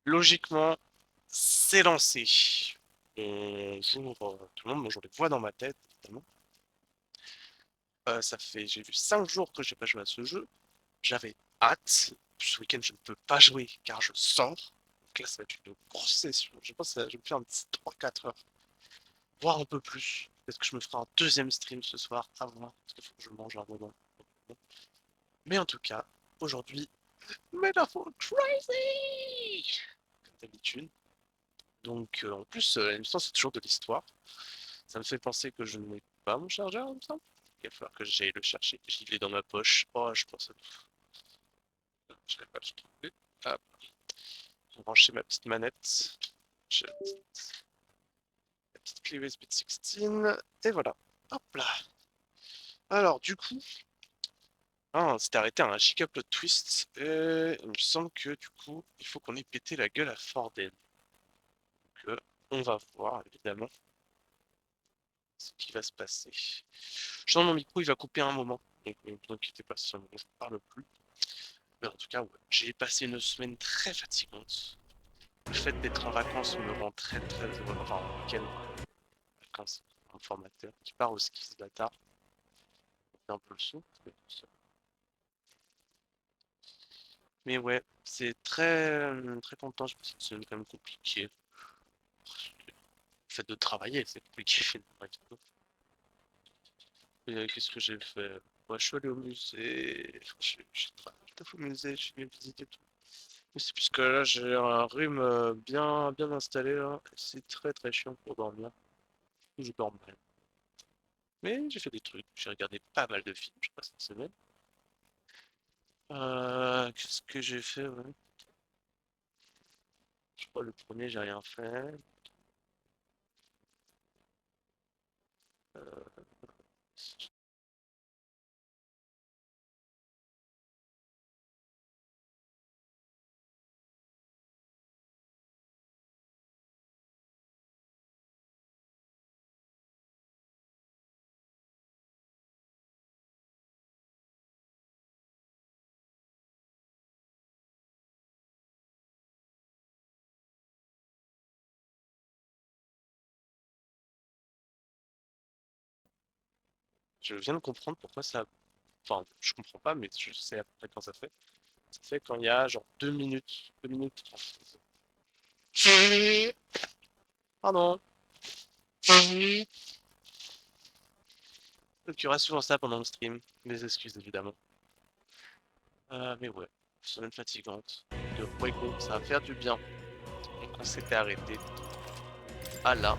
logiquement, c'est lancé. Bonjour tout le monde, bonjour les voix dans ma tête, évidemment. J'ai vu 5 jours que j'ai pas joué à ce jeu. J'avais hâte. Ce week-end, je ne peux pas jouer car je sors. Donc là, ça va être une grosse session. Je pense que je vais me faire un petit 3-4 heures, voire un peu plus. Peut-être que je me ferai un deuxième stream ce soir, à voir, parce qu'il faut que je mange un moment. Mais en tout cas, aujourd'hui, Metaphor Crazy comme d'habitude. Donc, en plus, l'émission, c'est toujours de l'histoire. Ça me fait penser que je n'ai pas mon chargeur, il me semble. Il va falloir que j'aille le chercher. Je l'ai dans ma poche. Oh, je pense à je vais pas le trouver. Hop. Je vais brancher ma petite manette. J'ai la petite clé USB de 16. Et voilà. Hop là. Alors, du coup, on s'était arrêté à un chica plot twist. Et il me semble que, du coup, il faut qu'on ait pété la gueule à Forden. Donc, on va voir, évidemment, ce qui va se passer. Je sens mon micro, il va couper un moment. Donc, ne vous inquiétez pas si je ne parle plus. Mais en tout cas, ouais, j'ai passé une semaine très fatigante. Le fait d'être en vacances me rend très très heureux. Enfin, en week-end, vacances, un formateur qui part au ski ce bâtard. C'est un peu le sou. Mais ouais, c'est très content. Je me suis dit que c'est quand même compliqué. Le fait de travailler, c'est compliqué. Qu'est-ce que j'ai fait? Ouais, je suis allé au musée. J'ai pas tout au musée, je suis venu visiter tout. Mais c'est puisque là, j'ai un rhume bien installé là. C'est très très chiant pour dormir. Je dors mal. Mais j'ai fait des trucs. J'ai regardé pas mal de films, je crois, cette semaine. Qu'est-ce que j'ai fait, ouais. Je crois le premier, j'ai rien fait. Euh, je viens de comprendre pourquoi ça. Enfin, je comprends pas, mais je sais à peu près quand ça fait. Ça fait quand il y a genre 2 minutes. 2 minutes 30. Pardon. Donc, il y aura souvent ça pendant le stream. Mes excuses, évidemment. Mais ouais, semaine fatigante. De Fuego, ça va faire du bien. Donc, on s'était arrêté. Ah là.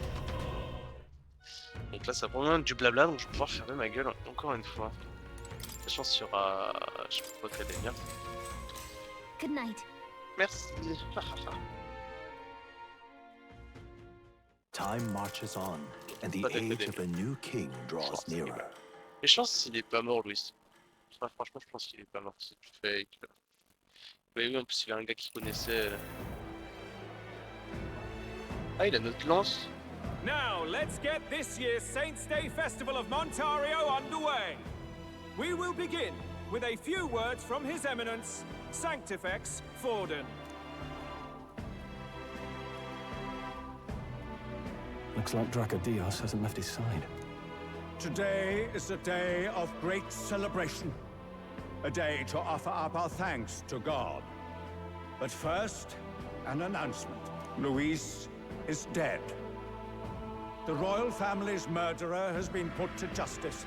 Donc là, ça va vraiment être du blabla, donc je vais pouvoir fermer ma gueule encore une fois. La chance sur je sais pas quoi bien. Good night. Merci. Time marches on, and the Pas age of d'académie. a new king draws nearer. Mais je pense qu'il est pas mort, Louis. Enfin, franchement, je pense qu'il est pas mort. C'est du fake. Mais oui, en plus, il y a un gars qui connaissait. Ah, il a notre lance. Now, let's get this year's Saints' Day Festival of Montario underway. We will begin with a few words from His Eminence, Sanctifex Forden. Looks like Dracodios hasn't left his side. Today is a day of great celebration. A day to offer up our thanks to God. But first, an announcement. Louise is dead. The royal family's murderer has been put to justice.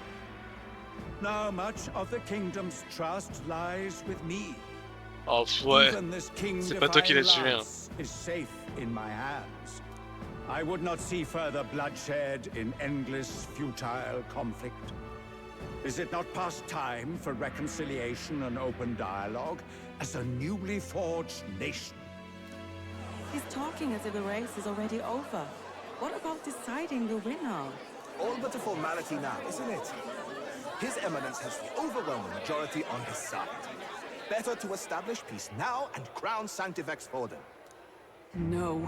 Now much of the kingdom's trust lies with me. Oh, ouais. Even this C'est pas toi qui l'as tué, hein. is safe in my hands. I would not see further bloodshed in endless, futile conflict. Is it not past time for reconciliation and open dialogue as a newly forged nation? He's talking as if the race is already over. What about deciding the winner? All but a formality now, isn't it? His Eminence has the overwhelming majority on his side. Better to establish peace now and crown Sanctifex Forden. No.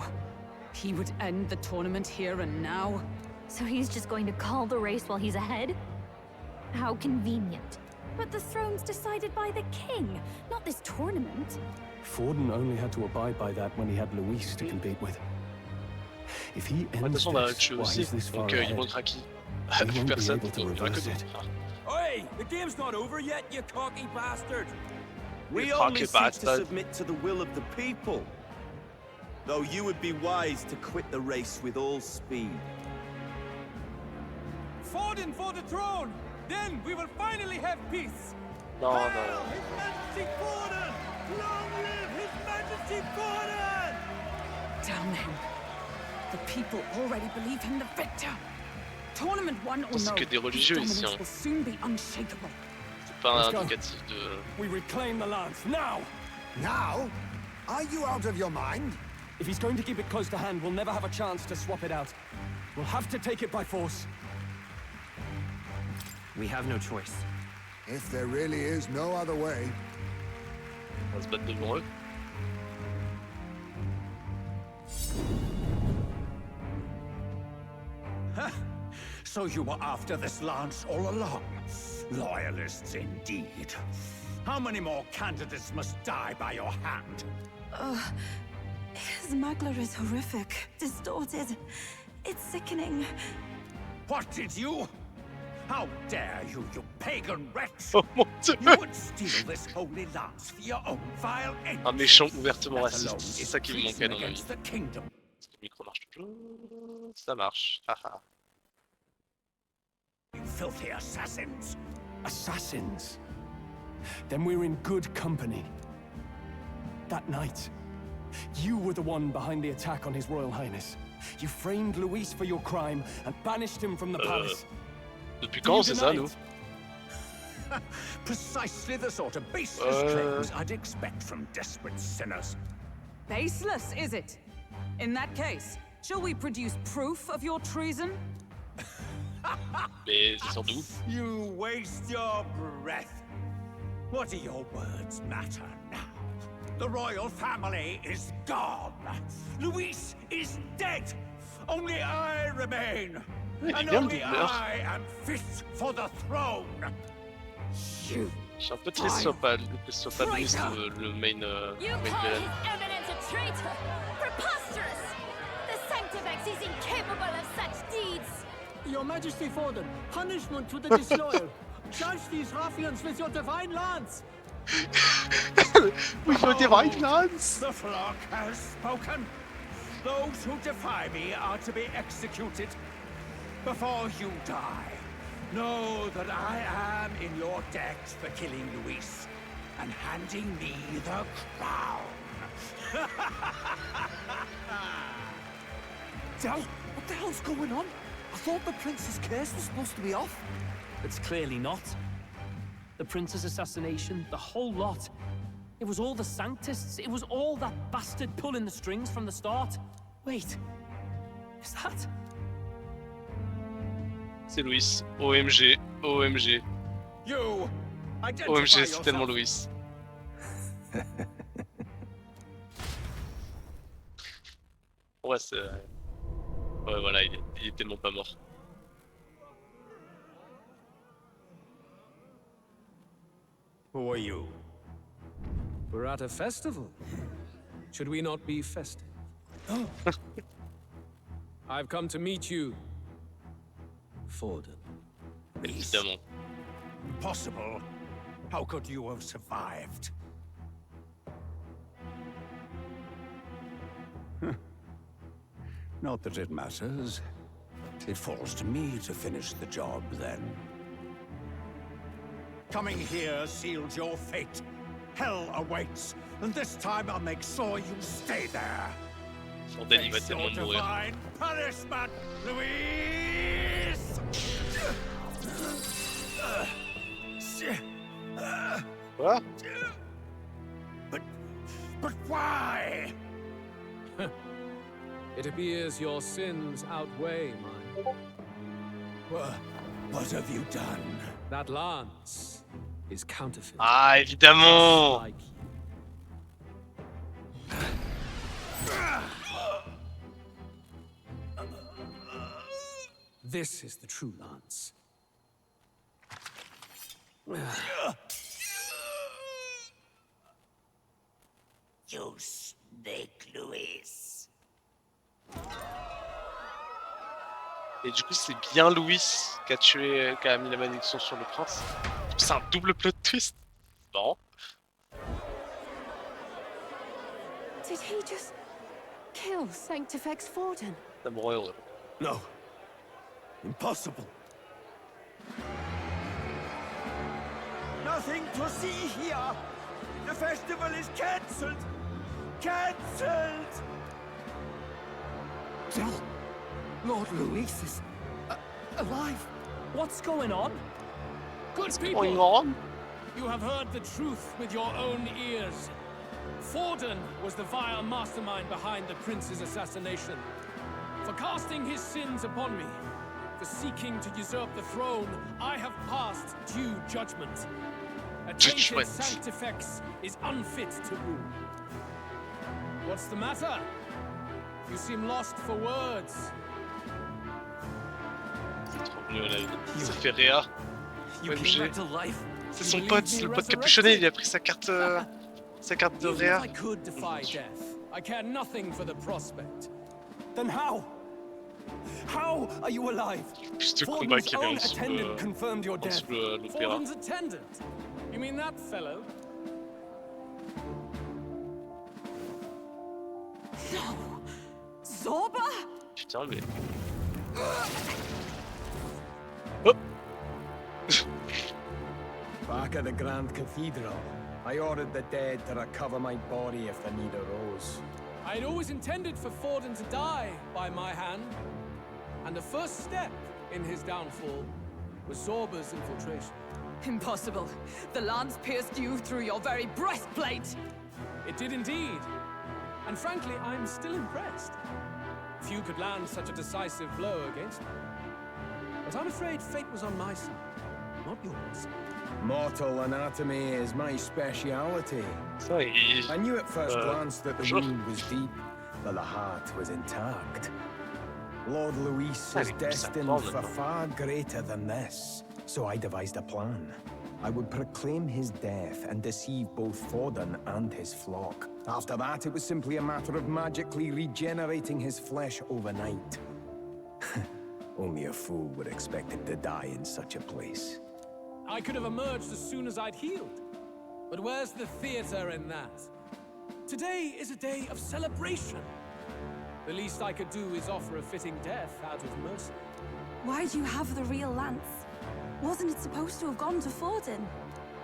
He would end the tournament here and now. So he's just going to call the race while he's ahead? How convenient. But the throne's decided by the king, not this tournament. Forden only had to abide by that when he had Luis to compete with. If he De toute ends façon, on a this tué while aussi. he's this far Donc il ahead, montrera qui. we Plus won't be personne. able to Donc il y aura que reverse nous. it. Hey, the game's not over yet, you cocky bastard! You We cocky only seek to bastard. submit to the will of the people. Though you would be wise to quit the race with all speed. Forden for the throne! Then we will finally have peace! Non, non. His Majesty Forden! Long live His Majesty Forden! Damn him. The people already believe him the victor. Tournament won or C'est no, que des his religieux dominance ici. Hein. will soon be unshakable. C'est pas un Let's go. indicatif de. we reclaim the lance now! Now? Are you out of your mind? If he's going to keep it close to hand, we'll never have a chance to swap it out. We'll have to take it by force. We have no choice. If there really is no other way. On va se battre devant eux. So you were after this lance all along? Loyalists indeed. How many more candidates must die by your hand? His magler is horrific, distorted. It's sickening. What did you? How dare you, you pagan wretch! Oh mon dieu! You would steal this holy lance for your own vile ends. Un méchant ouvertement That raciste. alone C'est is ça qui me manquait treason dans la vie. against the kingdom. Le micro marche toujours. Ça marche. Haha. You filthy assassins! Assassins? Then we're in good company. That night, you were the one behind the attack on His Royal Highness. You framed Luis for your crime and banished him from the palace. Depuis Do quand you c'est ça, deny nous? it? Precisely the sort of baseless claims I'd expect from desperate sinners. Baseless, is it? In that case, shall we produce proof of your treason? Mais c'est sans d'où? You waste your breath. What do your words matter now? The royal family is gone. Luis is dead. Only I remain. Il And vient de only douleur. I am fit for the throne. You. Je suis un peu triste que ce soit pas Luis le main You main call villain. His Eminence a traitor? Preposterous! The Sanctivex is incapable of such deeds! Your Majesty Forden, punishment to the disloyal! Judge these ruffians with your divine lance! We your divine lance! The flock has spoken. Those who defy me are to be executed. Before you die, know that I am in your debt for killing Luis and handing me the crown. Del, what the hell's going on? I thought the prince's curse was supposed to be off. It's clearly not. The prince's assassination, the whole lot. It was all the Sanctists. It was all that bastard pulling the strings from the start. Wait, is that? C'est Luis. OMG. OMG. You identify OMG, c'est yourself. tellement Luis. Ouais, c'est. Ouais, voilà, il est tellement pas mort. Who are you? We're at a festival. Should we not be festive? I've come to meet you, Forden. Évidemment. Impossible. How could you have survived? Not that it matters. It falls to me to finish the job, then. Coming here sealed your fate. Hell awaits, and this time I'll make sure you stay there. Bordel, il va Face your tellement mourir. divine punishment, Louise! Quoi? But why? It appears your sins outweigh mine. What have you done? That lance is counterfeit. Ah, évidemment! Like this is the true lance. You snake, Louis. Et du coup, c'est bien Louis qui a tué, qui a mis la malédiction sur le prince. C'est un double plot twist. Non. Did he just kill Sanctifex Forden? Ça me rend heureux. No. Impossible. Nothing to see here. The festival is cancelled. Cancelled. Del, Lord Louis is alive. What's going on? What's going on? You have heard the truth with your own ears. Forden was the vile mastermind behind the prince's assassination. For casting his sins upon me, for seeking to usurp the throne, I have passed due judgment. A tainted Sanctifex is unfit to rule. What's the matter? You seem lost for words. C'est trop mieux la vie. Ça fait rire. OMG. C'est son pote, le pote capuchonné, il a pris sa carte de réa. I could defy death. I care nothing for the prospect. Then how? How are you alive? Juste le combat qu'il y avait attendant confirmed your death. l'opéra. Forden's attendant? You mean that fellow? No! Zorba? Putain, mais... Back at the Grand Cathedral, I ordered the dead to recover my body if the need arose. I'd always intended for Forden to die by my hand. And the first step in his downfall was Zorba's infiltration. Impossible. The lance pierced you through your very breastplate. It did indeed. And frankly, I'm still impressed. Few could land such a decisive blow against me. But I'm afraid fate was on my side, not yours. Mortal anatomy is my speciality. I knew at first glance that the wound was deep, but the heart was intact. Lord Louis is destined for far greater than this, so I devised a plan. I would proclaim his death and deceive both Forden and his flock. After that, it was simply a matter of magically regenerating his flesh overnight. Only a fool would expect him to die in such a place. I could have emerged as soon as I'd healed. But where's the theater in that? Today is a day of celebration. The least I could do is offer a fitting death out of mercy. Why'd you have the real lance? Wasn't it supposed to have gone to Forden?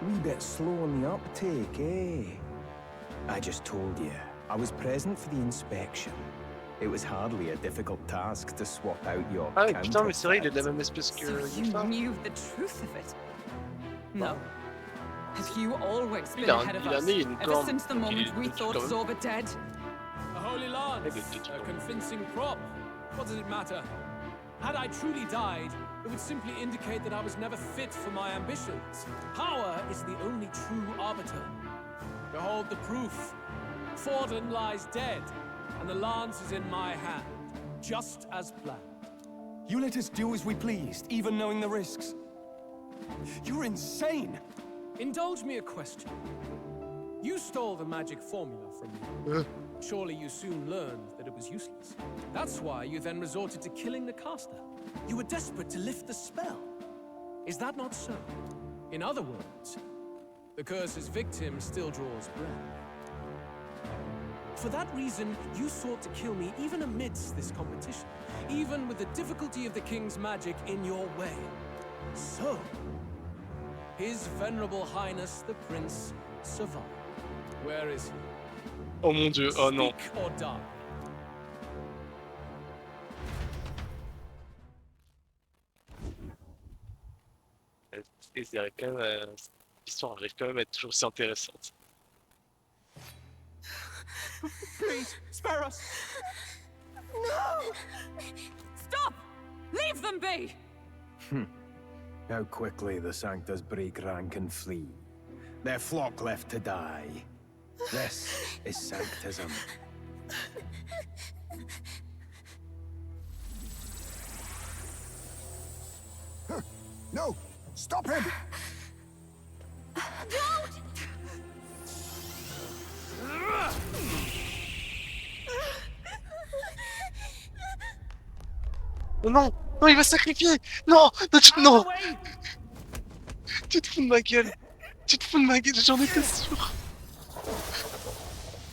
Wee bit slow on the uptake, eh? I just told you, I was present for the inspection. It was hardly a difficult task to swap out your Ah oui, putain, mais c'est vrai, il est de la même espèce que... So you knew the truth of it? No. Have you always been Il a ahead of un us, nez, une ever corne. since the moment we thought Zorba dead? A holy lance, a convincing prop. What does it matter? Had I truly died, it would simply indicate that I was never fit for my ambitions. Power is the only true arbiter. Behold the proof. Forden lies dead, and the lance is in my hand, just as planned. You let us do as we pleased, even knowing the risks. You're insane! Indulge me a question. You stole the magic formula from me. Surely you soon learned that it was useless. That's why you then resorted to killing the caster. You were desperate to lift the spell. Is that not so? In other words, the curse's victim still draws breath. For that reason, you sought to kill me even amidst this competition, even with the difficulty of the king's magic in your way. So, His Venerable Highness the Prince survived. Where is he? Oh mon dieu, oh non. Speak or die. Et quand même, l'histoire arrive quand même à être toujours aussi intéressante. Please, spare us! No! Stop! Leave them be! How quickly the Sanctus break rank and flee. Their flock left to die. This is Sanctism. No! Stop him! Oh non! Non, il va se sacrifier! Non! Non! Non! Tu te fous de ma gueule! Tu te fous de ma gueule, j'en étais sûr!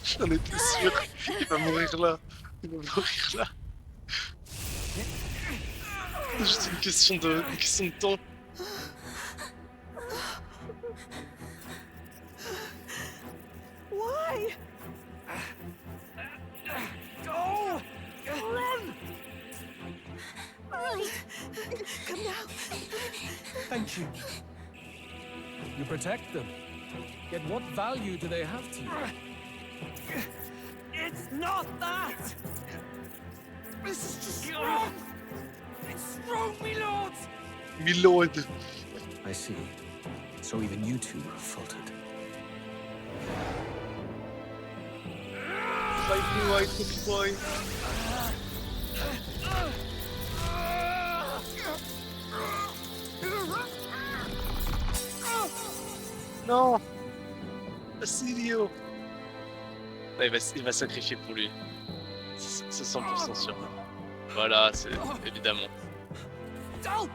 J'en étais sûr! Il va mourir là! Il va mourir là! C'est juste une question de temps. Why? Go! Run! Come now. Thank you. You protect them. Yet what value do they have to you? It's not that! This is just wrong! It's wrong, me lords! My lord! I see. So even you two are faltered. Fight me, white cookie boy! Non! Fantazio! Il va sacrifier pour lui. C'est 100% sûr. Voilà, c'est évidemment. Fantazio!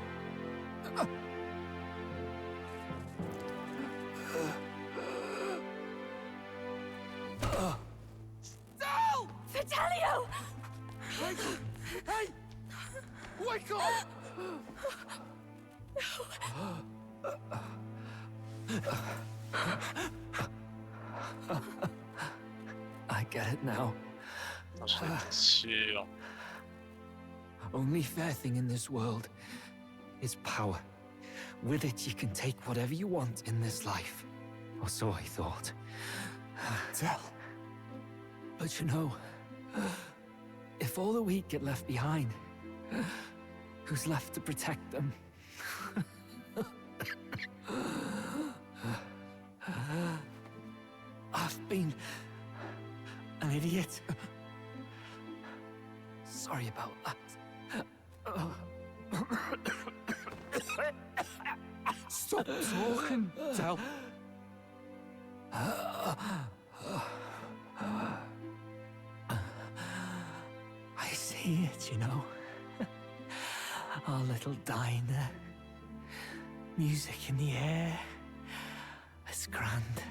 Hey! Wake up! I get it now. J'en étais sûr. Only fair thing in this world is power. With it, you can take whatever you want in this life. Or so I thought. Tell. But you know, if all the weak get left behind, who's left to protect them? I've been an idiot. Sorry about that. Stop talking, Tell. I see it, you know. Our little diner. Music in the air. It's grand.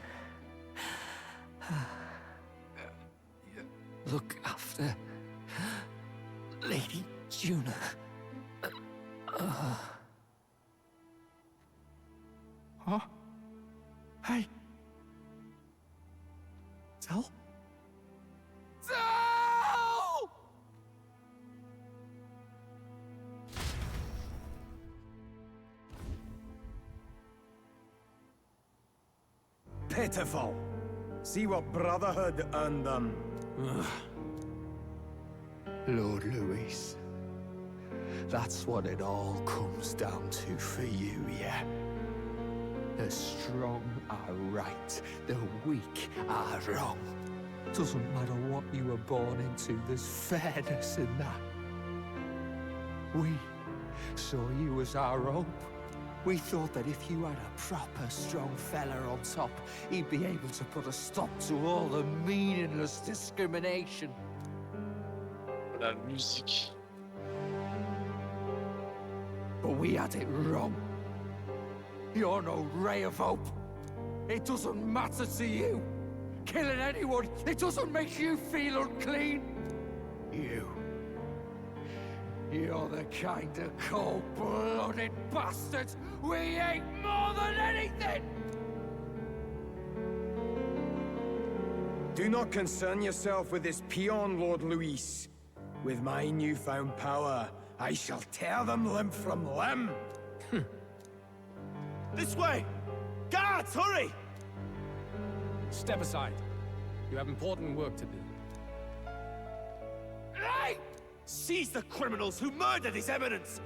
Look after Lady Juna. Huh? Hey. Tell? Tell! Pitiful. See what Brotherhood earned them. Lord Louis. That's what it all comes down to for you, yeah? The strong are right, the weak are wrong. Doesn't matter what you were born into, there's fairness in that. We saw you as our hope. We thought that if you had a proper strong fella on top, he'd be able to put a stop to all the meaningless discrimination. La musique. But we had it wrong. You're no ray of hope. It doesn't matter to you. Killing anyone, it doesn't make you feel unclean. You're the kind of cold-blooded bastards we hate more than anything! Do not concern yourself with this peon, Lord Louis. With my newfound power, I shall tear them limb from limb. This way! Guards, hurry! Step aside. You have important work to do. Hey! Seize the criminals who murdered His Eminence!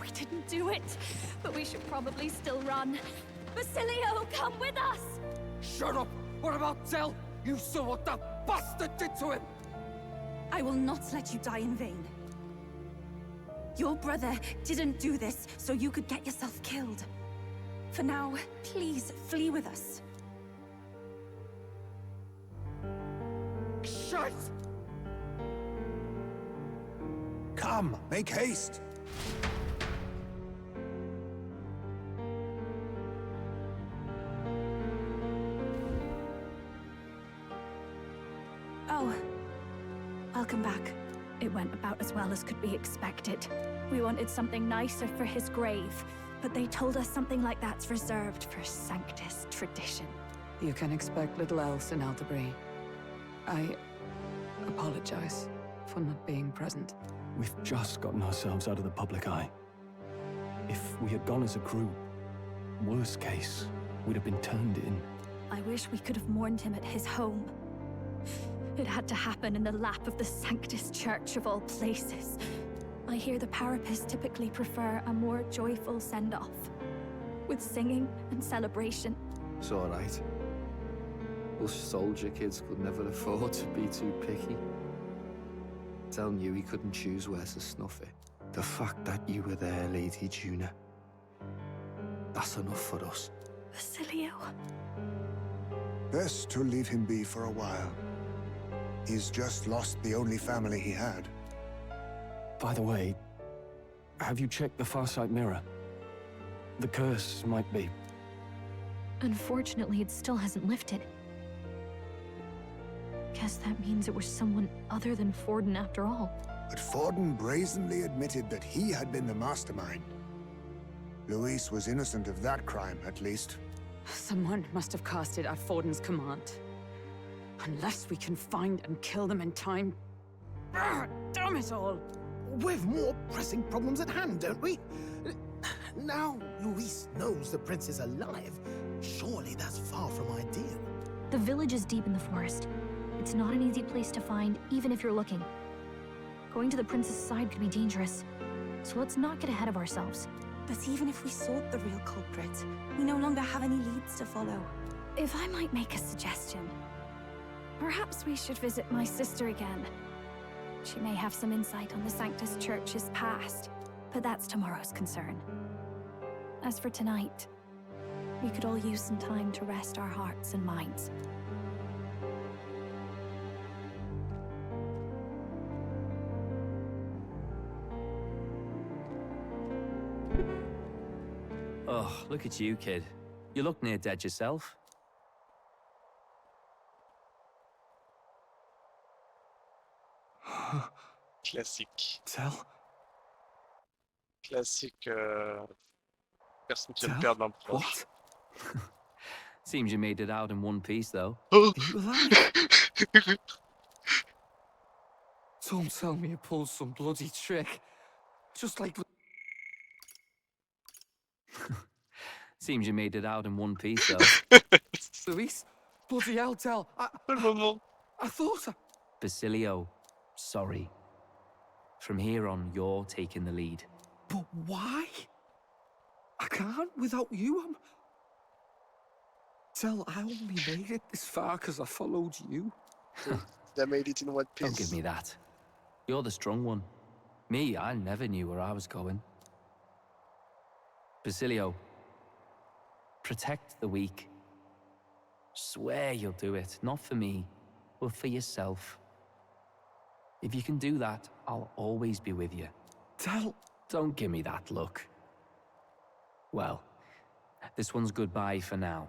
We didn't do it, but we should probably still run. Basilio, come with us! Shut up! What about Tell? You saw what that bastard did to him! I will not let you die in vain. Your brother didn't do this so you could get yourself killed. For now, please flee with us. Shut! Come, make haste. Oh, welcome back. It went about as well as could be expected. We wanted something nicer for his grave, but they told us something like that's reserved for Sanctus tradition. You can expect little else in Altabri. I apologize for not being present. We've just gotten ourselves out of the public eye. If we had gone as a group, worst case, we'd have been turned in. I wish we could have mourned him at his home. It had to happen in the lap of the Sanctus Church of all places. I hear the Parapists typically prefer a more joyful send-off, with singing and celebration. It's all right. Us soldier kids could never afford to be too picky. Telling you he couldn't choose where to snuff it. The fact that you were there, Lady Juna, that's enough for us. Basilio. Best to leave him be for a while. He's just lost the only family he had. By the way, have you checked the Farsight mirror? The curse might be... Unfortunately, it still hasn't lifted. Guess that means it was someone other than Forden after all. But Forden brazenly admitted that he had been the mastermind. Luis was innocent of that crime, at least. Someone must have cast it at Forden's command. Unless we can find and kill them in time. Damn it all! We've more pressing problems at hand, don't we? Now Luis knows the prince is alive. Surely that's far from ideal. The village is deep in the forest. It's not an easy place to find, even if you're looking. Going to the prince's side could be dangerous. So let's not get ahead of ourselves. But even if we sought the real culprit, we no longer have any leads to follow. If I might make a suggestion, perhaps we should visit my sister again. She may have some insight on the Sanctus Church's past, but that's tomorrow's concern. As for tonight, we could all use some time to rest our hearts and minds. Oh, look at you, kid. You look near dead yourself. Classique. Tell. Classique, personne qui vient de perdre un proche. Seems you made it out in one piece, though. Don't tell me you pulled some bloody trick. Just like... Seems you made it out in one piece, though. Luis, bloody hell, tell. I thought I... Basilio, sorry. From here on, you're taking the lead. But why? I can't without you. Tell, I only made it this far because I followed you. They made it in one piece. Don't give me that. You're the strong one. Me, I never knew where I was going. Basilio, protect the weak. Swear you'll do it, not for me, but for yourself. If you can do that, I'll always be with you. Tell... Don't give me that look. Well, this one's goodbye for now.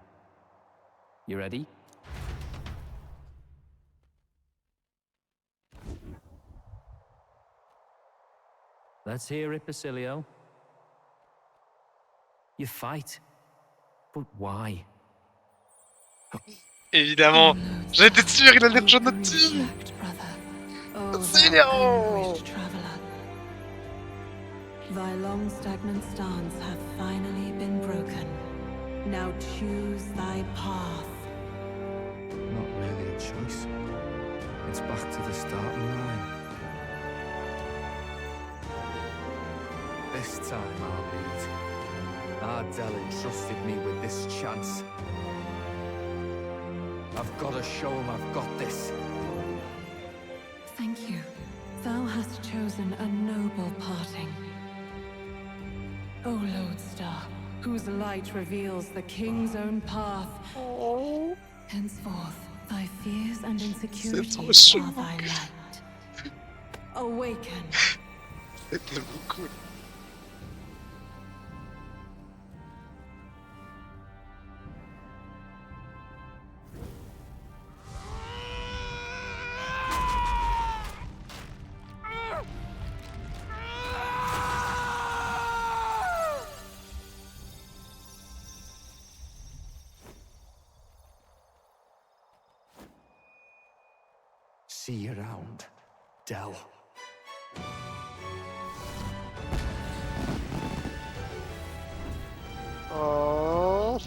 You ready? Let's hear it, Basilio. You fight. But why? Évidemment, j'étais sûr, il allait rejoindre notre team. Basilio! Thy long stagnant stance hath finally been broken. Now choose thy path. Not really a choice. It's back to the starting line. This time I'll lead. Ardell entrusted me with this chance. I've got to show him I've got this. Thank you. Thou hast chosen a noble parting. O Lodestar, whose light reveals the king's own path. Henceforth, thy fears and insecurities are thy light. Awaken. C'est tellement cool. See you around, Del. Oh.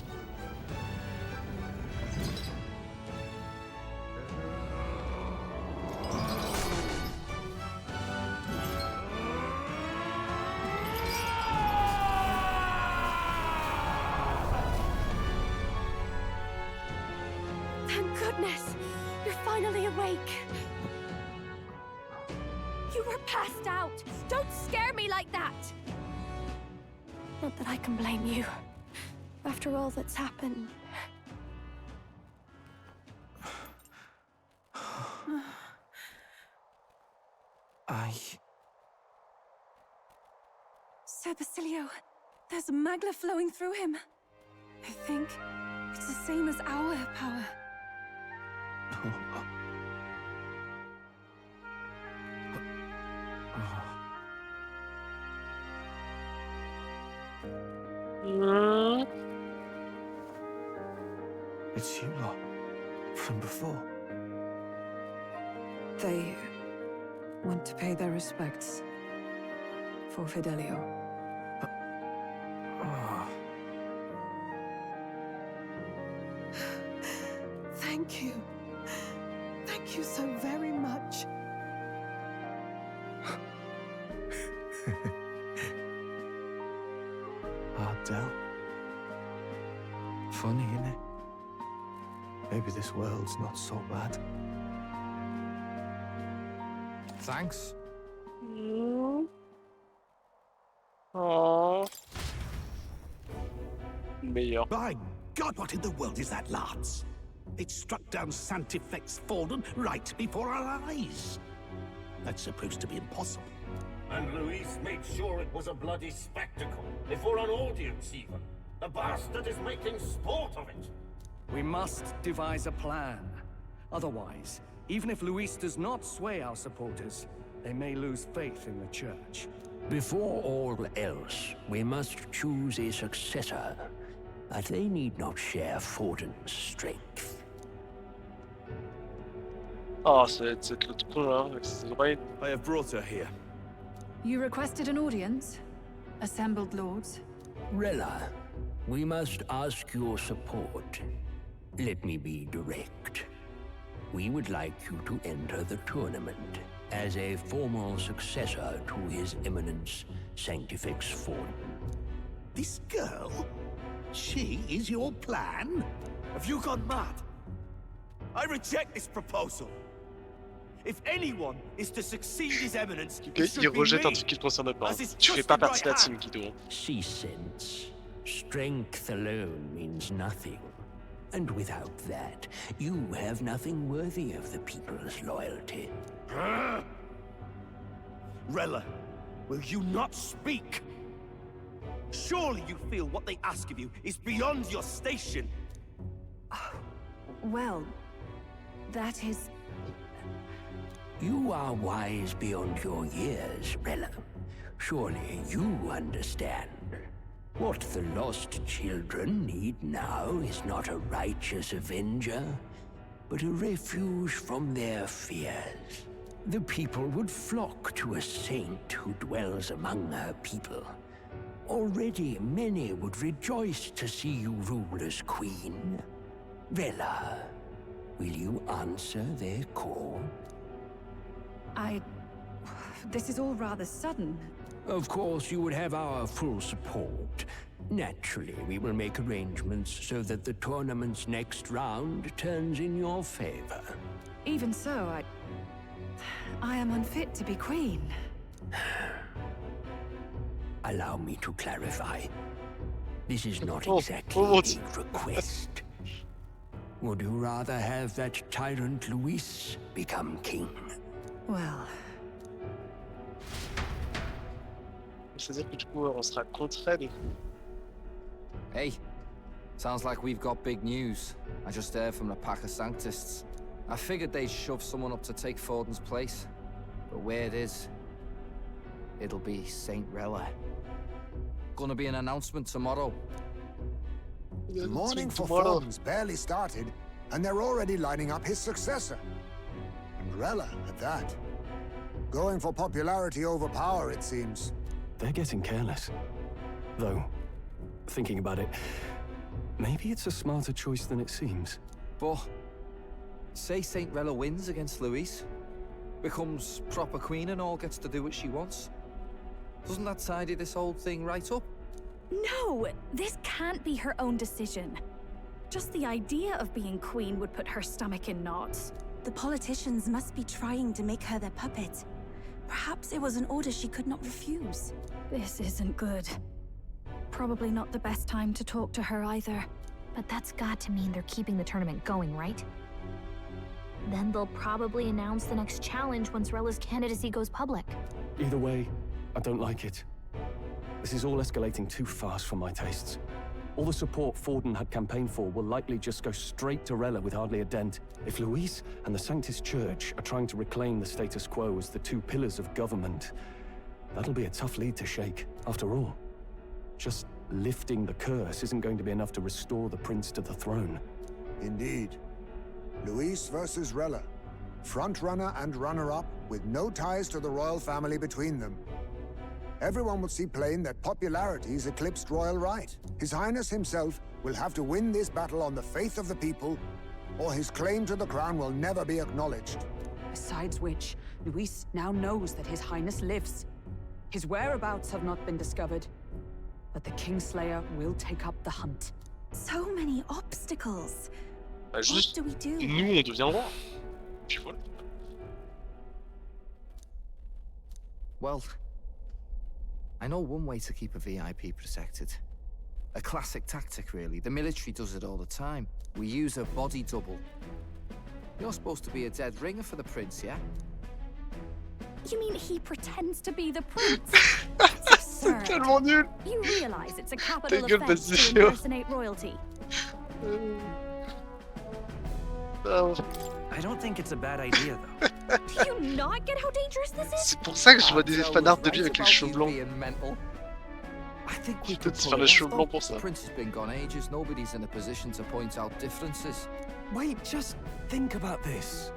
Thank goodness! You're finally awake! You were passed out! Don't scare me like that! Not that I can blame you. After all that's happened. Sir Basilio, there's magla flowing through him. I think it's the same as our power. It's you lot from before. They want to pay their respects for Fidelio. Thank you. Thank you so very much. Del. Funny, innit? Maybe this world's not so bad. Thanks. Oh. Meilleur. By God, what in the world is that, lads? It struck down Santifex Forden right before our eyes. That's supposed to be impossible. And Luis made sure it was a bloody spectacle, before an audience even. The bastard is making sport of it. We must devise a plan. Otherwise, even if Luis does not sway our supporters, they may lose faith in the church. Before all else, we must choose a successor. But they need not share Forden's strength. Oh, c'est l'autre con là, avec ses oreilles. I have brought her here. You requested an audience? Assembled lords? Rella, we must ask your support. Let me be direct. We would like you to enter the tournament as a formal successor to His Eminence Sanctifex Forden. This girl? She is your plan? Have you gone mad? I reject this proposal. If anyone is to succeed His Eminence, it should Il be rejette un me. truc qui le concerne pas. As his Tu fais pas trusted partie de la right team, hand. Guido. She sense. Strength alone means nothing. And without that, you have nothing worthy of the people's loyalty. Rella, will you not speak? Surely you feel what they ask of you is beyond your station. Well, that is... You are wise beyond your years, Rella. Surely you understand. What the lost children need now is not a righteous avenger, but a refuge from their fears. The people would flock to a saint who dwells among her people. Already many would rejoice to see you rule as queen. Rella, will you answer their call? This is all rather sudden. Of course, you would have our full support. Naturally, we will make arrangements so that the tournament's next round turns in your favor. Even so, I am unfit to be queen. Allow me to clarify. This is not Oh, exactly oh, a request. Would you rather have that tyrant Luis become king? Well, C'est-à-dire que du coup, on sera contre elle. Hey, sounds like we've got big news. I just heard from the pack of Sanctists. I figured they'd shove someone up to take Forden's place. But where it is, it'll be Saint Rella. Gonna be an announcement tomorrow. The mourning for Forden's barely started, and they're already lining up his successor. And Rella, at that. Going for popularity over power, it seems. They're getting careless. Though, thinking about it, maybe it's a smarter choice than it seems. But say Saint Rella wins against Luis, becomes proper queen and all gets to do what she wants. Doesn't that tidy this whole thing right up? No, this can't be her own decision. Just the idea of being queen would put her stomach in knots. The politicians must be trying to make her their puppet. Perhaps it was an order she could not refuse. This isn't good. Probably not the best time to talk to her either. But that's got to mean they're keeping the tournament going, right? Then they'll probably announce the next challenge once Rella's candidacy goes public. Either way, I don't like it. This is all escalating too fast for my tastes. All the support Forden had campaigned for will likely just go straight to Rella with hardly a dent. If Luis and the Sanctus Church are trying to reclaim the status quo as the two pillars of government, that'll be a tough lead to shake. After all, just lifting the curse isn't going to be enough to restore the prince to the throne. Indeed. Luis versus Rella. Frontrunner and runner-up with no ties to the royal family between them. Everyone will see plain that popularity's eclipsed royal right. His Highness himself will have to win this battle on the faith of the people, or his claim to the crown will never be acknowledged. Besides which, Luis now knows that His Highness lives. His whereabouts have not been discovered, but the Kingslayer will take up the hunt. So many obstacles. Juste, what do we do? Nous, on devient roi. Puis voilà. Well, I know one way to keep a VIP protected. A classic tactic, really. The military does it all the time. We use a body double. You're supposed to be a dead ringer for the prince, yeah? You mean he pretends to be the prince? That's absurd. Tellement nul. You realize it's a capital gueule, offense to Fantazio. impersonate royalty. I don't think it's a bad idea, though. Do you not get how dangerous this is? C'est pour ça que je vois des fanarts de lui avec les cheveux blancs. I think we Je could vais se pull faire it les off, cheveux though. blancs pour ça. The prince has been gone ages. Nobody's in a position to point out differences. Wait, just think about this.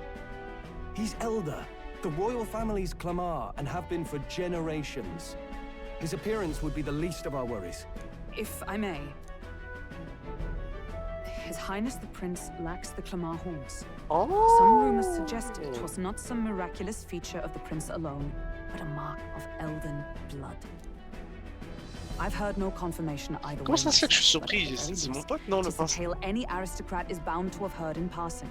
He's elder, the royal family's Clamar, and have been for generations. His appearance would be the least of our worries. If I may. His Highness the Prince lacks the Clamar horns. Some rumors suggest it was not some miraculous feature of the prince alone, but a mark of elven blood. I've heard no confirmation either way. Comment ça se fait que je suis but surpris? at the very C'est mon least, pote, non, le it is a prince? tale any aristocrat is bound to have heard in passing.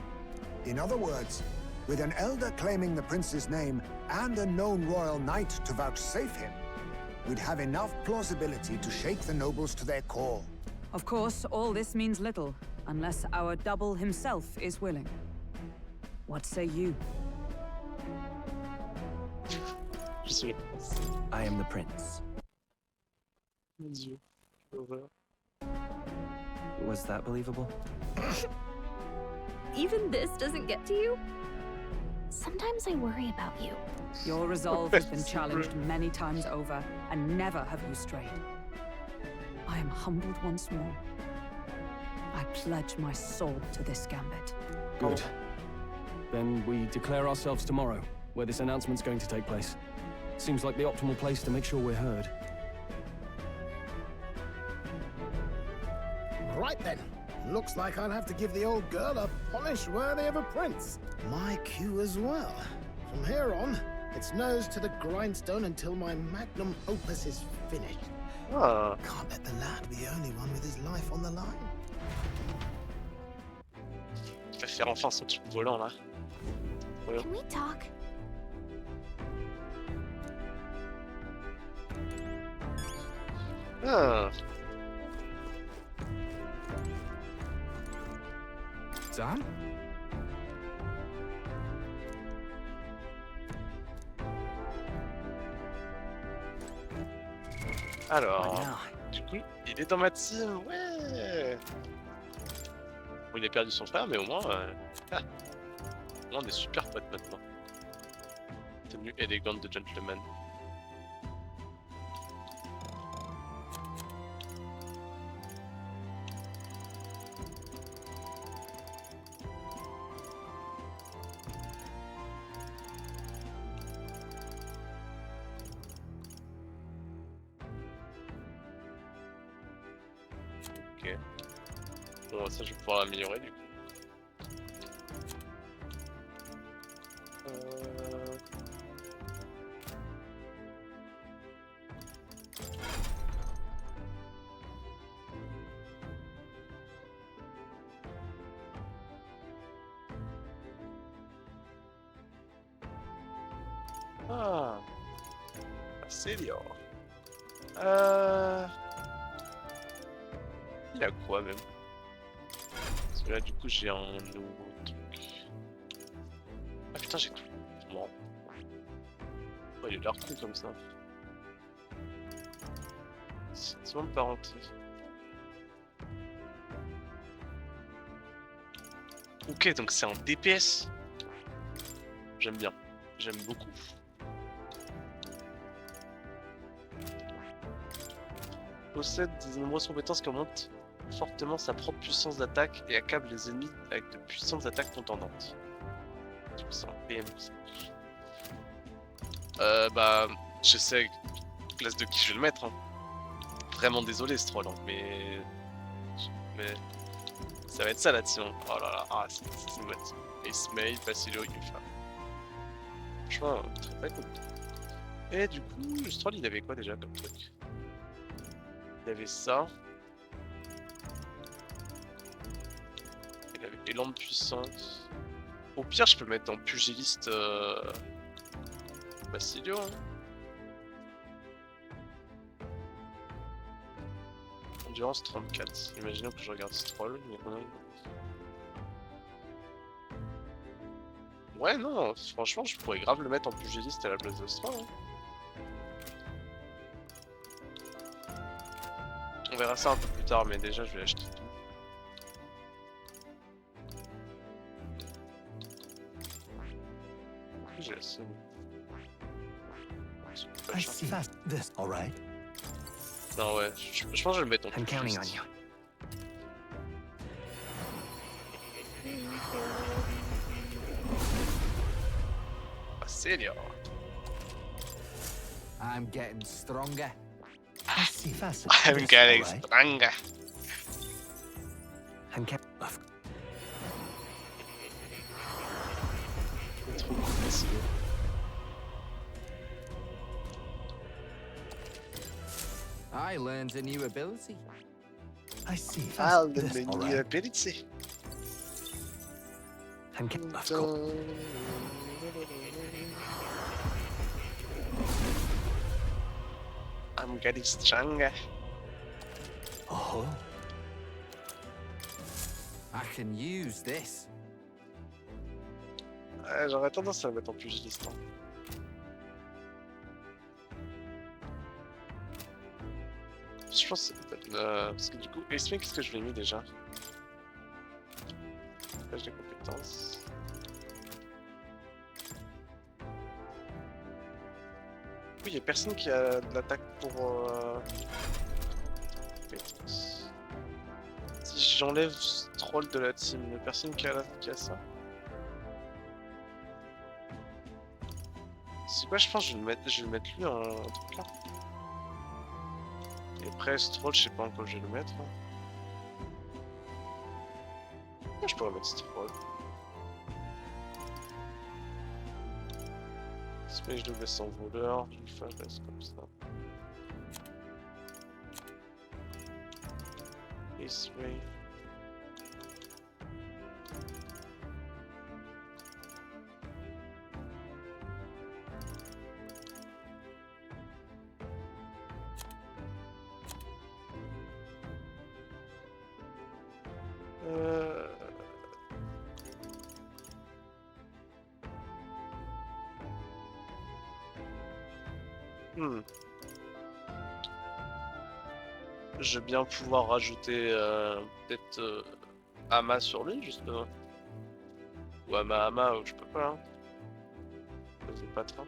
In other words, with an elder claiming the prince's name and a known royal knight to vouchsafe him, we'd have enough plausibility to shake the nobles to their core. Of course, all this means little, unless our double himself is willing. What say you? Je suis le prince. I am the prince. Mon Dieu. Horreur. Was that believable? Even this doesn't get to you? Sometimes I worry about you. Your resolve has been challenged many times over, and never have you strayed. I am humbled once more. I pledge my sword to this gambit. Good. Then we declare ourselves tomorrow, where this announcement's going to take place. Seems like the optimal place to make sure we're heard. Right then. Looks like I'll have to give the old girl a polish worthy of a prince. My cue as well. From here on, it's nose to the grindstone until my magnum opus is finished. Ah. Can't let the lad be the only one with his life on the line. Il va faire enfin son truc volant là. Voyons. Can we talk? Ah. Sam? Alors, du coup, il est dans ma team, ouais. Bon, il a perdu son frère, mais au moins, au moins on est super potes maintenant. Tenue élégante de gentleman. Ok. Bon, ça je vais pouvoir l'améliorer du coup. Ah, Fantazio. Il a quoi même? Parce que là du coup j'ai un nouveau truc. Ah putain j'ai tout. Bon. Oh, il a l'air cool comme ça. Sentiment de parenté. Ok donc c'est un DPS. J'aime bien. J'aime beaucoup. Possède de nombreuses compétences qui augmentent fortement sa propre puissance d'attaque et accable les ennemis avec de puissantes attaques contendantes. C'est un PM. Bah, je sais place de qui je vais le mettre. Hein. Vraiment désolé ce troll, hein, mais ça va être ça la team. Oh là là, ah c'est une bonne team. Ismail, Fantazio, YAOUH. Franchement, très cool. Et du coup, ce troll il avait quoi déjà comme truc? Il avait ça. Il avait élan de puissance. Au pire, je peux mettre en pugiliste Fantazio. Hein. Endurance 34. Imaginons que je regarde ce troll. Il y a combien de... Ouais, non, franchement, je pourrais grave le mettre en pugiliste à la place de ce troll. Hein. On verra ça un peu plus tard, mais déjà, je vais acheter tout. J'ai la seule. Non, ouais, je pense que je vais le mettre en pugiliste. Fantazio. I'm getting stronger. I'm getting stronger. Trop cool, Fantazio. I learned a new ability. I learned a new ability. I'm getting stronger. Oh. I can use this. J'aurais tendance à le mettre en pugiliste. Hein. Je pense parce que du coup, explique ce que je l'ai mis déjà. Page de compétences. Oui, il n'y a personne qui a de l'attaque pour compétences. Si j'enlève ce troll de la team, il n'y a personne qui a ça. C'est quoi, je pense que je vais le mettre lui en truc là. Et après, ce troll, je sais pas encore où je vais le mettre. Je pourrais mettre ce troll. Mais je le laisse en voleur, je le laisse comme ça. This way. Hmm. Je vais bien pouvoir rajouter peut-être Ama sur lui, justement. Ou Ama, ou je peux pas. Hein. Vas-y, pas trop.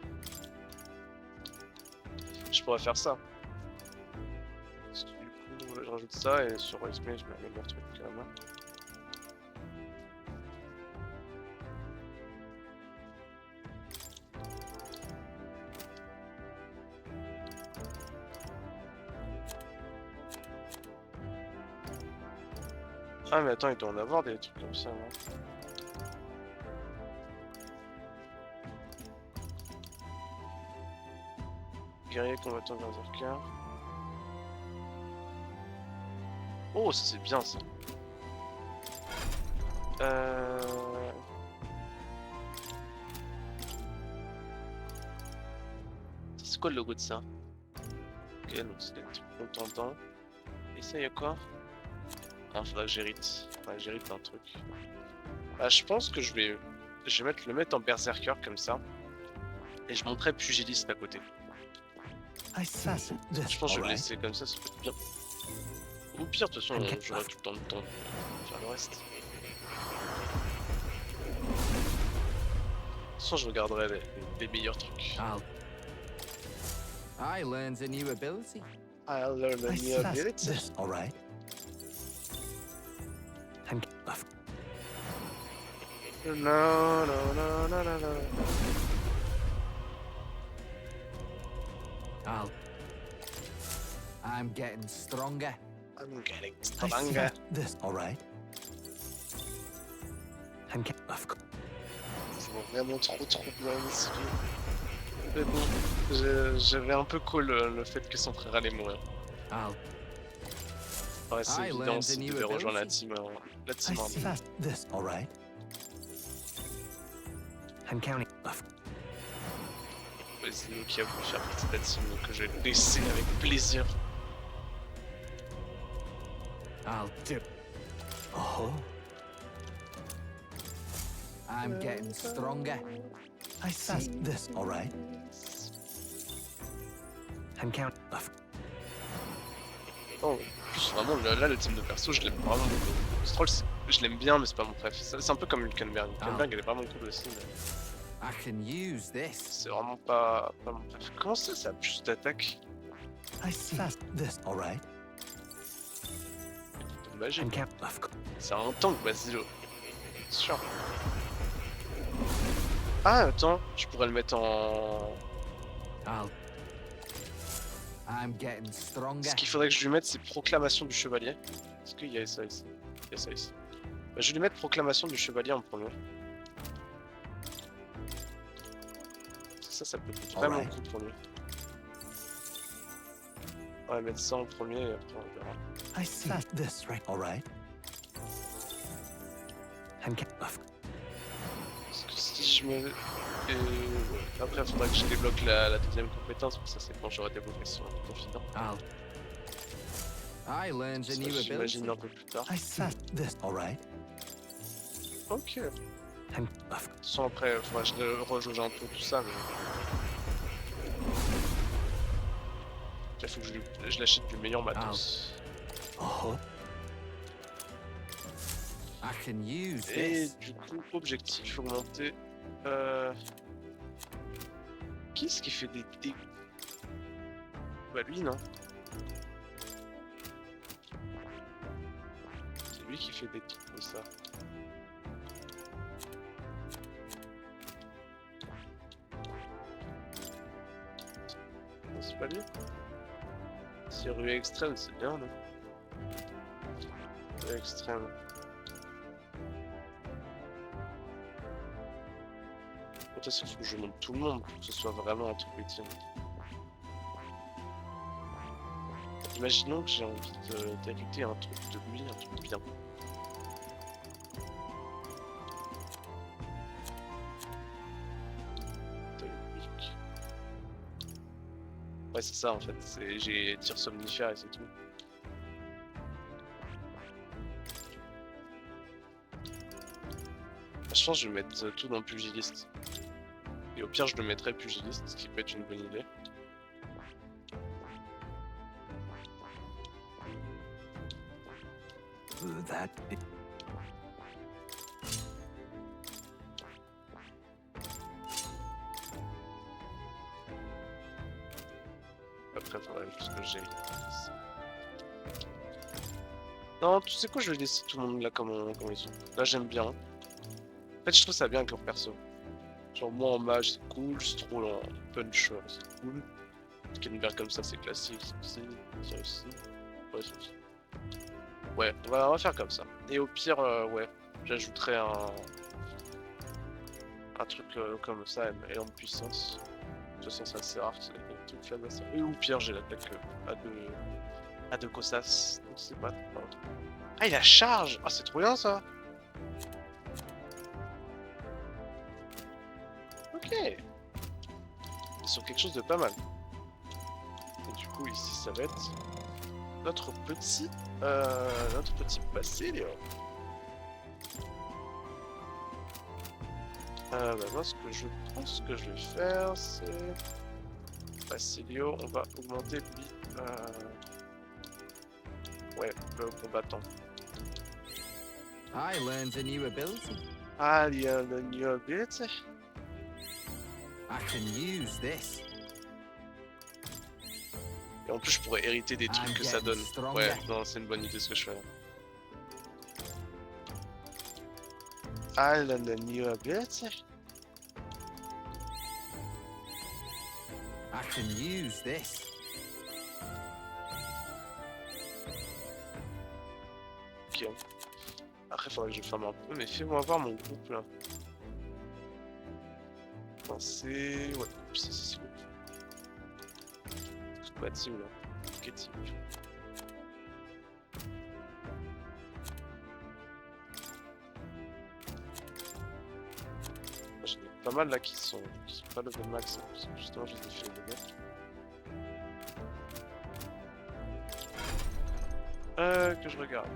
Je pourrais faire ça. Parce que du coup, je rajoute ça et sur OSP, je mets le meilleur truc Ama. Ah mais attends, il doit en avoir des trucs comme ça, non? Guerrier combattant berserker. Oh, ça c'est bien ça. C'est quoi le logo de ça? Ok, donc c'est des trucs contentants. Et ça, y'a quoi? Ah, faudra que j'hérite. Faudra que j'hérite d'un truc. Ah, je pense que je vais le mettre en berserker comme ça. Et je montrerai pugiliste à côté. Je pense que je vais le laisser comme ça peut être bien. Ou pire, de toute façon, j'aurai tout le temps de faire le reste. De toute façon, je regarderai les meilleurs trucs. I learned a new ability. I learned a new ability. Alright. No. I'm getting stronger. I'm getting stronger. This, alright. C'est vraiment trop bien ici. Mais bon, j'avais un peu cool le fait que son frère allait mourir. Ouais, c'est évident s'il devait rejoindre la team armée. This, alright. I'm counting. Ouais, c'est nous qui a voulu faire partie de la team, donc je vais le laisser avec plaisir. I'll do. Oh. I'm getting stronger. I see this, alright. I'm counting. Oh, en plus, vraiment, là, le team de perso, je l'aime vraiment beaucoup. Stroll, je l'aime bien, mais c'est pas mon préf. C'est un peu comme Hülkenberg. Hülkenberg, elle est vraiment cool aussi, mais... I can use this. C'est vraiment pas mon préf. Comment ça a plus d'attaque? I see this, alright. Magique. C'est un tank, Basilo. Sûr. Ah, attends, je pourrais le mettre en... I'm getting stronger. Ce qu'il faudrait que je lui mette, c'est Proclamation du Chevalier. Est-ce qu'il y a ça ici? Il y a ça ici. Bah, je vais lui mettre Proclamation du Chevalier en premier. Ça peut être vraiment cool pour lui. On va mettre ça en premier et après on verra. I see this, right? Alright. Parce que si je me... Et... Ouais. Après, il faudra que je débloque la deuxième compétence, pour ça c'est quand j'aurai débloqué son confident. I learned a new ability. J'imagine un peu plus tard. I see this, alright. Ok. De toute façon, après, il faudra que je rejauge un peu tout ça, mais... Il faut que je l'achète du meilleur matos. Oh. I can use Et this. du coup, objectif augmenté. Qui est-ce qui fait des dégâts? Bah lui, non. C'est lui qui fait des trucs comme ça. Non, c'est pas lui. Si rue extrême, c'est bien, non? Rue extrême. Peut-être qu'il faut que je monte tout le monde pour que ce soit vraiment un truc utile. Imaginons que j'ai envie d'ajouter un truc de lui, un truc bien. Ouais, c'est ça en fait, j'ai tir somnifère et c'est tout. Je pense que je vais mettre tout dans pugiliste. Et au pire, je le mettrai pugiliste, ce qui peut être une bonne idée. that... Après, faudrait juste que j'ai... Non, tu sais quoi, je vais laisser tout le monde là comme ils sont. Là, j'aime bien. En fait, je trouve ça bien avec leur perso. Genre, moi en mage, c'est cool. Stroll en puncher, c'est cool. Kenberg comme ça, c'est classique. Ça aussi. Ouais, ça aussi. Ouais, on va faire comme ça. Et au pire, ouais, j'ajouterai un truc comme ça, et en puissance. De toute façon, c'est assez rare, c'est des trucs faibles à ça. Et au pire, j'ai l'attaque à deux Cossas. Donc c'est pas trop. Ah, il a charge! Ah, c'est trop bien ça! Ok! Ils sont quelque chose de pas mal. Et du coup, ici, ça va être notre petit Basilio. Bah moi, ce que je pense que je vais faire, c'est... Basilio, on va augmenter lui... Ouais, le combattant. I learned a new ability. Ah, il y a une new ability. I can use this. Et en plus, je pourrais hériter des trucs que ça donne. Ouais, non, c'est une bonne idée ce que je fais là. Ah, la new ability. I can use this. Ok. Après, faudrait que je ferme un peu, mais fais-moi voir mon groupe là. Penser... Ouais, c'est bon. Toute ma team là. Ok, team. J'en ai pas mal là qui sont pas level max, hein, parce que justement j'ai fait le level. Que je regarde.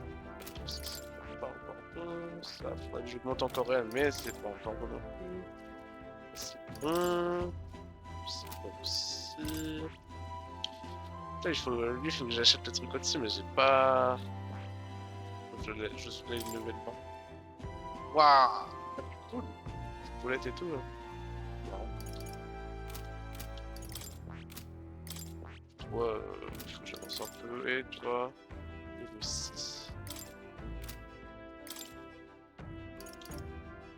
Ça faudrait que j'augmente encore elle, mais c'est pas encore bon. C'est bon. C'est bon aussi. Putain, il faut que j'achète le truc aussi, mais j'ai pas. Je suis là une nouvelle banque. Waouh! Cool! Boulette et tout. Hein. Toi, il faut que j'avance un peu. Et toi, niveau 6.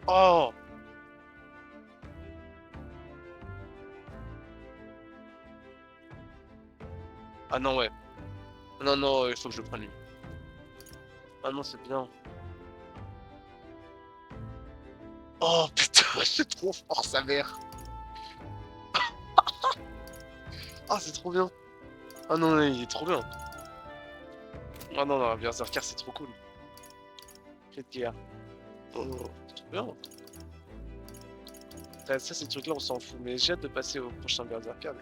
Oh! Ah non, ouais. Non, non, il faut que je le prenne lui. Ah non, c'est bien. Oh putain, c'est trop fort sa mère. Ah, c'est trop bien. Ah non, il est trop bien. Ah non, non, Berserker, c'est trop cool. Quelle guerre. Oh, c'est trop bien. Ça, ces trucs-là, on s'en fout. Mais j'ai hâte de passer au prochain Berserker.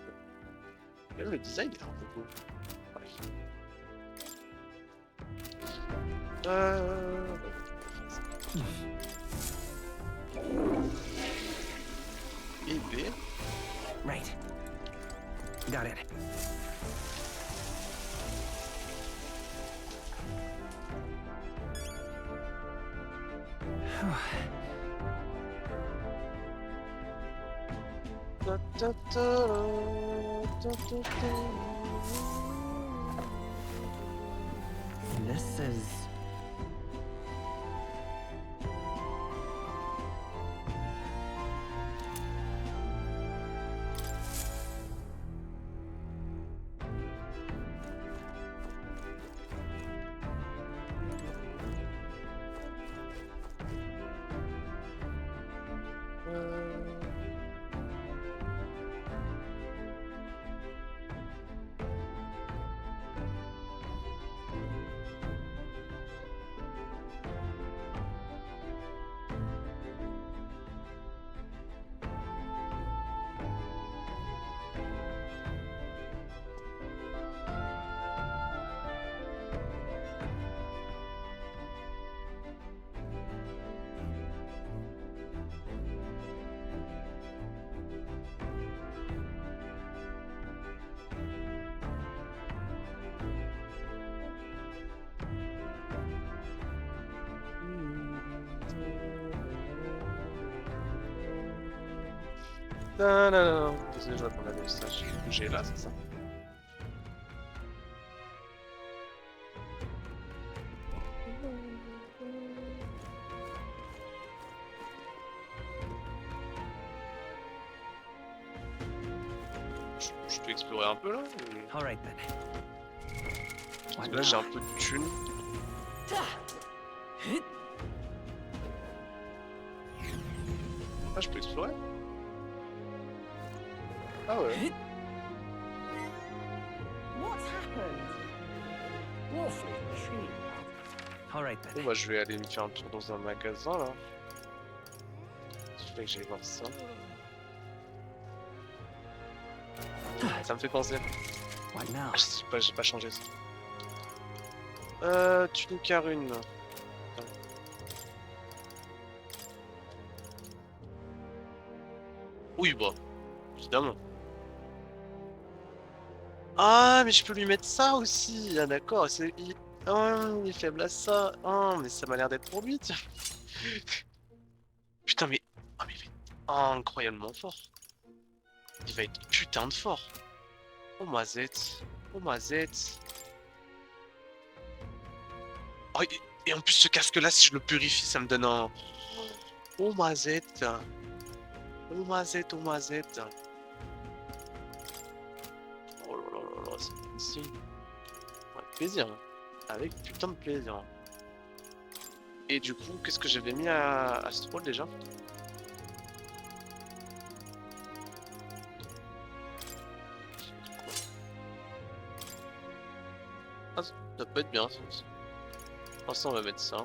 Même le design est un peu cool. Bref. Et B. Right. Got it. This is... Désolé, je réponds à des messages. J'ai là, c'est ça? Je peux explorer un peu là ou... All right then. Parce que là j'ai un peu de thunes. Ah, je peux explorer? Ah ouais. What's happened? Awfully cheap. All right then. Bon bah je vais aller me faire un tour dans un magasin là. Il fallait que j'aille voir ça. Ça me fait penser. What now? Ah, j'ai pas changé ça. Tunique à rune. Oui bah, évidemment. Ah mais je peux lui mettre ça aussi. Ah d'accord, il est faible à ça. Ah mais ça m'a l'air d'être pour lui tiens. Putain mais... Ah mais il est incroyablement fort. Il va être putain de fort. Oh ma zette. Oh ma zette. Oh, et en plus ce casque là si je le purifie ça me donne un... Oh ma zette. Oh ma zette, oh ma zette. Oh là là là là, c'est ici. Avec plaisir. Hein. Avec putain de plaisir. Hein. Et du coup, qu'est-ce que j'avais mis à ce rôle déjà? Ah, ça peut être bien ça aussi. Pour l'instant, on va mettre ça.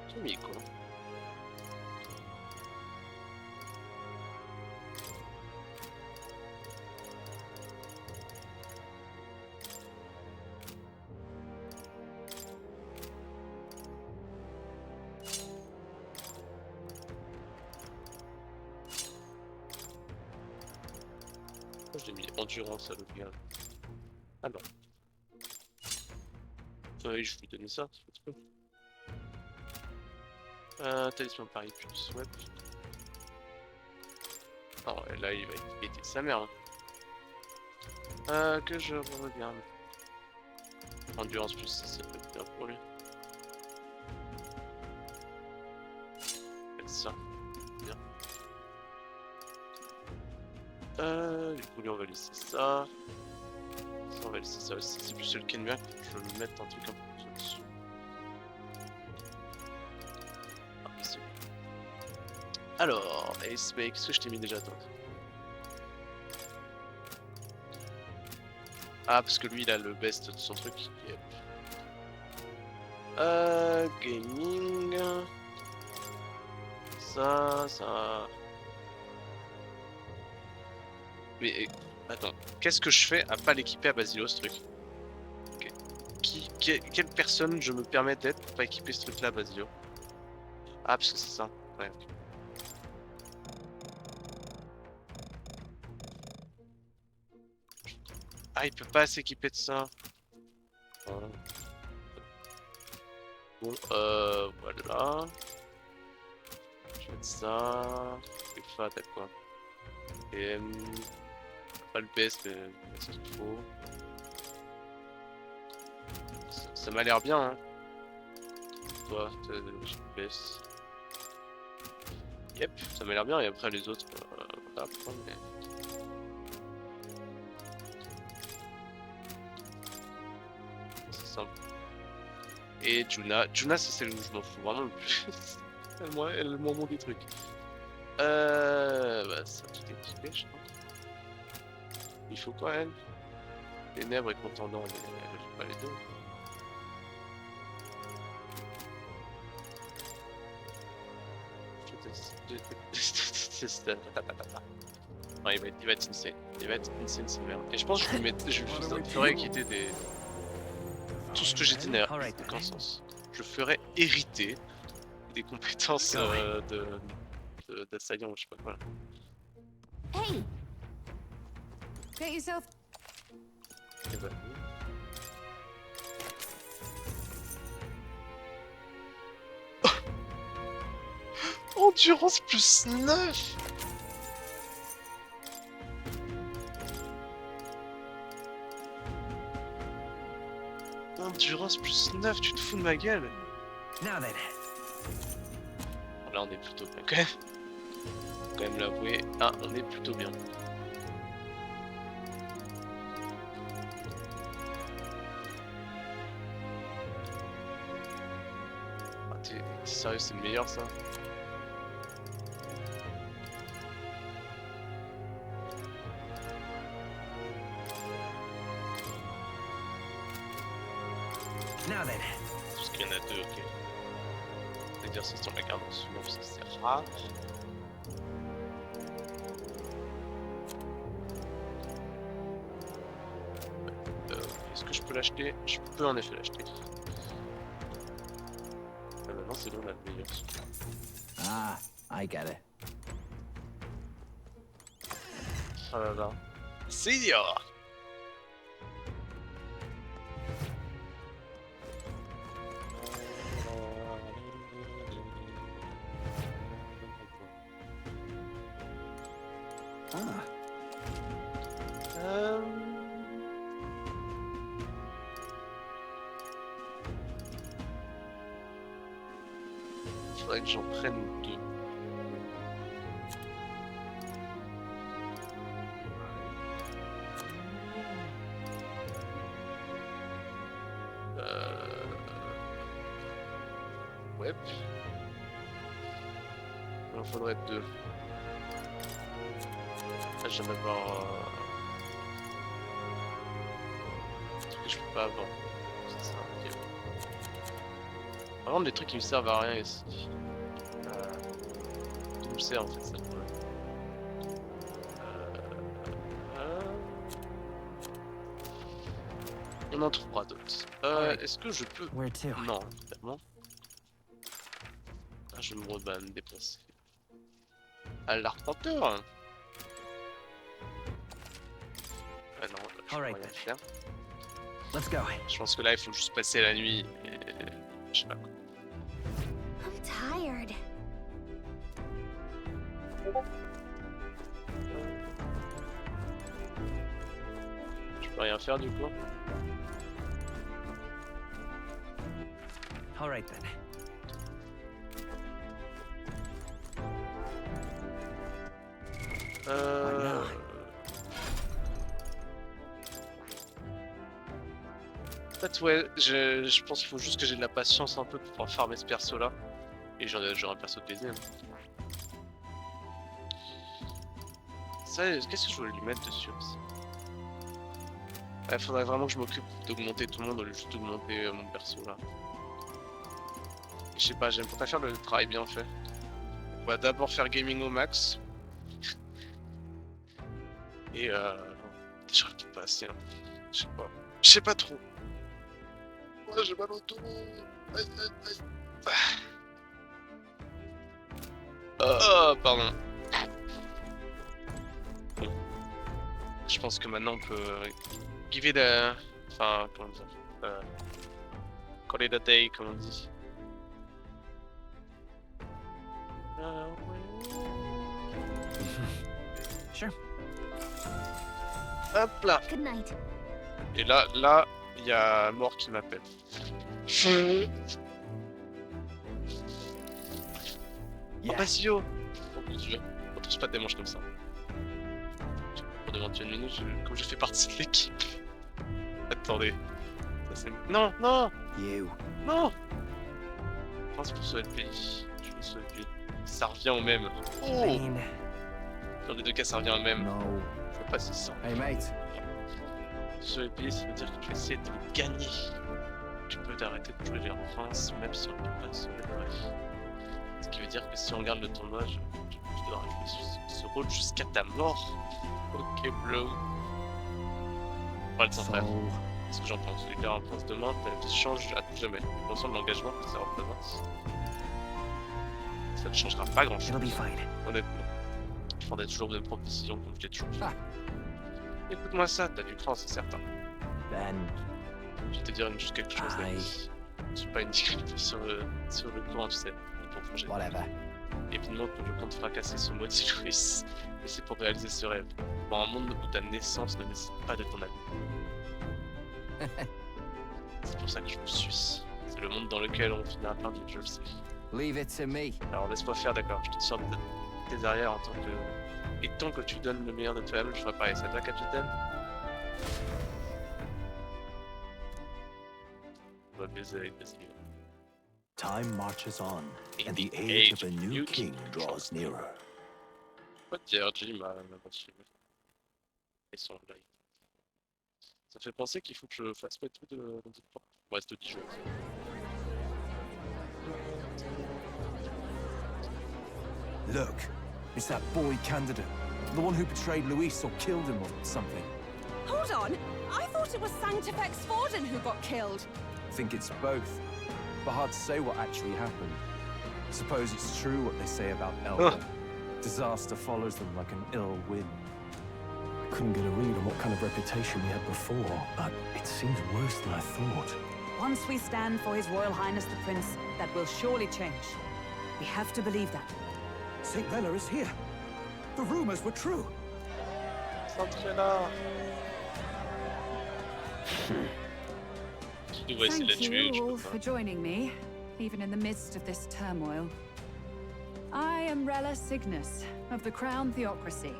J'ai mis quoi? Je l'ai mis endurance à l'autre gars. Ah non. Oui, je vais lui donner ça, c'est un petit peu. Talisman Paris plus web. Oh, et là il va péter sa mère. Hein. Que je regarde. Endurance plus, ça peut être bien pour lui. Faites ça. Bien. Du coup, lui on va laisser ça. Ça, on va laisser ça aussi. C'est plus le Kenmur que je veux mettre un truc un peu plus dessus. Ah, mais c'est lui. Alors, Ace, mais qu'est-ce que je t'ai mis déjà toi? Ah, parce que lui il a le best de son truc. Yep. Gaming. Ça. Mais attends, qu'est-ce que je fais à pas l'équiper à Basilo ce truc? Quelle personne je me permets d'être pour pas équiper ce truc là à Basilo? Ah, parce que c'est ça. Ouais, ok. Ah, il peut pas s'équiper de ça. Voilà. Bon, voilà. Je vais mettre ça. Et ça, t'as quoi? Et pas le best, mais ce qu'il faut. Ça m'a l'air bien, hein. Toi, je baisse. Yep, ça m'a l'air bien, et après les autres, voilà, mais... C'est simple. Et Juna, c'est celle où je m'en fous vraiment le plus. elle m'en montre des trucs. Bah ça tout est équipé, je crois. Il faut quoi, elle? Ténèbres et contendant, mais elle fait pas les deux. Non, il va être insane. Il va être insane, c'est merde. Et je pense que je ferai quitter des... Tout ce que j'ai dit n'a aucun sens. Je ferai hériter des compétences d'assaillant, je sais pas quoi. Hey! Get yourself. Et bah, Endurance plus 9. Endurance plus 9, tu te fous de ma gueule. Now then. Là on est plutôt bien quand même. Faut quand même l'avouer. Ah, on est plutôt bien. Ah, t'es sérieux, c'est le meilleur ça? Now then. Parce qu'il y en a deux, ok. L'exercice sur la garde en suivant parce que c'est rare. Est-ce que je peux l'acheter? Je peux en effet l'acheter. Maintenant c'est bon, on a le meilleur. Ah, I get it. Oh là là. Senior! Ah. Faudrait que j'en prenne deux. Ouais. Il en faudrait deux. Là, j'aime avoir un truc que je peux pas avoir. C'est ça, ok. Par contre, des trucs qui me servent à rien ici. Tout me sert en fait, ça. On en trouvera d'autres. Est-ce que je peux... Non, évidemment. Ah, je vais me déplacer. À l'arpenteur. Ah non, je peux rien faire. Let's go. Je pense que là, il faut juste passer la nuit et... Je sais pas quoi. I'm tired. Je peux rien faire du coup. All right then. En fait, ouais, je pense qu'il faut juste que j'ai de la patience un peu pour pouvoir farmer ce perso là. Et j'aurai un perso de deuxième. Ça, qu'est-ce que je voulais lui mettre dessus aussi? Ouais, faudrait vraiment que je m'occupe d'augmenter tout le monde au lieu de juste d'augmenter mon perso là. Je sais pas, j'aime pas faire le travail bien fait. On va d'abord faire gaming au max. Et j'aurais peut-être pas assez, hein. Je sais pas. Je sais pas trop. Ouais, j'ai mal au dos. Aïe, aïe, aïe. Oh, pardon. Bon. Je pense que maintenant on peut give it a... Enfin, comment dire, call it a day, comme on dit. Sure. Hop là. Good night. Et là, il y a mort qui m'appelle. Fantazio. Oh mon dieu, on touche pas des manches comme ça. Pour de 21 minutes, comme je fais partie de l'équipe. Attendez. Non, non. Non. Pense pour sauver le pays. Je veux sauver le pays. Ça revient au même. Oh. Dans les deux cas, ça revient au même. Je vois pas si ça. Hey mate. Sauver le pays, ça veut dire que tu vas essayer de le gagner. Tu peux t'arrêter de jouer les princes, même si on ne peut pas sauver le reste. Ce qui veut dire que si on regarde le tournoi, tu devras jouer ce rôle jusqu'à ta mort. Ok, bro. Pas le temps, frère. Qu'est-ce que j'en pense? Libérer un prince demain, ta vie change à tout jamais. Conscient de l'engagement que ça représente. Ça ne changera pas grand chose. Honnêtement. Je prendrai toujours les mêmes propres décisions comme je l'ai toujours fait. Écoute-moi ça, t'as du cran, c'est certain. Je vais te dire juste quelque chose, Danny. Je suis pas une discrétion sur le courant, tu sais. Évidemment que je compte fracasser ce maudit Louis, mais c'est pour réaliser ce rêve. Dans un monde où ta naissance ne nécessite pas de ton avis. C'est pour ça que je vous suis. C'est le monde dans lequel on finira par vivre, je le sais. Leave it to me. Alors laisse-moi faire, d'accord, je te sors de tes arrières en tant que... Et tant que tu donnes le meilleur de toi-même, je ferai pareil. C'est toi, capitaine? On va baiser avec des amis. Time marches on, and the age of a new king draws nearer. Pas de dire, Jim m'a suivi. Ils sont là. Ça fait penser qu'il faut que je fasse pas tout de... Ouais, c'est 10 jeux. Look, it's that boy candidate. The one who betrayed Luis or killed him or something. Hold on! I thought it was Sanctifex Forden who got killed. I think it's both. But hard to say what actually happened. Suppose it's true what they say about Elder. Disaster follows them like an ill wind. Couldn't get a read on what kind of reputation we had before, but it seems worse than I thought. Once we stand for His Royal Highness the Prince, that will surely change. We have to believe that. St. Rella is here. The rumors were true. Thank you all for joining me, even in the midst of this turmoil. I am Rella Cygnus, of the Crown Theocracy.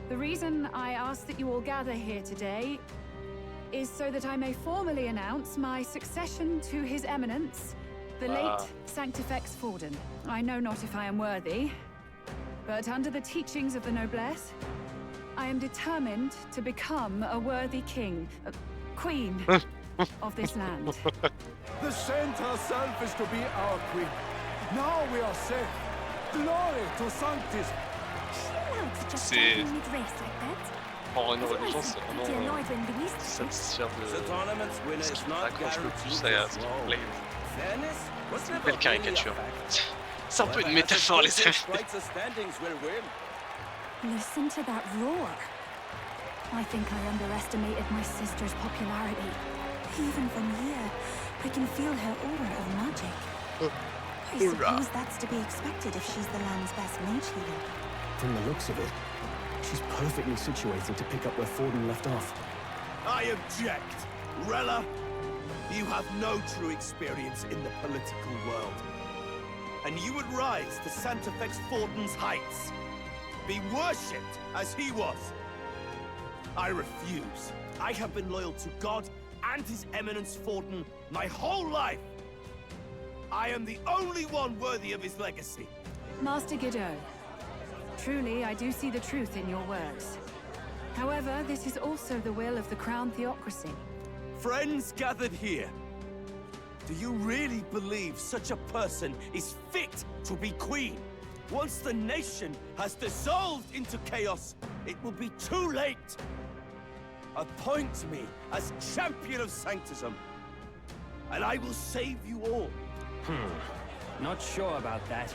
The reason I ask that you all gather here today is so that I may formally announce my succession to His Eminence, the late Sanctifex Forden. I know not if I am worthy, but under the teachings of the noblesse, I am determined to become a worthy king, queen of this land. The saint herself is to be our queen. Now we are safe. Glory to Sanctis. C'est... En une religion, c'est vraiment satisfaire de ce qui accroche le plus à ce gameplay. C'est une belle caricature. C'est un peu une métaphore, les amis. Listen to that roar. I think I underestimated my sister's popularity. Even from here, I can feel her aura of magic. I suppose that's to be expected if she's the land's best mage healer. From the looks of it, she's perfectly situated to pick up where Forden left off. I object! Rella, you have no true experience in the political world. And you would rise to Sanctifex Forden's heights. Be worshipped as he was. I refuse. I have been loyal to God and His Eminence Forden my whole life. I am the only one worthy of his legacy. Master Godot, truly I do see the truth in your words. However, this is also the will of the Crown Theocracy. Friends gathered here, do you really believe such a person is fit to be queen? Once the nation has dissolved into chaos, it will be too late. Appoint me as champion of sanctism, and I will save you all. Not sure about that.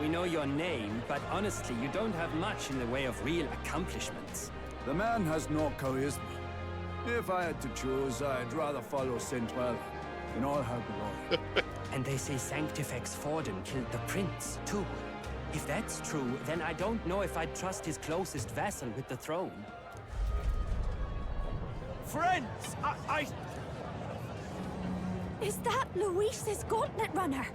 We know your name, but honestly, you don't have much in the way of real accomplishments. The man has no charisma. If I had to choose, I'd rather follow St. Rella in all her glory. And they say Sanctifex Forden killed the prince, too. If that's true, then I don't know if I'd trust his closest vassal with the throne. Friends, I... Is that Luis's Gauntlet Runner?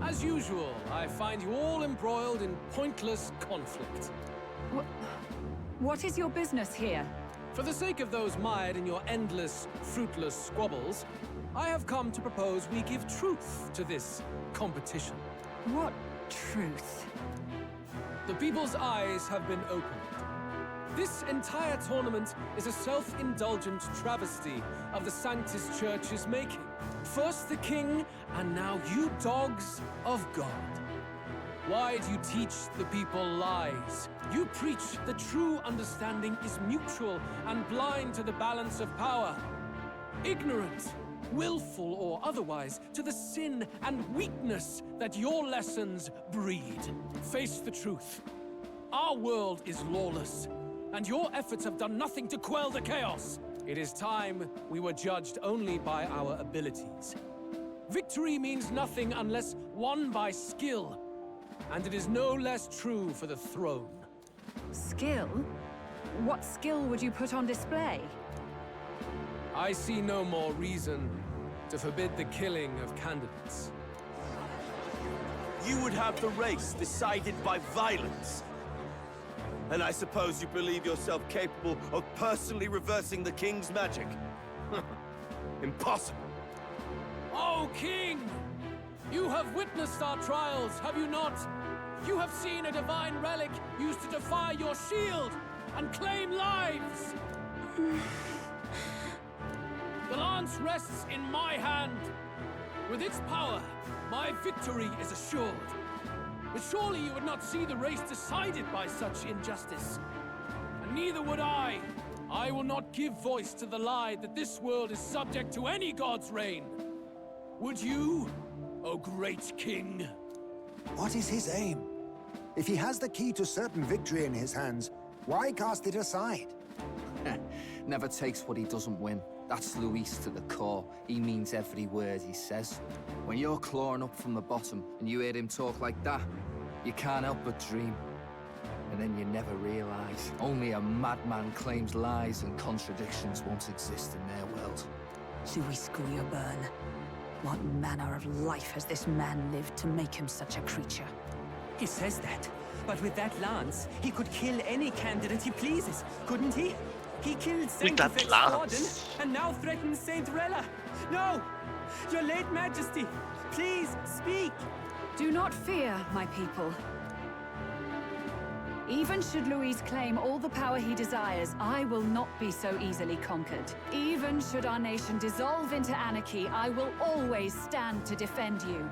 As usual, I find you all embroiled in pointless conflict. What is your business here? For the sake of those mired in your endless, fruitless squabbles, I have come to propose we give truth to this competition. What truth? The people's eyes have been opened. This entire tournament is a self-indulgent travesty of the Sanctus Church's making. First the king, and now you dogs of God. Why do you teach the people lies? You preach the true understanding is mutual and blind to the balance of power. Ignorant, willful or otherwise, to the sin and weakness that your lessons breed. Face the truth. Our world is lawless, and your efforts have done nothing to quell the chaos. It is time we were judged only by our abilities. Victory means nothing unless won by skill, and it is no less true for the throne. Skill? What skill would you put on display? I see no more reason to forbid the killing of candidates. You would have the race decided by violence. And I suppose you believe yourself capable of personally reversing the king's magic? Impossible. Oh, King! You have witnessed our trials, have you not? You have seen a divine relic used to defy your shield and claim lives! The lance rests in my hand. With its power, my victory is assured. But surely you would not see the race decided by such injustice. And neither would I. I will not give voice to the lie that this world is subject to any god's reign. Would you, O great king? What is his aim? If he has the key to certain victory in his hands, why cast it aside? Never takes what he doesn't win. That's Luis to the core. He means every word he says. When you're clawing up from the bottom and you hear him talk like that, you can't help but dream. And then you never realize. Only a madman claims lies and contradictions won't exist in their world. Luis Guyurburn. What manner of life has this man lived to make him such a creature? He says that, but with that lance, he could kill any candidate he pleases, couldn't he? He killed Saint Gordon and now threatens Saint Rella. No! Your late Majesty, please speak! Do not fear, my people. Even should Luis claim all the power he desires, I will not be so easily conquered. Even should our nation dissolve into anarchy, I will always stand to defend you.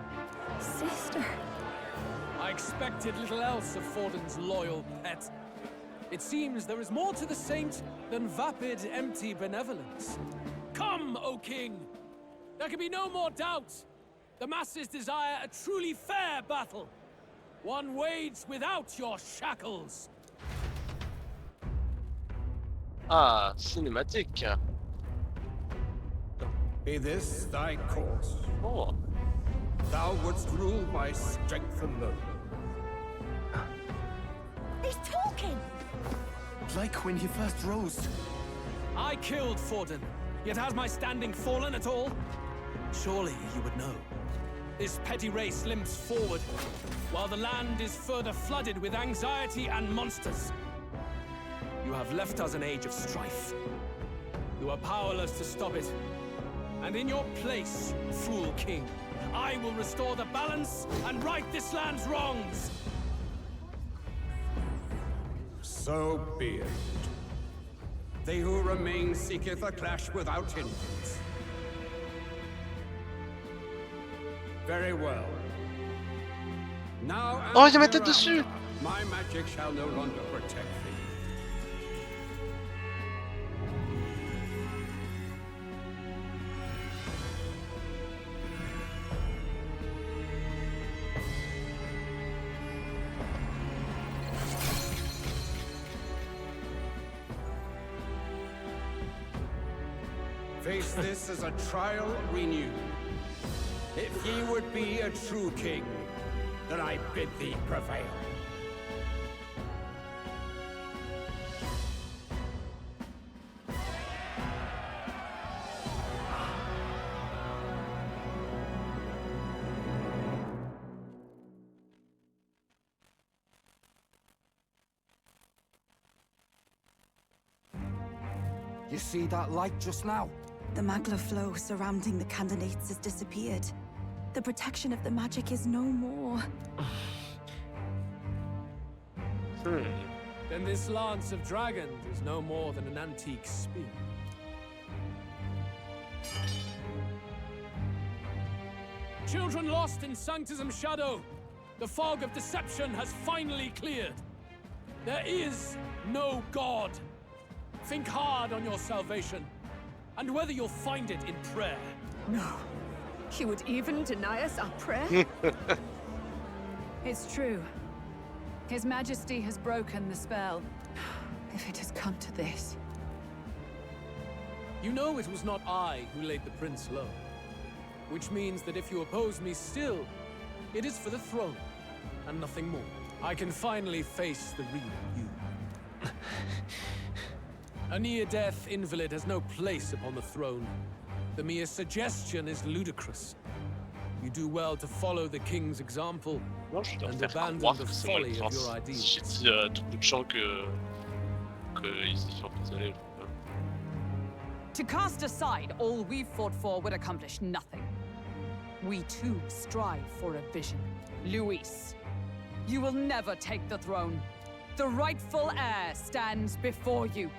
Sister. I expected little else of Forden's loyal pet. It seems there is more to the saint than vapid, empty benevolence. Come, O king! There can be no more doubt. The masses desire a truly fair battle. One waged without your shackles. Ah, cinématique. Be this thy course. Oh. Thou wouldst rule by strength alone. He's talking! Like when he first rose. I killed Forden, yet has my standing fallen at all? Surely you would know. This petty race limps forward, while the land is further flooded with anxiety and monsters. You have left us an age of strife. You are powerless to stop it. And in your place, fool king, I will restore the balance and right this land's wrongs! So be it. They who remain seeketh a clash without hindrance. Very well. Now Oh, il y a ma tête dessus! my magic shall no longer protect thee. Face this as a trial renewed. If ye would be a true king, then I bid thee prevail. You see that light just now? The magla flow surrounding the candidates has disappeared. The protection of the magic is no more. Then this lance of dragons is no more than an antique spear. Children lost in Sanctism's shadow, the fog of deception has finally cleared. There is no God. Think hard on your salvation, and whether you'll find it in prayer No. He would even deny us our prayer? It's true. His Majesty has broken the spell. If it has come to this. You know it was not I who laid the prince low. Which means that if you oppose me still, it is for the throne, and nothing more. I can finally face the real you. A near-death invalid has no place upon the throne. The mere suggestion is ludicrous. You do well to follow the king's example and abandon the folly of your ideas. J'ai dit à tout bout de champ qu'ils y sont désolés. To cast aside all we've fought for would accomplish nothing. We too strive for a vision. Luis, you will never take the throne. The rightful heir stands before you.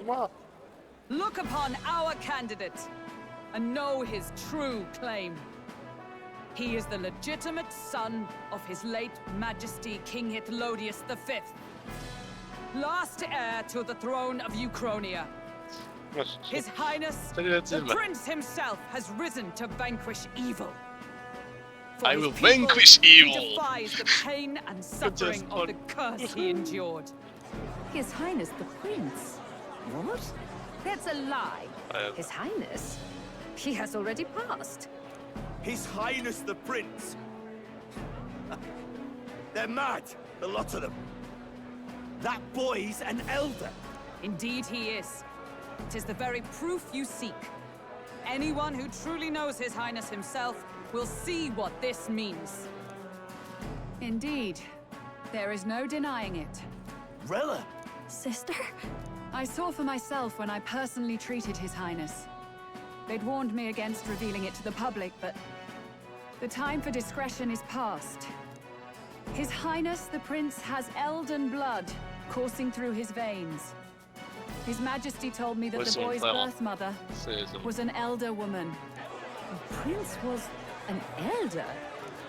What? Look upon our candidate and know his true claim. He is the legitimate son of his late Majesty King Hythlodius V, last heir to the throne of Euchronia. His Highness, the Prince himself, has risen to vanquish evil. For I his will people, vanquish evil! He defies the pain and suffering of the curse he endured. His Highness the Prince? What? That's a lie. His Highness? He has already passed. His Highness the Prince? They're mad, the lot of them. That boy's an elder. Indeed he is. It is the very proof you seek. Anyone who truly knows His Highness himself will see what this means. Indeed. There is no denying it. Rella! Sister? I saw for myself when I personally treated His Highness. They'd warned me against revealing it to the public, but the time for discretion is past. His Highness the Prince has Elden blood coursing through his veins. His Majesty told me that the boy's birth mother was an elder woman. The Prince was an elder?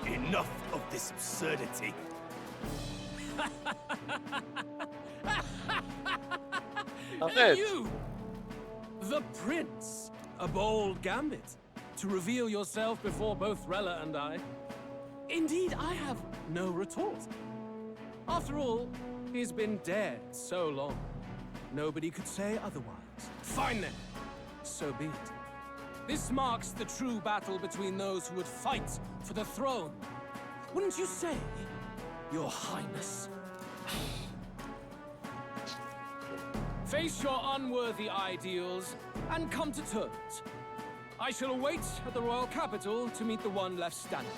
Enough of this absurdity. And you, the Prince, a bold gambit to reveal yourself before both Rella and I. Indeed, I have no retort. After all, he's been dead so long. Nobody could say otherwise. Fine then, so be it. This marks the true battle between those who would fight for the throne. Wouldn't you say, Your Highness? Face your unworthy ideals and come to terms. I shall await at the royal capital to meet the one left standing.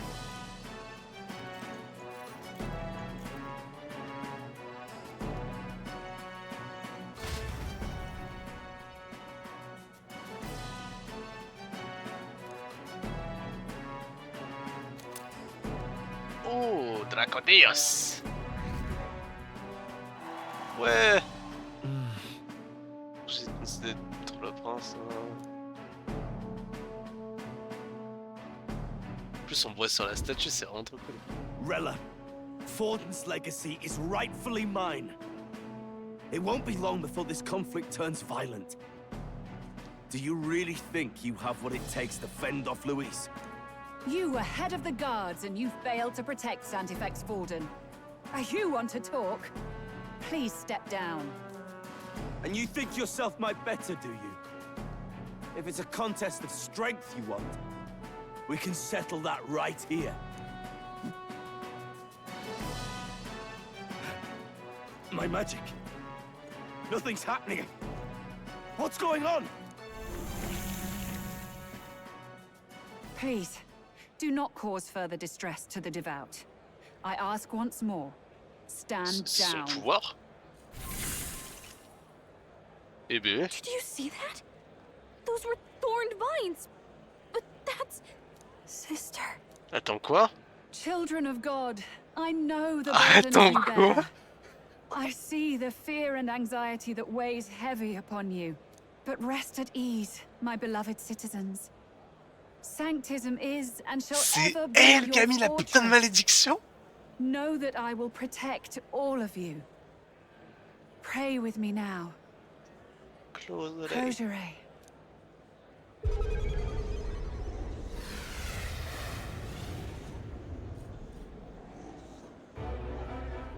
Oh, Draconios! Ouais! J'ai décidé d'être le prince. En plus, on voit sur la statue, c'est vraiment trop cool. Rella, Forden's legacy is rightfully mine. It won't be long before this conflict turns violent. Do you really think you have what it takes to fend off Luis? You were head of the guards and you failed to protect Santifex Forden. You want to talk? Please step down. And you think yourself my better, do you? If it's a contest of strength you want, we can settle that right here. My magic. Nothing's happening. What's going on? Please, do not cause further distress to the devout. I ask once more, stand down. Pouvoir? Eh ben. Did you see that? Those were thorned vines. But that's... Sister. Attends, quoi? Children of God, I know the burden you bear. Quoi? I see the fear and anxiety that weighs heavy upon you. But rest at ease, my beloved citizens. Sanctism is and shall ever be elle qui a mis la your putain de fortress. malédiction? Know that I will protect all of you. Pray with me now. Closeray.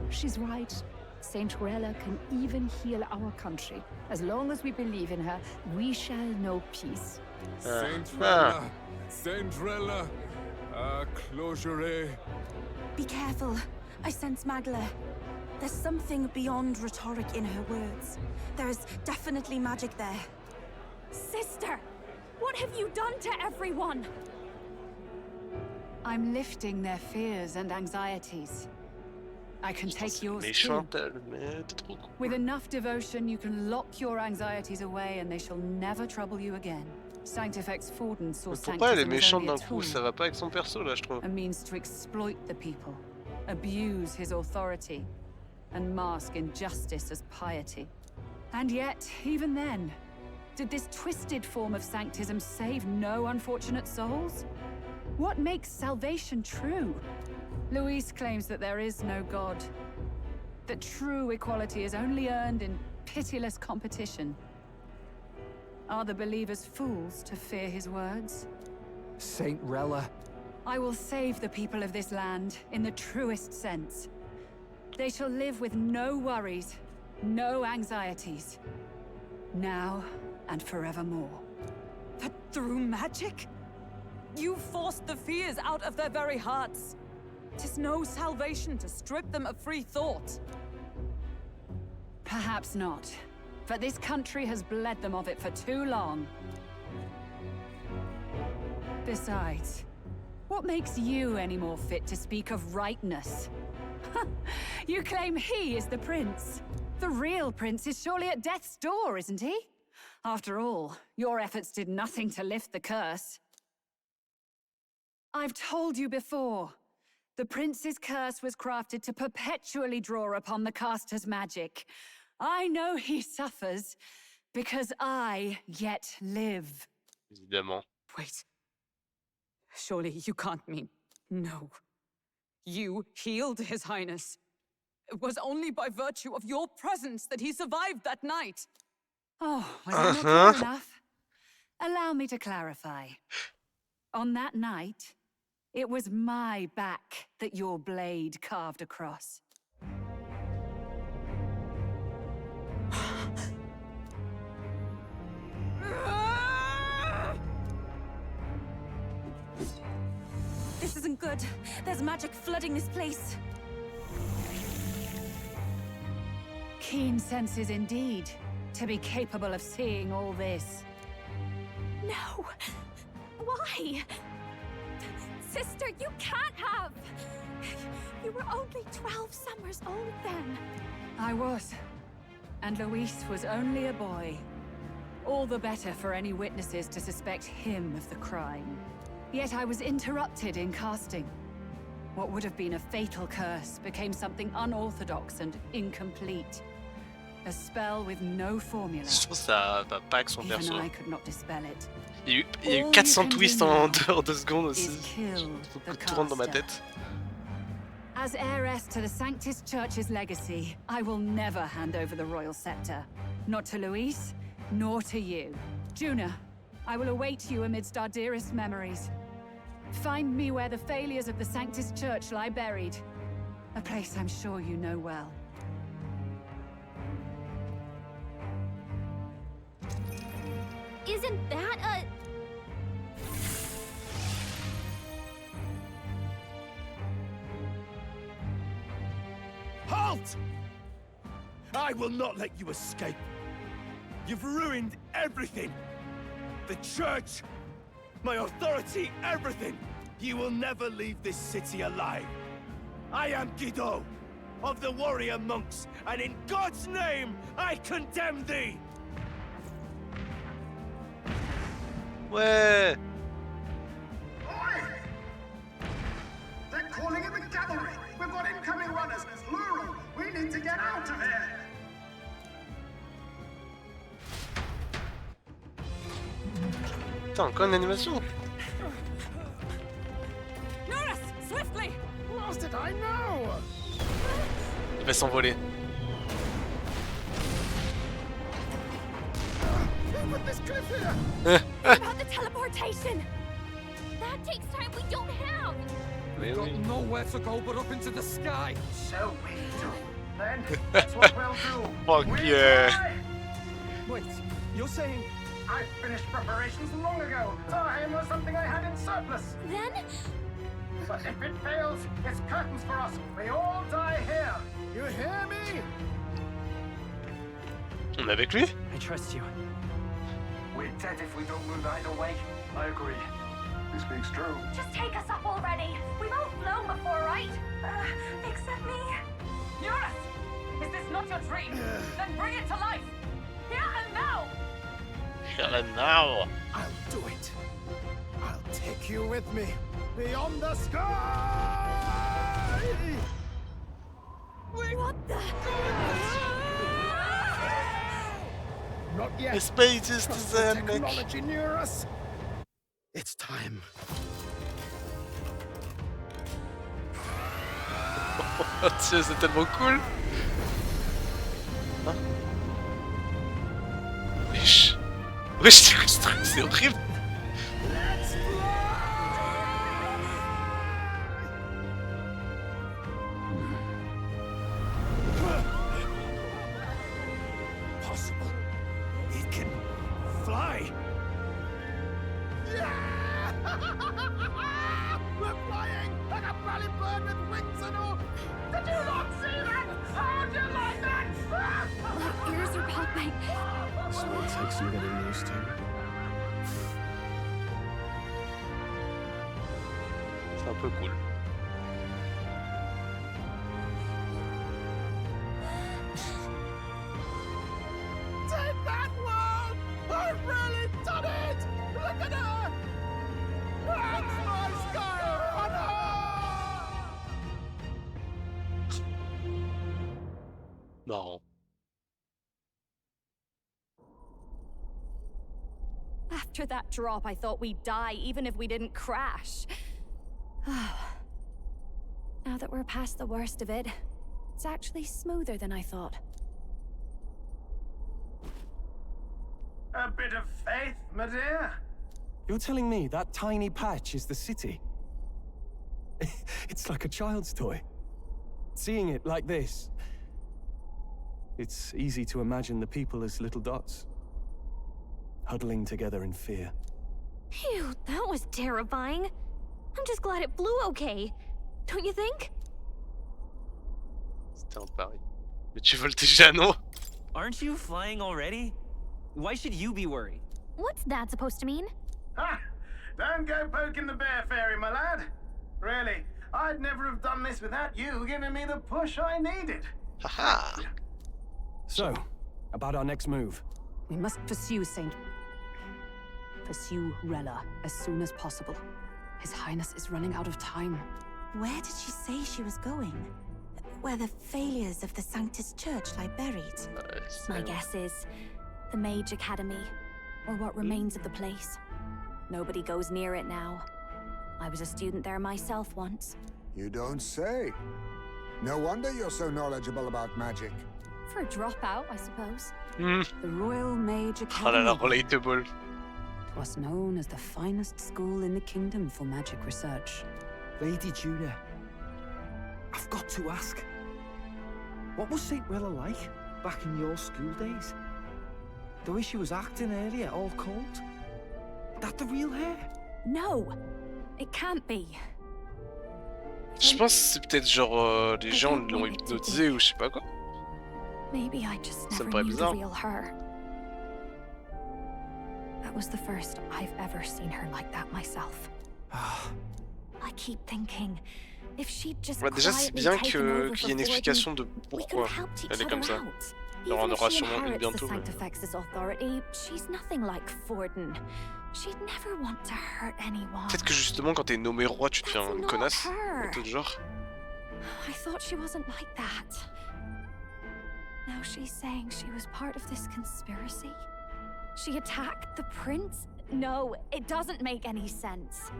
She's right. Saint Rella can even heal our country. As long as we believe in her, we shall know peace. Saint Rella! Saint Rella! Closeray. Be careful. I sense Magla. There's something beyond rhetoric in her words. There's definitely magic there. Sister! What have you done to everyone? I'm lifting their fears and anxieties. I can take yours too. With enough devotion, you can lock your anxieties away and they shall never trouble you again. Sanctifex Forden saw sanctism as only a tool, a means to exploit the people, abuse his authority, and mask injustice as piety. And yet, even then, did this twisted form of sanctism save no unfortunate souls? What makes salvation true? Luis claims that there is no God, that true equality is only earned in pitiless competition. Are the believers fools to fear his words? Saint Rella. I will save the people of this land in the truest sense. They shall live with no worries, no anxieties. Now and forevermore. But through magic? You forced the fears out of their very hearts. 'Tis no salvation to strip them of free thought. Perhaps not. But this country has bled them of it for too long. Besides, what makes you any more fit to speak of rightness? You claim he is the prince. The real prince is surely at death's door, isn't he? After all, your efforts did nothing to lift the curse. I've told you before. The prince's curse was crafted to perpetually draw upon the caster's magic. I know he suffers, because I yet live. Évidemment. Wait. Surely you can't mean... No. You healed His Highness. It was only by virtue of your presence that he survived that night. Oh, was that not clear enough? Allow me to clarify. On that night, it was my back that your blade carved across. This isn't good. There's magic flooding this place. Keen senses indeed, to be capable of seeing all this. No! Why? Sister, you can't have! You were only 12 summers old then. I was. And Luis was only a boy. All the better for any witnesses to suspect him of the crime. Yet I was interrupted in casting. What would have been a fatal curse became something unorthodox and incomplete. A spell with no formula. Je trouve ça va pas avec son perso. Even I could not dispel it. Il y a eu 400 twists en 2 secondes aussi. Faut que tout rentre dans ma tête. As heiress to the Sanctus Church's legacy, I will never hand over the royal scepter. Not to Luis, nor to you. Juna, I will await you amidst our dearest memories. Find me where the failures of the Sanctus Church lie buried. A place I'm sure you know well. Isn't that a... Halt! I will not let you escape. You've ruined everything. The church, my authority, everything. You will never leave this city alive. I am Guido, of the warrior monks, and in God's name, I condemn thee! Ouais! Oi! They're calling in the cavalry! We've got incoming runners, plural! We need to get out of here! Putain, encore une animation! Norris, swiftly! What did I know? Il va s'envoler. Open this cliff here! What about the teleportation? That takes time we don't have! We've got nowhere to go but up into the sky! So we do. Then, that's what we'll do. Fuck We yeah. fly. Wait, you're saying... I finished preparations long ago. Time was something I had in surplus. Then? But if it fails, it's curtains for us. We all die here. You hear me? On est avec lui? I trust you. We're dead if we don't move either way. I agree. He speaks true. Just take us up already. We've all flown before, right? Except me. Eurus! Is this not your dream? Then bring it to life! Here and now! Here and now. I'll do it. I'll take you with me. Beyond the sky! What the? Not yet. The space is Trust the designed. technology near us. It's time. Tiens, c'est tellement cool. Hein? Wesh. Wesh, c'est horrible. Possible. It can fly. Yeah! We're flying like a bally bird with wings and all. Did you not see that? How'd you like that? My ears are popping. So it takes some getting used to. C'est un peu cool. Take that, world! I've really done it! Look at her! That's my sky runner! Marrant. After that drop, I thought we'd die, even if we didn't crash. Now that we're past the worst of it, it's actually smoother than I thought. A bit of faith, my dear. You're telling me that tiny patch is the city? It's like a child's toy. Seeing it like this, it's easy to imagine the people as little dots, huddling together in fear. Phew, that was terrifying. I'm just glad it flew okay. Don't you think? C'était un pari. Mais tu voltiges, non? Aren't you flying already? Why should you be worried? What's that supposed to mean? Ah, don't go poking the bear fairy, my lad. Really, I'd never have done this without you giving me the push I needed. Haha. So, about our next move. We must pursue Rella as soon as possible. His Highness is running out of time. Where did she say she was going? Where the failures of the Sanctus Church lie buried? My guess is the Mage Academy, or what remains of the place. Nobody goes near it now. I was a student there myself once. You don't say. No wonder you're so knowledgeable about magic. For a dropout, I suppose. The Royal Mage Oh Academy. là là, relatable. Was known as the finest school in the kingdom for magic research. Lady Juna, I've got to ask. What was St. Rella like back in your school days? The way she was acting earlier, all cold? That the real hair? No, it can't be. Je pense que c'est peut-être genre les gens l'ont hypnotisé ou je sais pas quoi. Maybe I just Ça me never paraît knew the bizarre. real her. That was the first I've ever seen her like that myself. I keep thinking, if she'd just Ouais, déjà c'est bien qu'il y ait une for explication de Forden, we pourquoi could help each elle est other comme ça. out. Il y en Even aura if she sûrement une inherits the bientôt. mais- Sanctifex's authority, she's nothing like Forden. She'd never want to hurt anyone. Peut-être que justement quand t'es nommé roi tu deviens une That's connasse. not her. Un truc du genre. I thought she wasn't like that. Now she's saying she was part of this conspiracy? She attacked the prince? No, it doesn't make any sense.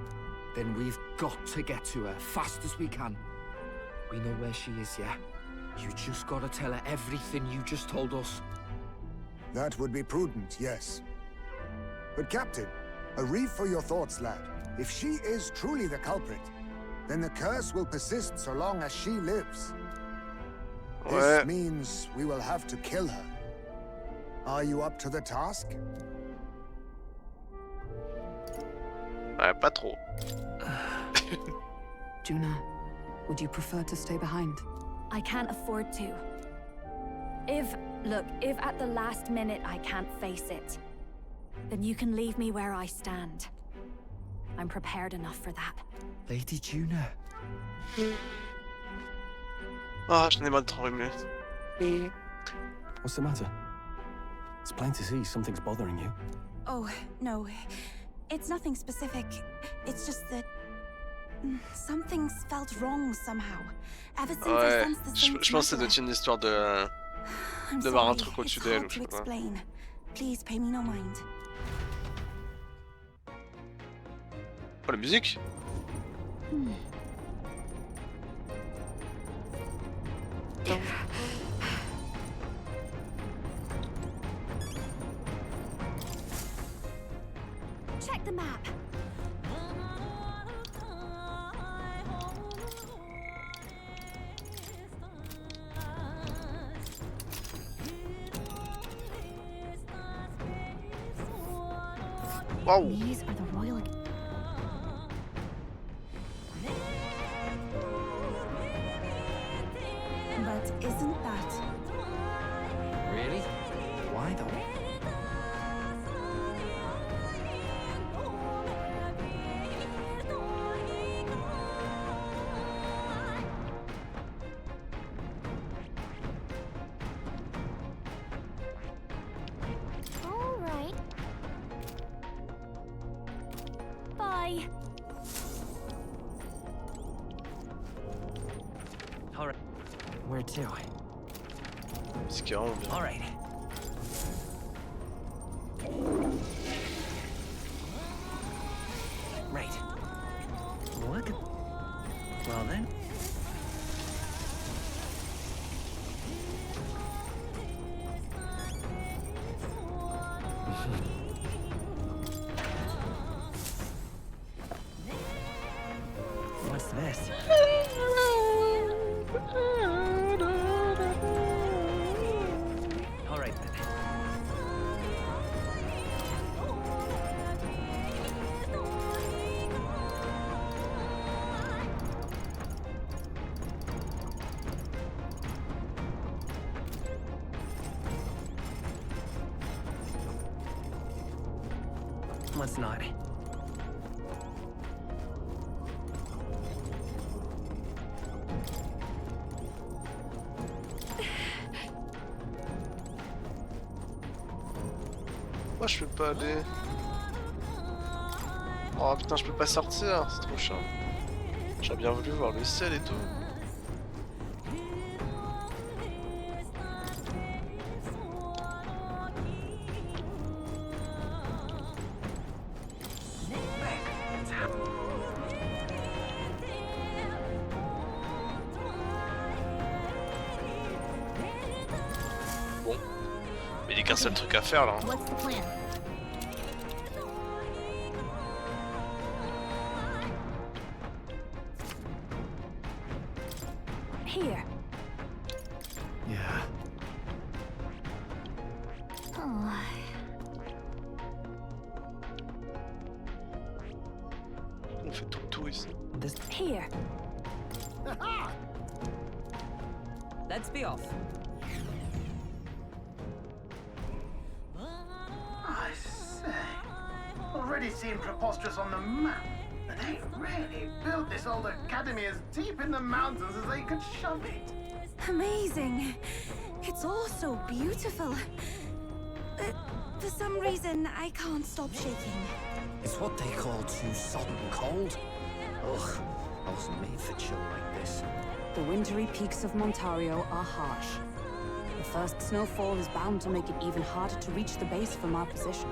Then we've got to get to her fast as we can. We know where she is, yeah? You just gotta tell her everything you just told us. That would be prudent, yes. But Captain, a reef for your thoughts, lad. If she is truly the culprit, then the curse will persist so long as she lives. This means we will have to kill her. Are you up to the task? Pas trop. Juna, would you prefer to stay behind? I can't afford to. If at the last minute I can't face it, then you can leave me where I stand. I'm prepared enough for that. Lady Juna. Ah, j'en ai marre de trop remuer. What's the matter? It's plain to see something's bothering you. Oh, no. It's nothing specific. It's just that... something's felt wrong somehow. Ever since I sensed the same je pense que ça doit être une histoire de voir un truc au-dessus d'elle ou je sais pas. Please pay me no mind. Oh, la musique. Check the map. Wow. These are the royal. But isn't that... Really? Why though? All right. Bye. All right. Where to? Musique est vraiment bien. All right. Right. What? Well then. What's this? All right then. What's not? Moi je peux pas aller. Oh putain, je peux pas sortir, c'est trop chiant. J'aurais bien voulu voir le ciel et tout. Bon. Mais il n'y a qu'un seul truc à faire là. What's the plan? Here. Yeah. Oh. On fait tout ici. Here. Let's be off. I say, already seemed preposterous on the map, but they really built this old academy as deep in the mountains as they could shove it. Amazing. It's all so beautiful. For some reason, I can't stop shaking. It's what they call too sodden cold. Ugh, I wasn't made for chill like this. The wintry peaks of Montario are harsh. The first snowfall is bound to make it even harder to reach the base from our position.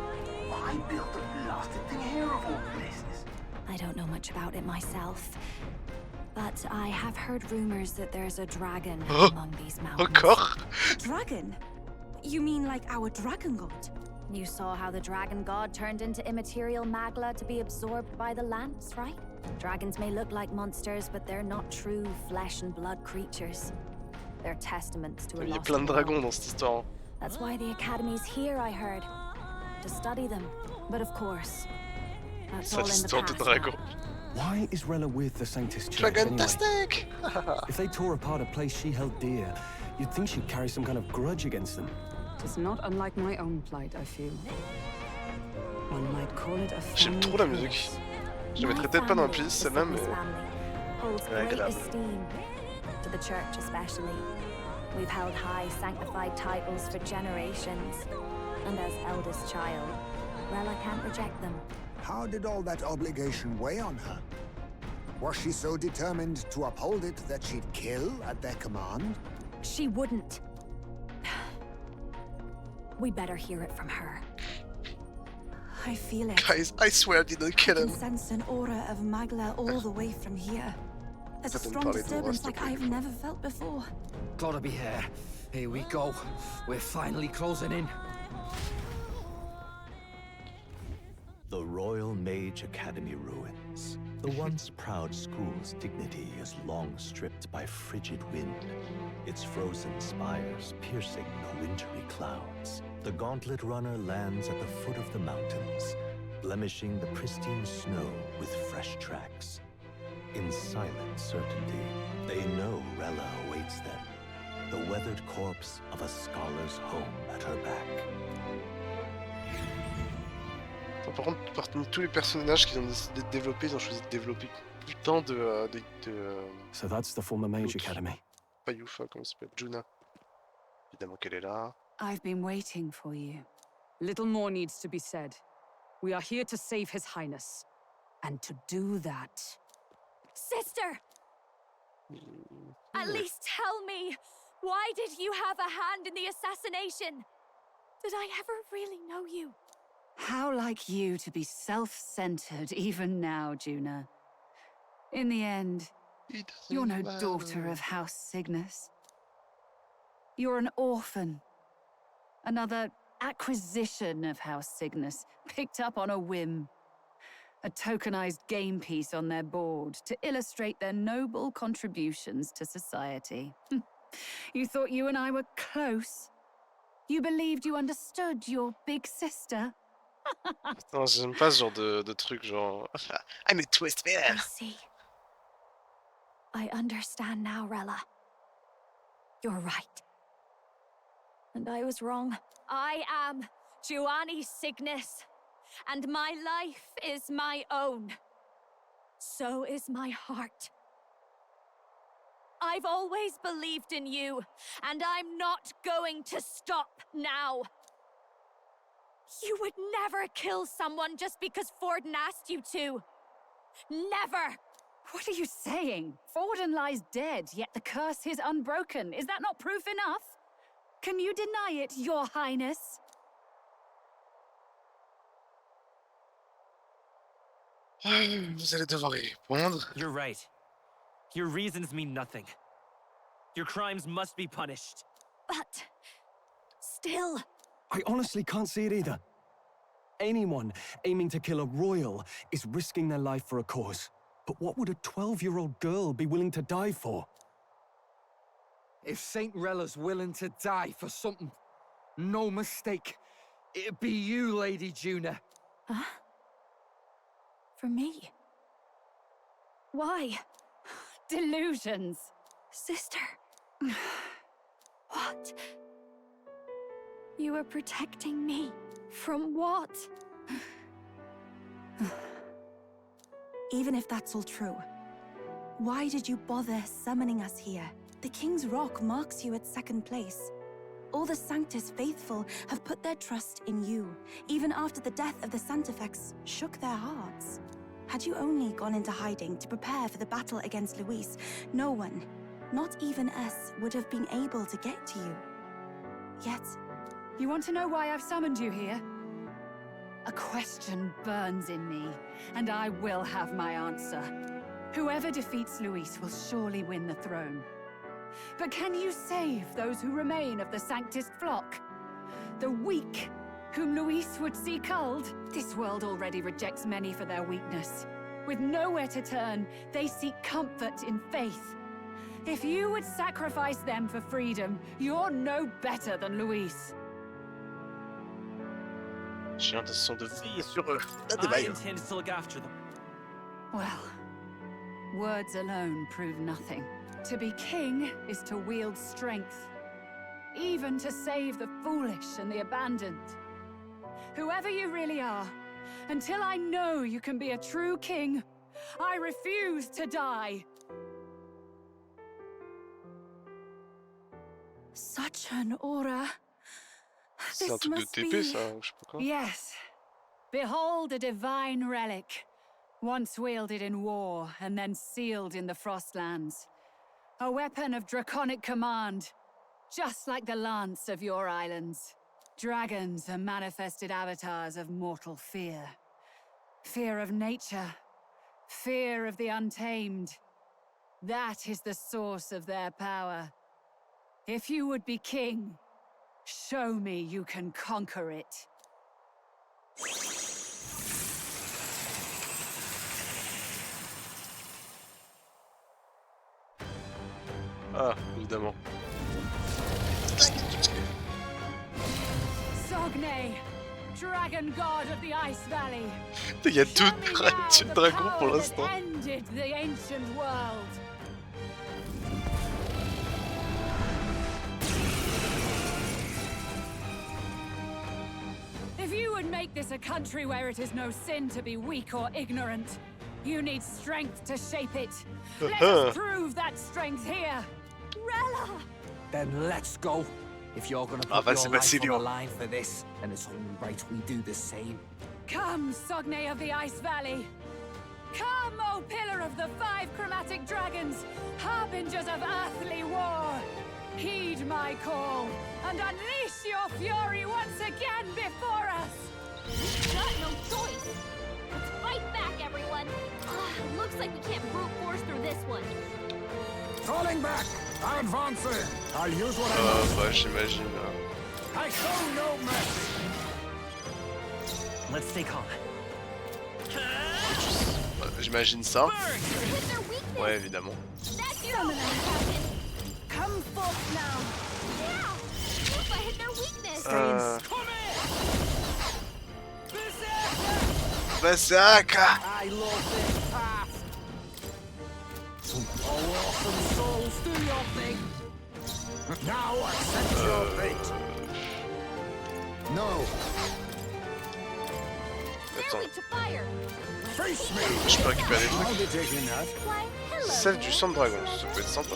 Why build a blasted thing here of all places? I don't know much about it myself, but I have heard rumors that there's a dragon among these mountains. Encore? Dragon? You mean like our dragon god? You saw how the dragon god turned into immaterial magla to be absorbed by the lance, right? Dragons may look like monsters, but they're not true flesh and blood creatures. They're testaments to a Il y a lost plein de dragons world. dans cette histoire. That's why the academy's here, I heard. To study them. But of course, that's all in the Histoire de past dragon. now. Why is Rella with the Sanctus Church anyway? Fantastic! If they tore apart a place she held dear, you'd think she'd carry some kind of grudge against them. It's not unlike my own plight, I feel. One might call it a J'aime trop la musique. Je la mettrais peut-être pas dans la playlist celle-là, mais Holds elle est great agréable. esteem, to the church especially. We've held high sanctified titles for generations, and as eldest child, Rella can't reject them. How did all that obligation weigh on her? Was she so determined to uphold it that she'd kill at their command? She wouldn't. We better hear it from her. I feel it. Guys, I swear I didn't kill I him. can sense an aura of Magla all the way from here. There's a Ça donne strong parler de disturbance Rust, like okay. I've never felt before. Gotta be here. Here we go. We're finally closing in. The Royal Mage Academy ruins. The once proud school's dignity is long stripped by frigid wind, its frozen spires piercing the wintry clouds. The Gauntlet Runner lands at the foot of the mountains, blemishing the pristine snow with fresh tracks. In silent certainty, they know Rella awaits them, the weathered corpse of a scholar's home at her back. Par contre, parmi tous les personnages qu'ils ont décidé de développer, ils ont choisi de développer putain de So that's the former Mage Academy. pas YAOUH, comment ça s'appelle, Juna. Évidemment qu'elle est là. I've been waiting for you. Little more needs to be said. We are here to save His Highness. And to do that... Sister! At least tell me, why did you have a hand in the assassination? Did I ever really know you? How like you to be self-centered even now, Juna. In the end, you're no daughter of House Cygnus. You're an orphan. Another acquisition of House Cygnus, picked up on a whim. A tokenized game piece on their board to illustrate their noble contributions to society. You thought you and I were close? You believed you understood your big sister? Putain, j'aime pas ce genre de truc, genre... I'm a twist I man. see. I understand now, Rella. You're right. And I was wrong. I am Giovanni Cygnus, and my life is my own. So is my heart. I've always believed in you, and I'm not going to stop now. You would never kill someone just because Forden asked you to. Never! What are you saying? Forden lies dead, yet the curse is unbroken. Is that not proof enough? Can you deny it, Your Highness? Vous allez devoir y répondre. You're right. Your reasons mean nothing. Your crimes must be punished. But... still... I honestly can't see it either. Anyone aiming to kill a royal is risking their life for a cause. But what would a 12-year-old girl be willing to die for? If Saint Rella's willing to die for something, no mistake, it'd be you, Lady Juna. Huh? For me? Why? Delusions. Sister. What? You are protecting me. From what? Even if that's all true, why did you bother summoning us here? The King's Rock marks you at second place. All the Sanctus faithful have put their trust in you, even after the death of the Santafex shook their hearts. Had you only gone into hiding to prepare for the battle against Luis, no one, not even us, would have been able to get to you. Yet... You want to know why I've summoned you here? A question burns in me, and I will have my answer. Whoever defeats Luis will surely win the throne. But can you save those who remain of the Sanctist flock? The weak, whom Luis would see culled? This world already rejects many for their weakness. With nowhere to turn, they seek comfort in faith. If you would sacrifice them for freedom, you're no better than Luis. J'ai l'intention de veiller sur eux. I intend to look after them. Well, words alone prove nothing. To be king is to wield strength, even to save the foolish and the abandoned. Whoever you really are, until I know you can be a true king, I refuse to die. Such an aura. C'est un truc de TP, ça, je sais pas quoi. Yes. Behold a divine relic, once wielded in war and then sealed in the Frostlands. A weapon of draconic command, just like the lance of your islands. Dragons are manifested avatars of mortal fear. Fear of nature, fear of the untamed. That is the source of their power. If you would be king, show me you can conquer it. Ah, évidemment. Sogne, dragon god of the Ice Valley. Il y a deux dragons pour l'instant. Ended the ancient world. If you would make this a country where it is no sin to be weak or ignorant, you need strength to shape it. Let us prove that strength here. Rella! Then let's go. If you're gonna put your life on the line for this, then it's only right we do the same. Come, Sogne of the Ice Valley. Come, O pillar of the 5 chromatic dragons, harbingers of earthly war. Heed my call, and unleash your fury once again before us! We've got no choice! Let's fight back, everyone! Looks like we can't brute force through this one. Falling back! Advancing! I'll use what I bah j'imagine. I show no mercy! Let's stay calm. J'imagine ça. Ouais, évidemment. Come forth now. Yeah! Lupa hit their weakness. Berserker! I love this path. Oh, awesome souls, do your thing. Now accept your fate. No. Attends. To fire. Face me. Je peux récupérer des I'll be trucs. taking that. Celle du sang de dragon, ça peut être sympa.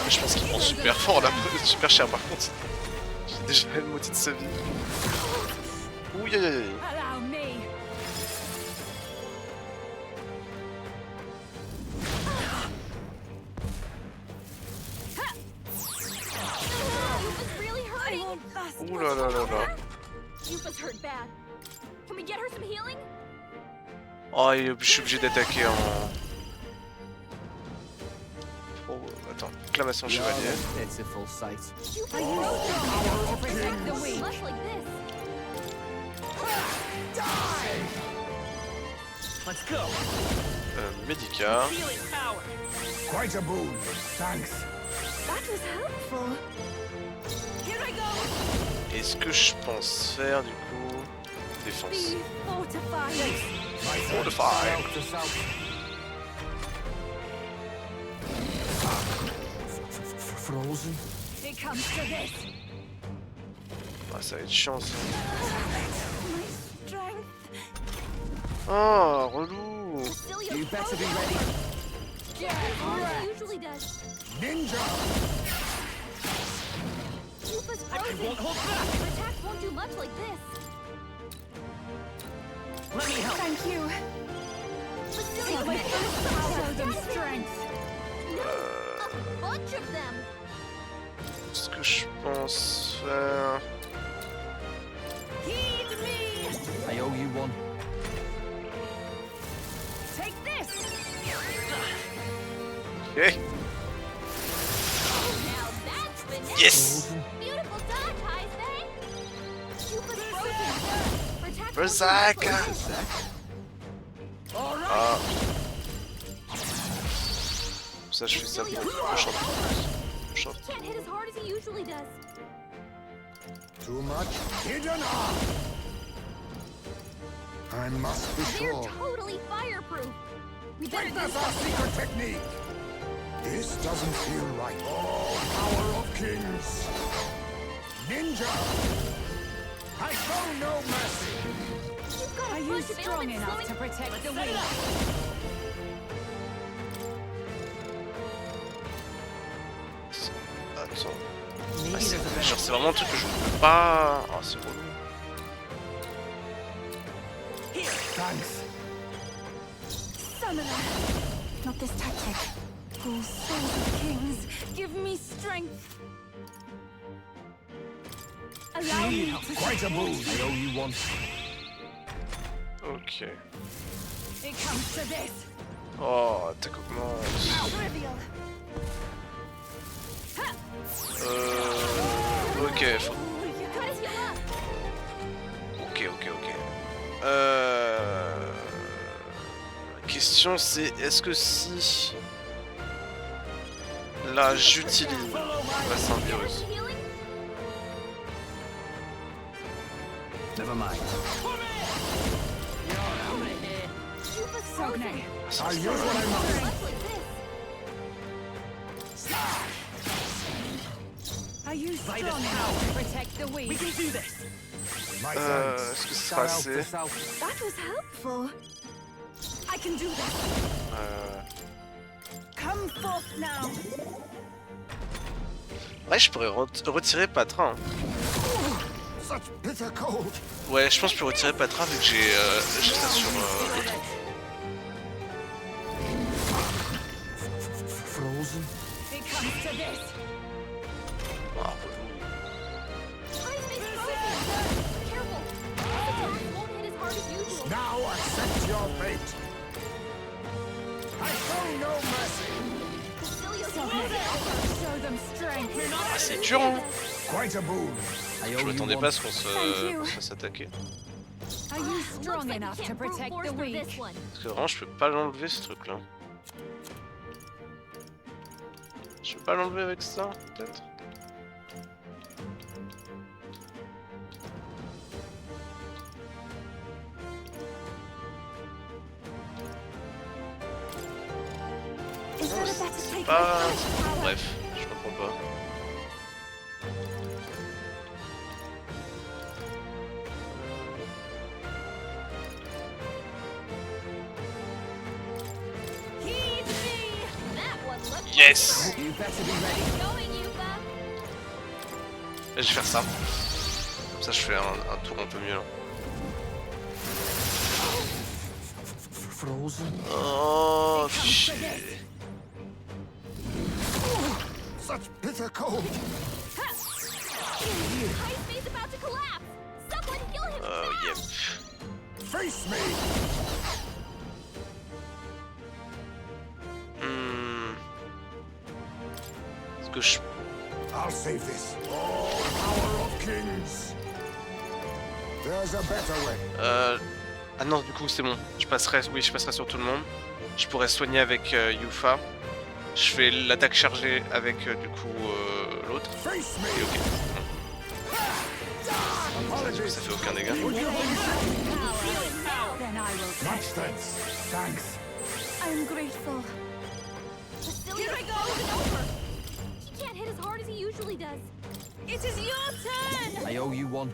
Je pense qu'il prend super fort là, super cher par contre. J'ai déjà la moitié de sa vie. Ouh aïe aïe aïe. Ouh là là là là. Yupa's hurt bad. Can we get her some healing? Oh, je suis obligé d'attaquer en... Oh, attends, acclamation chevalier. Pitiful sight. Let's go. Médica. Quite a boon. Thanks. That was helpful. Here I go. Est-ce que je pense faire du coup défense? Fortified. Frozen. It comes to this. Ah, ça va être chiant ça. My strength. Oh, relou. You better be ready. Usually does. Ninja. Yupa's frozen. Won't hold back. Her attacks won't do much like this. Let me help. Thank you. Facility My show them strength. A bunch of them. Ce que je pense faire... Heed me. I owe you one. Take this. Okay. Now that's been Yes. beautiful. Berserk. Ah. Ça, je fais ça pour le champion. Can't hit as hard as he usually does. Too much hidden arm. I must be They're sure. totally fireproof. We better Witness our secret technique. This doesn't feel right. Oh, power of kings. Ninja. I show no mercy. You've got Are a you bunch of strong elements enough slowing- to protect the Set it weak? Attends. Ah, c'est vraiment un truc que je ne peux pas. Ah, c'est relou. Thanks. Summoner. Not this tactic. Oh, souls of kings, give me strength. Allow me to Quite a move. I owe you one. Ok. It comes to this. Oh, attaque augmente. Trivial. Ok, faut... You gotta heal up. Ok. La question c'est, est-ce que si... Là, j'utilise la symbiose. Never mind. Sogne. I'll use what I must. Are you strong enough to protect the weak? We can do this. My thanks. Est-ce que ce sera assez? That was helpful. I can do this. Come forth now. Ouais, je pourrais retirer Patra. Hein. Such bitter cold. Ouais, je pense que je peux retirer Patra vu que j'ai ça sur l'autre. Frozen. It comes to this. Ah, relou. Careful. The attack won't hit as hard as usual. Now accept your fate. I show no mercy. Show them strength. Ah, c'est dur, hein. Quite a boon. Je m'attendais pas à ce qu'on se fasse attaquer. Are you strong enough to protect the weak? Parce que vraiment, je peux pas l'enlever ce truc là. Je peux pas l'enlever avec ça, peut-être? C'est pas... Bref, je comprends pas. Yes! Là, je vais faire ça. Comme ça, je fais un tour un peu mieux là. Frozen. Oh, shit. Such bitter cold. He's about to collapse. Someone heal him Yep. Face me. Est-ce que je... I'll save this. Oh, power of kings. There's a better way. Ah non, du coup, c'est bon. Je passerai... Oui, je passerai sur tout le monde. Je pourrais soigner avec YAOUH. Je fais l'attaque chargée avec, du coup, l'autre. Et ok. Bon. Ça fait aucun dégât. Much thanks. Thanks. I'm grateful. Here I go. Over. He can't hit as hard as he usually does. It is your turn. I owe you one.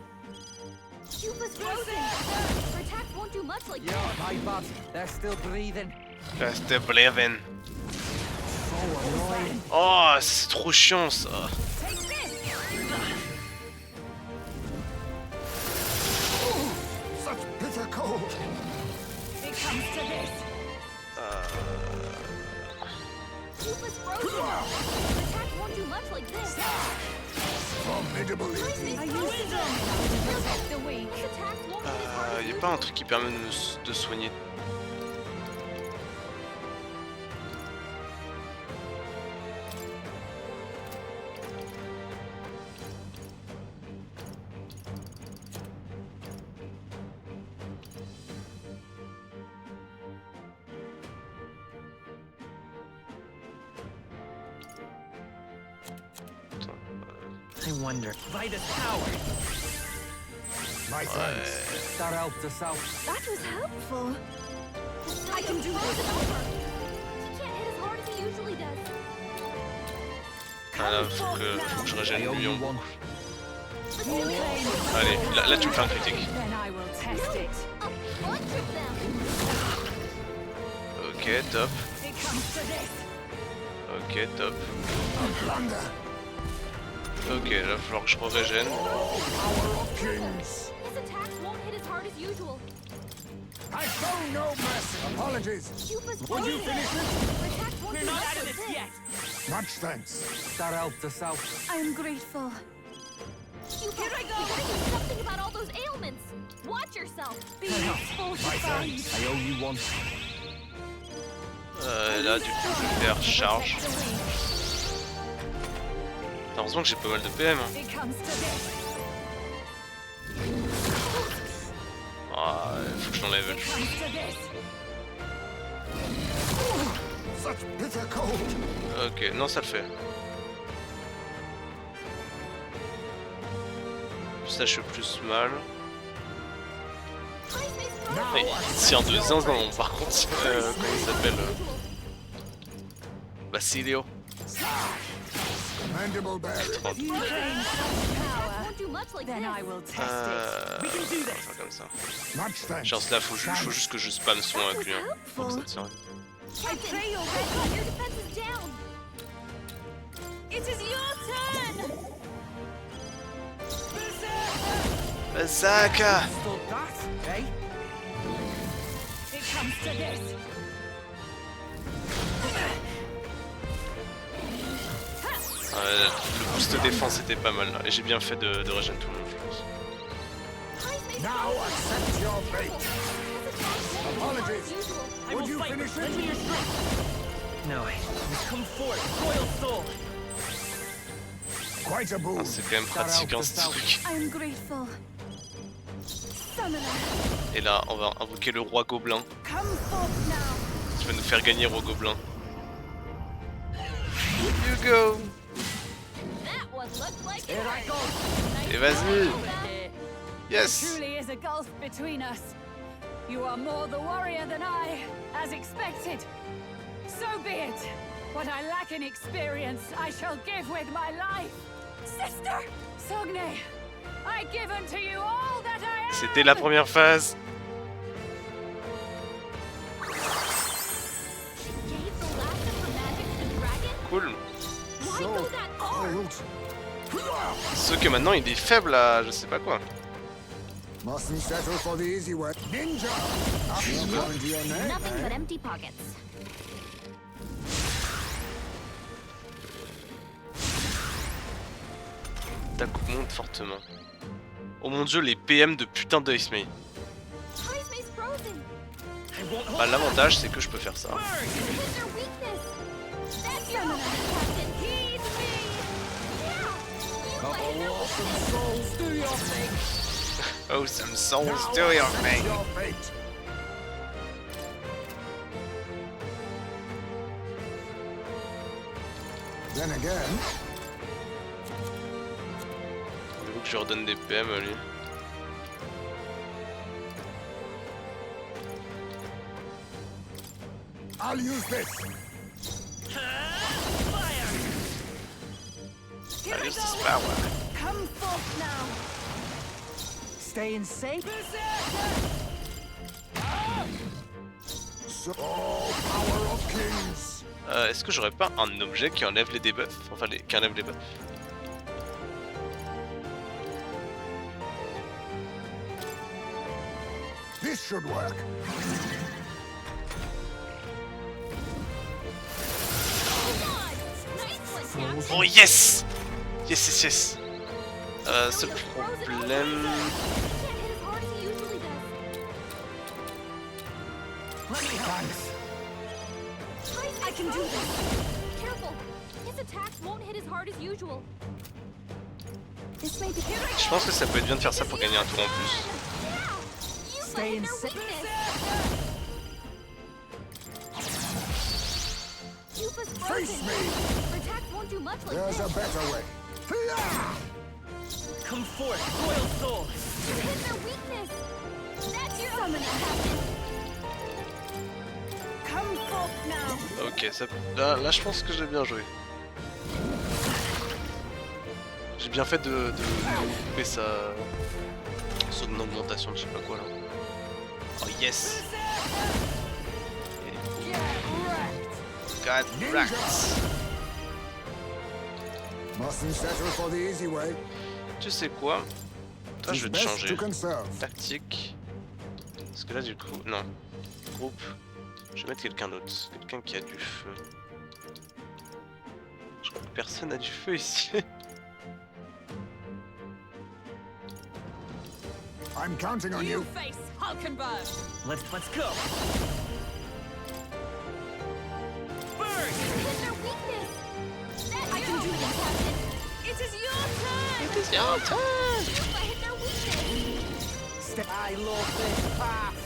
Yufa's frozen. Her attacks won't do much like that. My bad. They're still breathing. Reste Bleven. Oh, c'est trop chiant ça. Such bitter cold. It comes to this. Yufa's frozen. Her attacks won't do much like this. Formidable Are indeed. you strong enough to protect the weak? His attacks won't hit as hard as Y a pas un truc qui permet de soigner. I wonder. Vitus power. My thanks. That helped us out. That was helpful. I can do this. He can't hit as hard as he usually does. Ah là, faut que je régène le lion. Allez, là tu me fais un critique. Ok, top. Ok, top. Ok, là il va falloir que je régène. His attacks won't hit as hard as usual. I show no mercy. Apologies. Would you finish it? We're not out of this yet. Much thanks. That helped us out. I'm grateful. Here I go! We gotta do something about all those ailments! Watch yourself! Be fortified! I owe you one. Là du coup je vais faire charge. Heureusement que j'ai pas mal de PM. Ah, faut que je l'enlève. Ok, non ça le fait. Ça je suis plus mal. Mais il tire de zinzin par contre, comment il s'appelle Basilio. Comme ça. Genre là faut juste que je spamme son avec lui. Faut que ça tire. Captain, your defense is down! It is your turn! Berserker! It comes to this. Le boost de défense était pas mal là, et j'ai bien fait de régénérer tout le monde, je pense. Now accept your fate. Apologies. Would you finish it? No, come forth, royal soul. Quite a boon. C'est quand même pratique hein, ce truc. I'm grateful. Et là, on va invoquer le roi gobelin. Come forth now. Qui va nous faire gagner roi gobelin. You go. Et vas-y. Yes. There truly is a gulf between us. You are more the warrior than I, as expected. So be it. What I lack in experience, I shall give with my life. Sister! Sogne, I give unto you all that I am! C'était la première phase. Cool. Sauf que maintenant il est faible à je sais pas quoi. Mustn't settle for the easy way. Ninja! Nothing but empty pockets. Tac monte fortement. Oh mon dieu, les PM de putain de Ismay. Bah l'avantage c'est que je peux faire ça. Oh, some souls do your thing. Then again. Il faut que je lui redonne des PM à lui. I'll use this. I'll use this power. Come forth now. Staying safe. So, power of kings. Est-ce que j'aurais pas un objet qui enlève les debuffs? Enfin, qui enlève les buffs? This should work. Oh yes! Yes, yes, yes! Seul problème... I can do this. Careful. His attacks won't hit as hard as usual. Je pense que ça peut être bien de faire ça pour gagner un tour en plus. Staying safe. Face me. Attacks won't do much like There's a this. better way. Come forth, royal soul. You hit their weakness. That's your summoner, Captain. Come forth now. Ok, ça, là je pense que j'ai bien joué. J'ai bien fait de couper son augmentation de je sais pas quoi là. Oh yes! God wrecked! Mustn't settle for the easy way. Tu sais quoi? Toi je vais te changer. Tactique. Parce que là du coup, non. Groupe. Je vais mettre quelqu'un d'autre. Quelqu'un qui a du feu. Je crois que personne n'a du feu ici. I'm counting on you. Face Hulkenberg. Let's go. Burn! Hit their weakness. I can do this, Captain. It is your turn. It is your turn. If I hit their weakness. I love this path.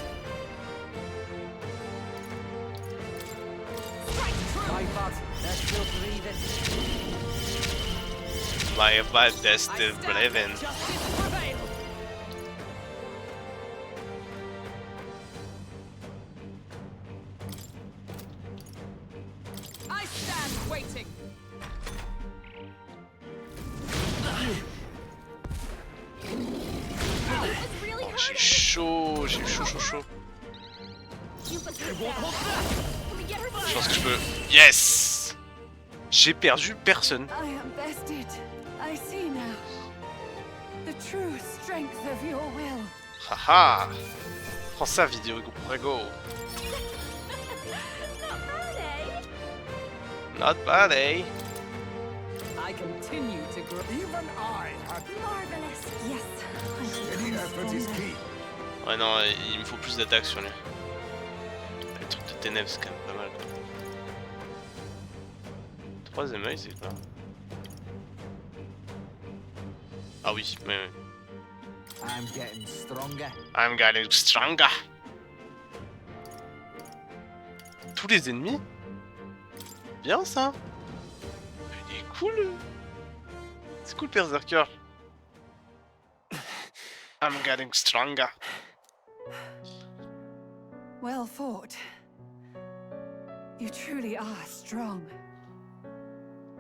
My bad, they're still breathing. My bad, they're still breathing. Justice prevail. I stand waiting. J'ai chaud, chaud. Je pense que je peux. Yes! J'ai perdu personne. I am bested. I see now. The true strength of your will. Haha! Prends ça, vidéo Rego. Not bad, eh? I continue to grow. Even I had Marvelous. Yes. steady effort is key. Ouais, non, il me faut plus d'attaques sur lui. Les trucs de ténèbres, c'est quand même pas mal. Troisième œil, c'est quoi? Ah oui, mais oui. I'm getting stronger. I'm getting stronger. Tous les ennemis? Bien ça. Il est cool. C'est cool, Berserker. I'm getting stronger. Well fought. You truly are strong.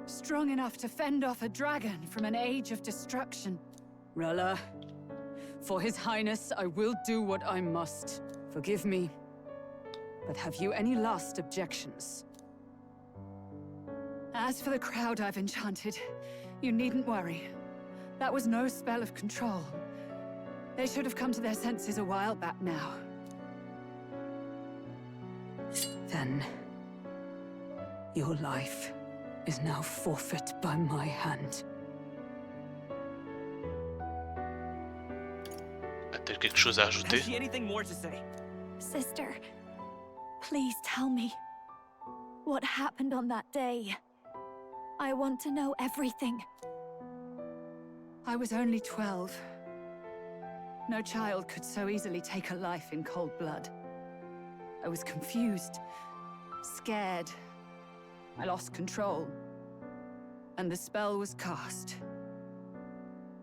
Strong enough to fend off a dragon from an age of destruction. Rella, for His Highness, I will do what I must. Forgive me. But have you any last objections? As for the crowd I've enchanted, you needn't worry. That was no spell of control. They should have come to their senses a while back now. Then, your life is now forfeit by my hand. A-t-elle quelque chose à ajouter? Has she anything more to say? Sister, please tell me. What happened on that day? I want to know everything. I was only 12. No child could so easily take a life in cold blood. I was confused, scared. I lost control. And the spell was cast.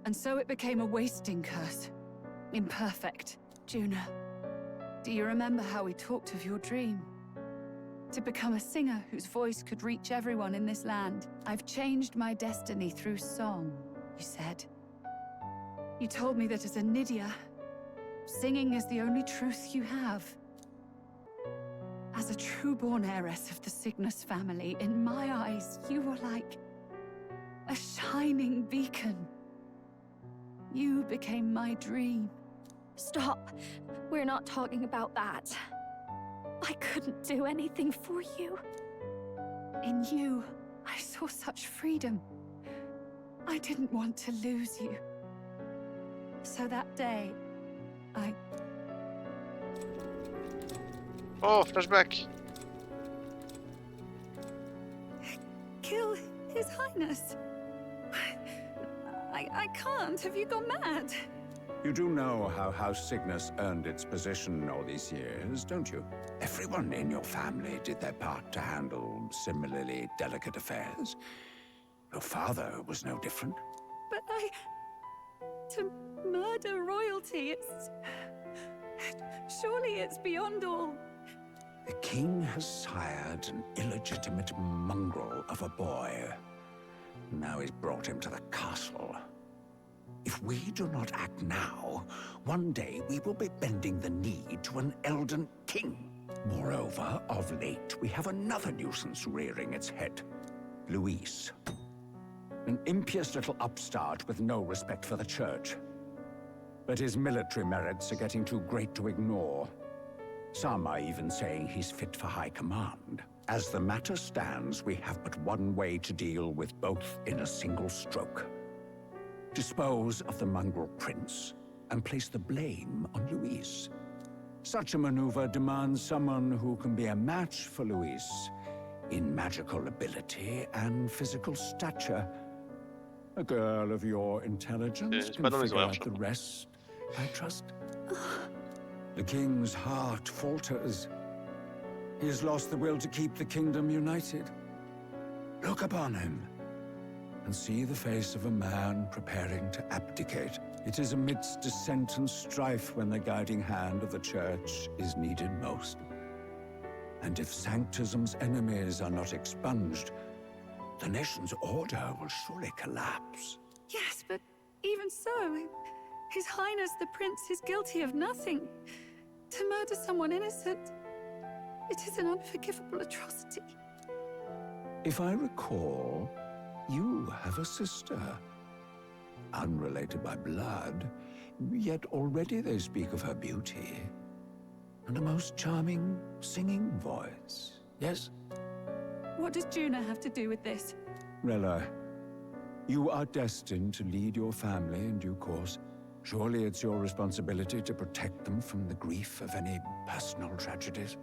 And so it became a wasting curse. Imperfect. Juna, do you remember how we talked of your dream? To become a singer whose voice could reach everyone in this land. I've changed my destiny through song, you said. You told me that as a Nydia, singing is the only truth you have. As a true-born heiress of the Cygnus family, in my eyes, you were like a shining beacon. You became my dream. Stop. We're not talking about that. I couldn't do anything for you. In you, I saw such freedom. I didn't want to lose you. So that day, I... Oh, flashback. Kill His Highness. I can't. Have you gone mad? You do know how House Cygnus earned its position all these years, don't you? Everyone in your family did their part to handle similarly delicate affairs. Your father was no different. But To murder royalty, surely it's beyond all. The king has sired an illegitimate mongrel of a boy. Now he's brought him to the castle. If we do not act now, one day we will be bending the knee to an Elden king. Moreover, of late, we have another nuisance rearing its head. Luis. An impious little upstart with no respect for the church. But his military merits are getting too great to ignore. Some are even saying he's fit for high command. As the matter stands, we have but one way to deal with both in a single stroke. Dispose of the mongrel prince and place the blame on Luis. Such a maneuver demands someone who can be a match for Luis in magical ability and physical stature. A girl of your intelligence can figure out the rest, I trust. The king's heart falters. He has lost the will to keep the kingdom united. Look upon him and see the face of a man preparing to abdicate. It is amidst dissent and strife when the guiding hand of the church is needed most. And if Sanctism's enemies are not expunged, the nation's order will surely collapse. Yes, but even so, His Highness the Prince is guilty of nothing. To murder someone innocent, it is an unforgivable atrocity. If I recall, you have a sister. Unrelated by blood, yet already they speak of her beauty. And a most charming singing voice, yes? What does Juna have to do with this? Rella, you are destined to lead your family in due course. Surely it's your responsibility to protect them from the grief of any personal tragedies.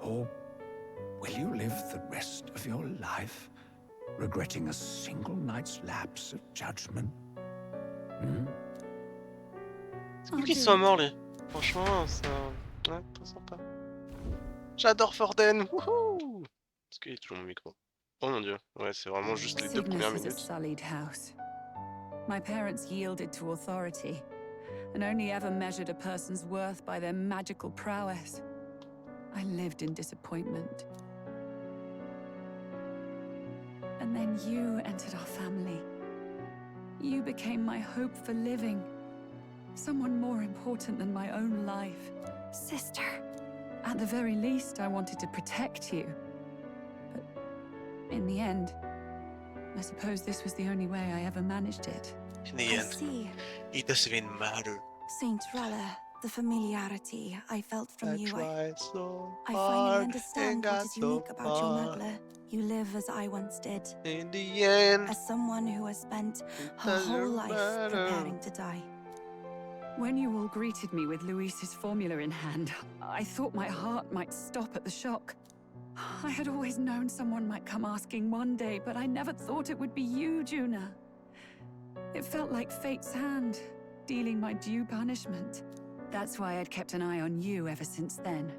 Or will you live the rest of your life regretting a single night's lapse of judgment? C'est cool qu'ils soient morts, lui. Franchement, c'est ouais, très sympa. J'adore Forden, wouhou! Est-ce qu'il y a toujours mon micro? Oh mon dieu, ouais, c'est vraiment juste les 2 premières Cygnus is a minutes. sullied house. My parents yielded to authority, and only ever measured a person's worth by their magical prowess. I lived in disappointment. And then you entered our family. You became my hope for living. Someone more important than my own life. Sister. At the very least, I wanted to protect you. But in the end, I suppose this was the only way I ever managed it. In the end, it doesn't even matter. Saint Rella, the familiarity I felt from you, I finally hard understand what is so unique about your far. Magla. You live as I once did. In the end, as someone who has spent her whole life preparing to die. When you all greeted me with Luis's formula in hand, I thought my heart might stop at the shock. I had always known someone might come asking one day, but I never thought it would be you, Juna. It felt like fate's hand, dealing my due punishment. That's why I'd kept an eye on you ever since then.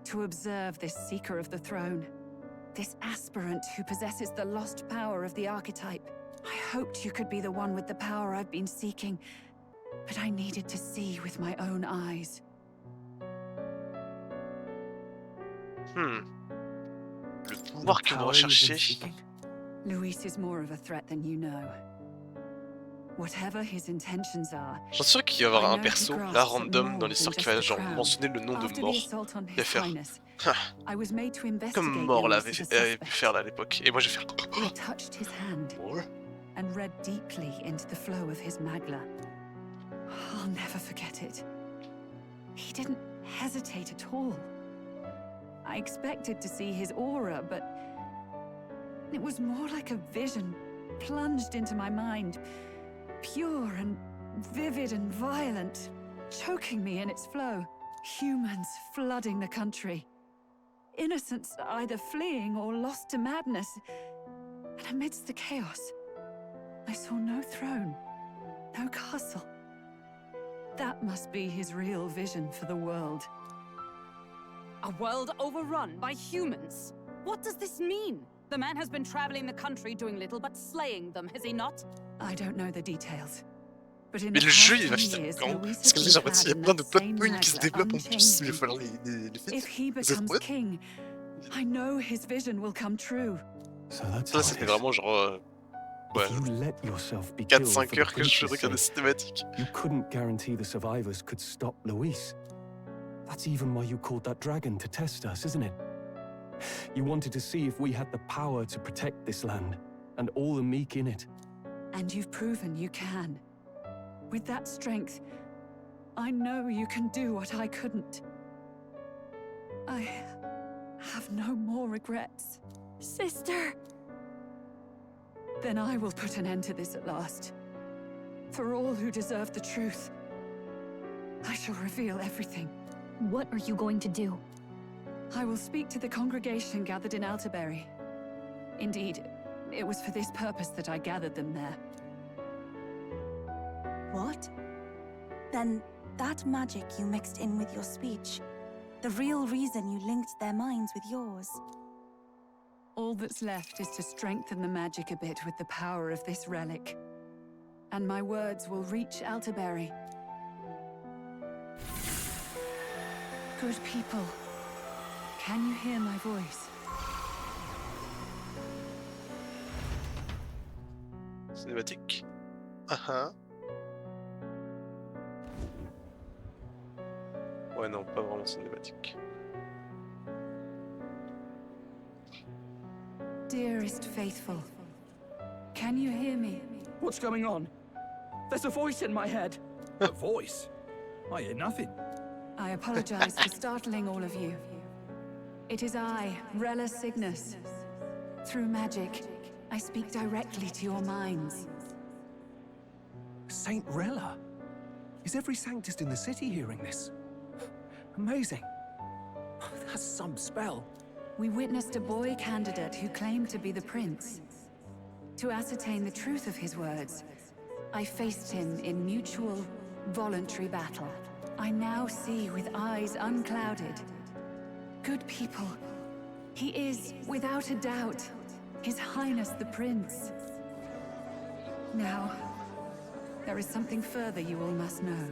To observe this seeker of the throne. This aspirant who possesses the lost power of the archetype. I hoped you could be the one with the power I've been seeking, but I needed to see with my own eyes. Le pouvoir qu'il doit rechercher. Luis is more of a threat than you know. Whatever his intentions are, Je suis sûr qu'il va y avoir un perso, là, random, dans l'histoire qui va genre mentionner le nom de mort. Et faire. Comme mort là avait pu faire là à l'époque. Et moi je vais faire. I touched his hand and read deeply into the flow of his magla. I'll never forget it. He didn't hesitate at all. I expected to see his aura, but it was more like a vision plunged into my mind. Pure and vivid and violent, choking me in its flow. Humans flooding the country. Innocents either fleeing or lost to madness. And amidst the chaos, I saw no throne, no castle. That must be his real vision for the world. A world overrun by humans? What does this mean? The man has been traveling the country doing little but slaying them, has he not? I don't know the details. But in Mais the le jeu, past il va 10 finir years, quand? Louis Parce que has là, j'ai been l'impression qu'il y a clad in plein that de plot same points qui se Nagla, développent en plus. Mais il va unchanging. falloir les If faire. he Vous êtes becomes prêts? king, I know his vision will come true. So that's Là, how it c'était is. vraiment genre... If you let yourself be killed for 4-5 the heures que je prince's regardais sake, cinématique. you couldn't guarantee the survivors could stop Luis. That's even why you called that dragon to test us, isn't it? You wanted to see if we had the power to protect this land, and all the meek in it. And you've proven you can. With that strength, I know you can do what I couldn't. I have no more regrets. Sister! Then I will put an end to this at last. For all who deserve the truth, I shall reveal everything. What are you going to do? I will speak to the congregation gathered in Altaberry. Indeed, it was for this purpose that I gathered them there. What? Then that magic you mixed in with your speech, the real reason you linked their minds with yours. All that's left is to strengthen the magic a bit with the power of this relic. And my words will reach Altaberry. Good people, can you hear my voice? Cinématique. Ah. Ouais, non, pas vraiment cinématique. Dearest faithful, can you hear me? What's going on? There's a voice in my head. A voice? I hear nothing. I apologize for startling all of you. It is I, Rella Cygnus. Through magic, I speak directly to your minds. Saint Rella? Is every Sanctist in the city hearing this? Amazing. That's some spell. We witnessed a boy candidate who claimed to be the prince. To ascertain the truth of his words, I faced him in mutual, voluntary battle. I now see with eyes unclouded. Good people, he is, without a doubt, His Highness the Prince. Now, there is something further you all must know.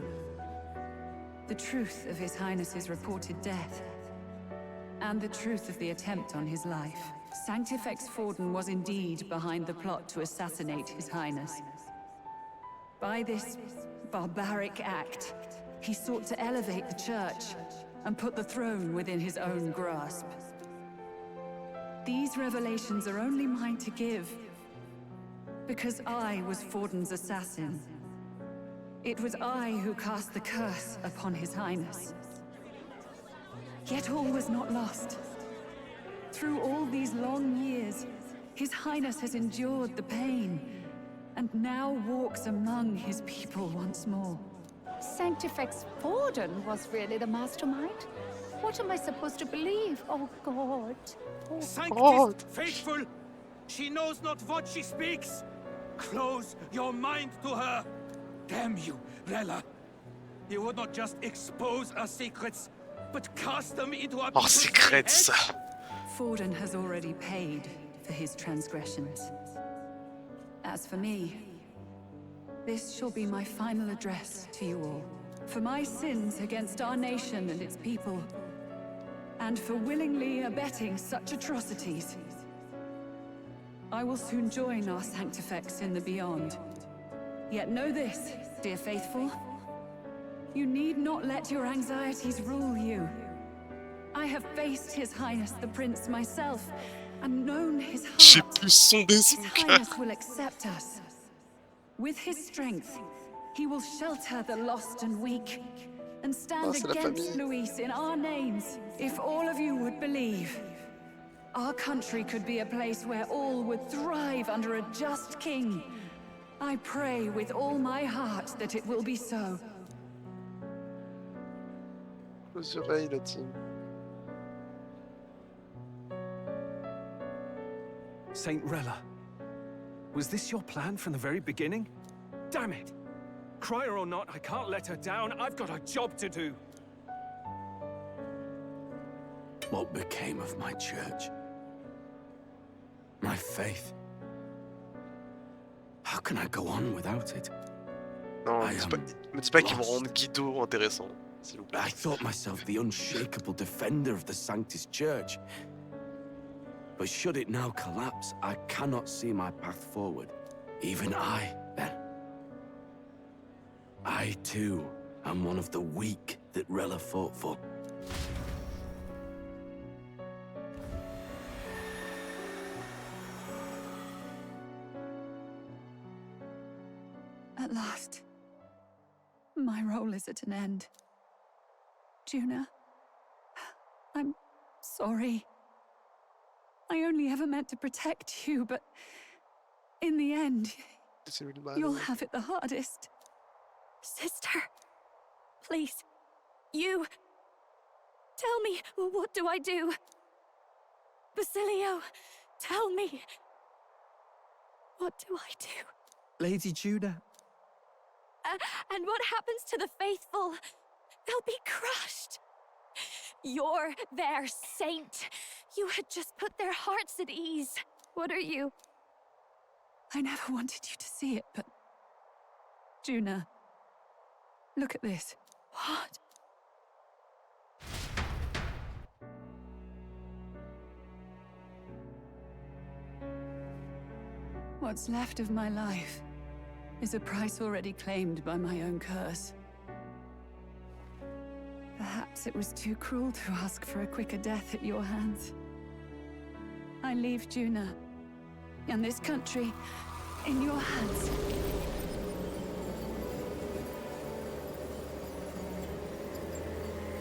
The truth of His Highness's reported death, and the truth of the attempt on his life. Sanctifex Forden was indeed behind the plot to assassinate His Highness. By this barbaric act, he sought to elevate the Church and put the throne within his own grasp. These revelations are only mine to give, because I was Forden's assassin. It was I who cast the curse upon His Highness. Yet all was not lost. Through all these long years, His Highness has endured the pain, and now walks among his people once more. Sanctifex Forden was really the mastermind? What am I supposed to believe? Oh God. Oh Sanctist faithful! She knows not what she speaks! Close your mind to her! Damn you, Rella! You would not just expose our secrets, but cast them into our Oh, secrets! Forden has already paid for his transgressions. As for me, this shall be my final address to you all. For my sins against our nation and its people, and for willingly abetting such atrocities. I will soon join our Sanctifex in the beyond. Yet know this, dear faithful. You need not let your anxieties rule you. I have faced His Highness the Prince myself, and known his heart. His Highness will accept us. With his strength, he will shelter the lost and weak, and stand against Luis in our names. If all of you would believe, our country could be a place where all would thrive under a just king. I pray with all my heart that it will be so. Aux oreilles, la team. Saint Rella, was this your plan from the very beginning? Damn it! Crier or not, I can't let her down. I've got a job to do. What became of my church? My faith? How can I go on without it? Non, me dis pas qu'ils vont rendre Guido intéressant, s'il vous plaît. I thought myself the unshakable defender of the Sanctus Church. But should it now collapse, I cannot see my path forward. Even I too am one of the weak that Rella fought for. At last, my role is at an end. Juna, I'm sorry. I only ever meant to protect you, but in the end, you'll have it the hardest. Sister, please, you... Tell me, what do I do? Basilio, tell me. What do I do? Lady Juna. And what happens to the faithful? They'll be crushed. You're their saint. You had just put their hearts at ease. What are you? I never wanted you to see it, but... Juna, look at this. What? What's left of my life is a price already claimed by my own curse. Perhaps it was too cruel to ask for a quicker death at your hands. I leave Juna and this country in your hands.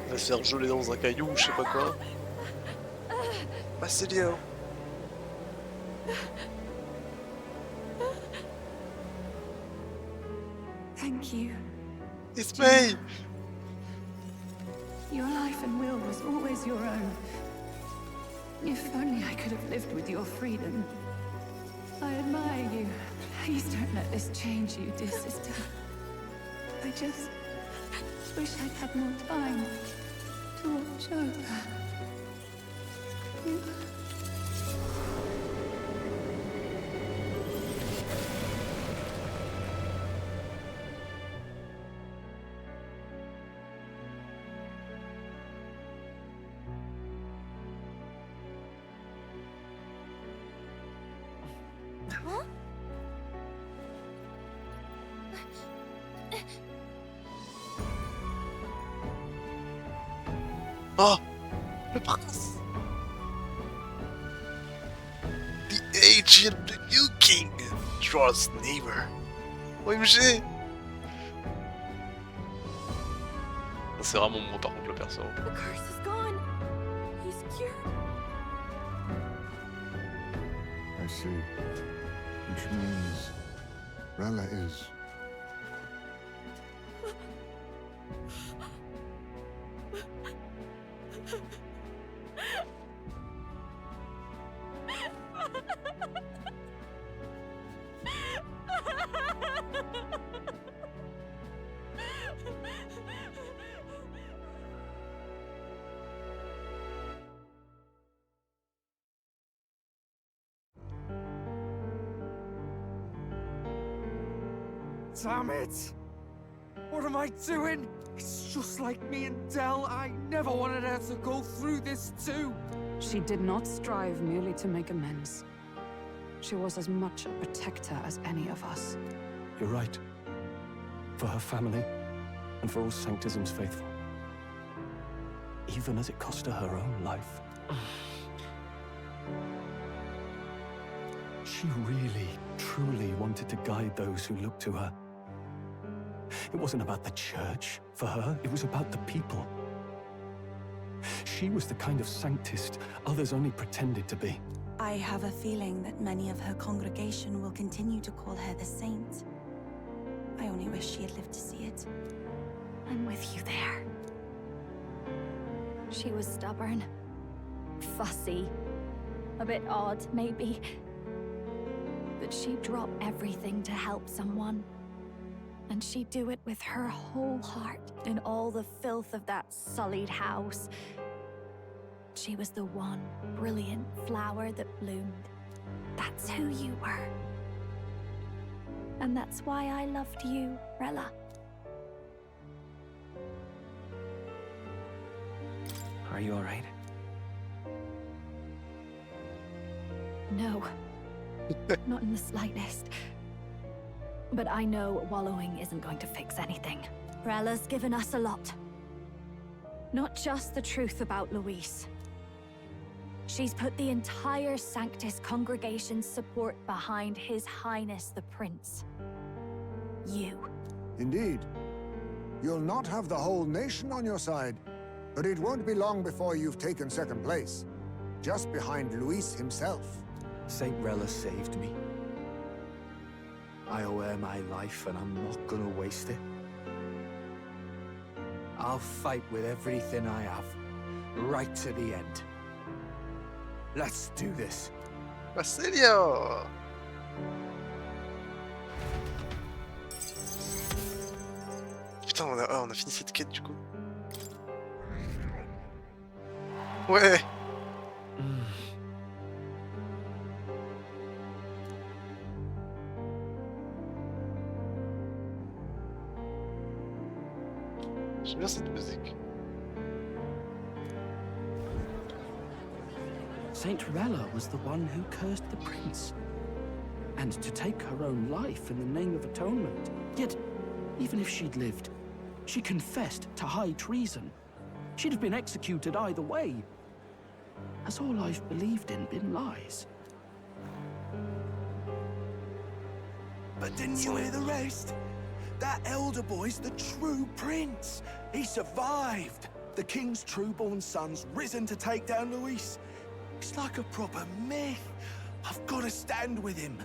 On va se faire geler dans un caillou ou je sais pas quoi. Basilio. Thank you. It's me! Your life and will was always your own. If only I could have lived with your freedom. I admire you. Please don't let this change you, dear sister. I just wish I'd had more time to watch over you. Oh! Le prince! The age of the new king draws nearer. OMG! C'est vraiment moi par contre le perso. The curse is gone. He's cured. I see. Which means Rella is... Damn it! What am I doing? It's just like me and Del. I never wanted her to go through this too. She did not strive merely to make amends. She was as much a protector as any of us. You're right. For her family, and for all Sanctism's faithful. Even as it cost her her own life. She really, truly wanted to guide those who looked to her. It wasn't about the church, for her, it was about the people. She was the kind of Sanctist others only pretended to be. I have a feeling that many of her congregation will continue to call her the saint. I only wish she had lived to see it. I'm with you there. She was stubborn, fussy, a bit odd, maybe. But she'd drop everything to help someone. And she'd do it with her whole heart in all the filth of that sullied house. She was the one brilliant flower that bloomed. That's who you were. And that's why I loved you, Rella. Are you alright? No. Not in the slightest. But I know wallowing isn't going to fix anything. Rella's given us a lot. Not just the truth about Luis. She's put the entire Sanctus congregation's support behind His Highness the Prince. You. Indeed. You'll not have the whole nation on your side, but it won't be long before you've taken second place, just behind Luis himself. Saint Rella saved me. I owe her my life, and I'm not gonna waste it. I'll fight with everything I have, right to the end. Let's do this. Fantazio. Putain, on a fini cette quête du coup. Ouais. J'aime bien cette musique. Saint Rella was the one who cursed the prince. And to take her own life in the name of atonement. Yet, even if she'd lived, she confessed to high treason. She'd have been executed either way. Has all I've believed in been lies? But didn't you hear the rest? That elder boy's the true prince. He survived. The king's true-born son's risen to take down Luis. It's like a proper myth. I've got to stand with him.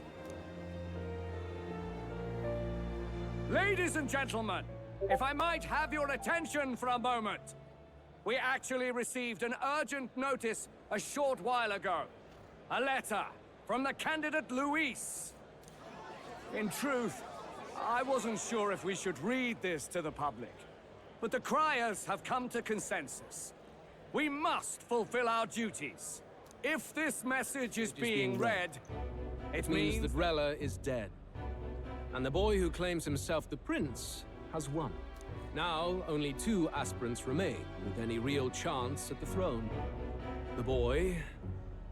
Ladies and gentlemen, if I might have your attention for a moment. We actually received an urgent notice a short while ago. A letter from the candidate Luis. In truth, I wasn't sure if we should read this to the public. But the criers have come to consensus. We must fulfill our duties. If this message is being read, it means that Rella is dead. And the boy who claims himself the prince has won. Now, only 2 aspirants remain, with any real chance at the throne. The boy,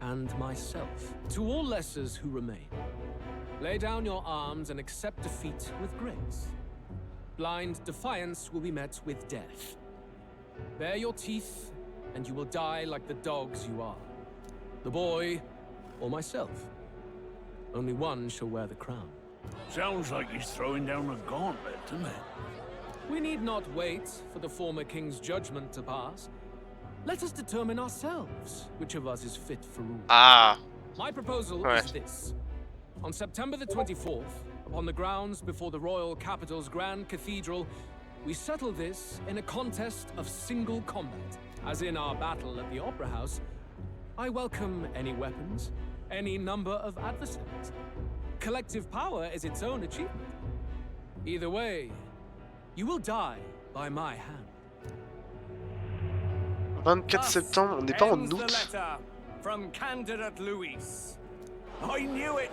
and myself. To all lessers who remain, lay down your arms and accept defeat with grace. Blind defiance will be met with death. Bare your teeth, and you will die like the dogs you are. The boy, or myself. Only one shall wear the crown. Sounds like he's throwing down a gauntlet, doesn't it? We need not wait for the former king's judgment to pass. Let us determine ourselves which of us is fit for rule. Ah. My proposal is this. On September the 24th, upon the grounds before the royal capital's grand cathedral, we settle this in a contest of single combat. As in our battle at the Opera House, I welcome any weapons, any number of adversaries. Collective power is its own achievement. Either way, you will die by my hand. 24 septembre, on n'est pas en août. From candidate Luis. I knew it.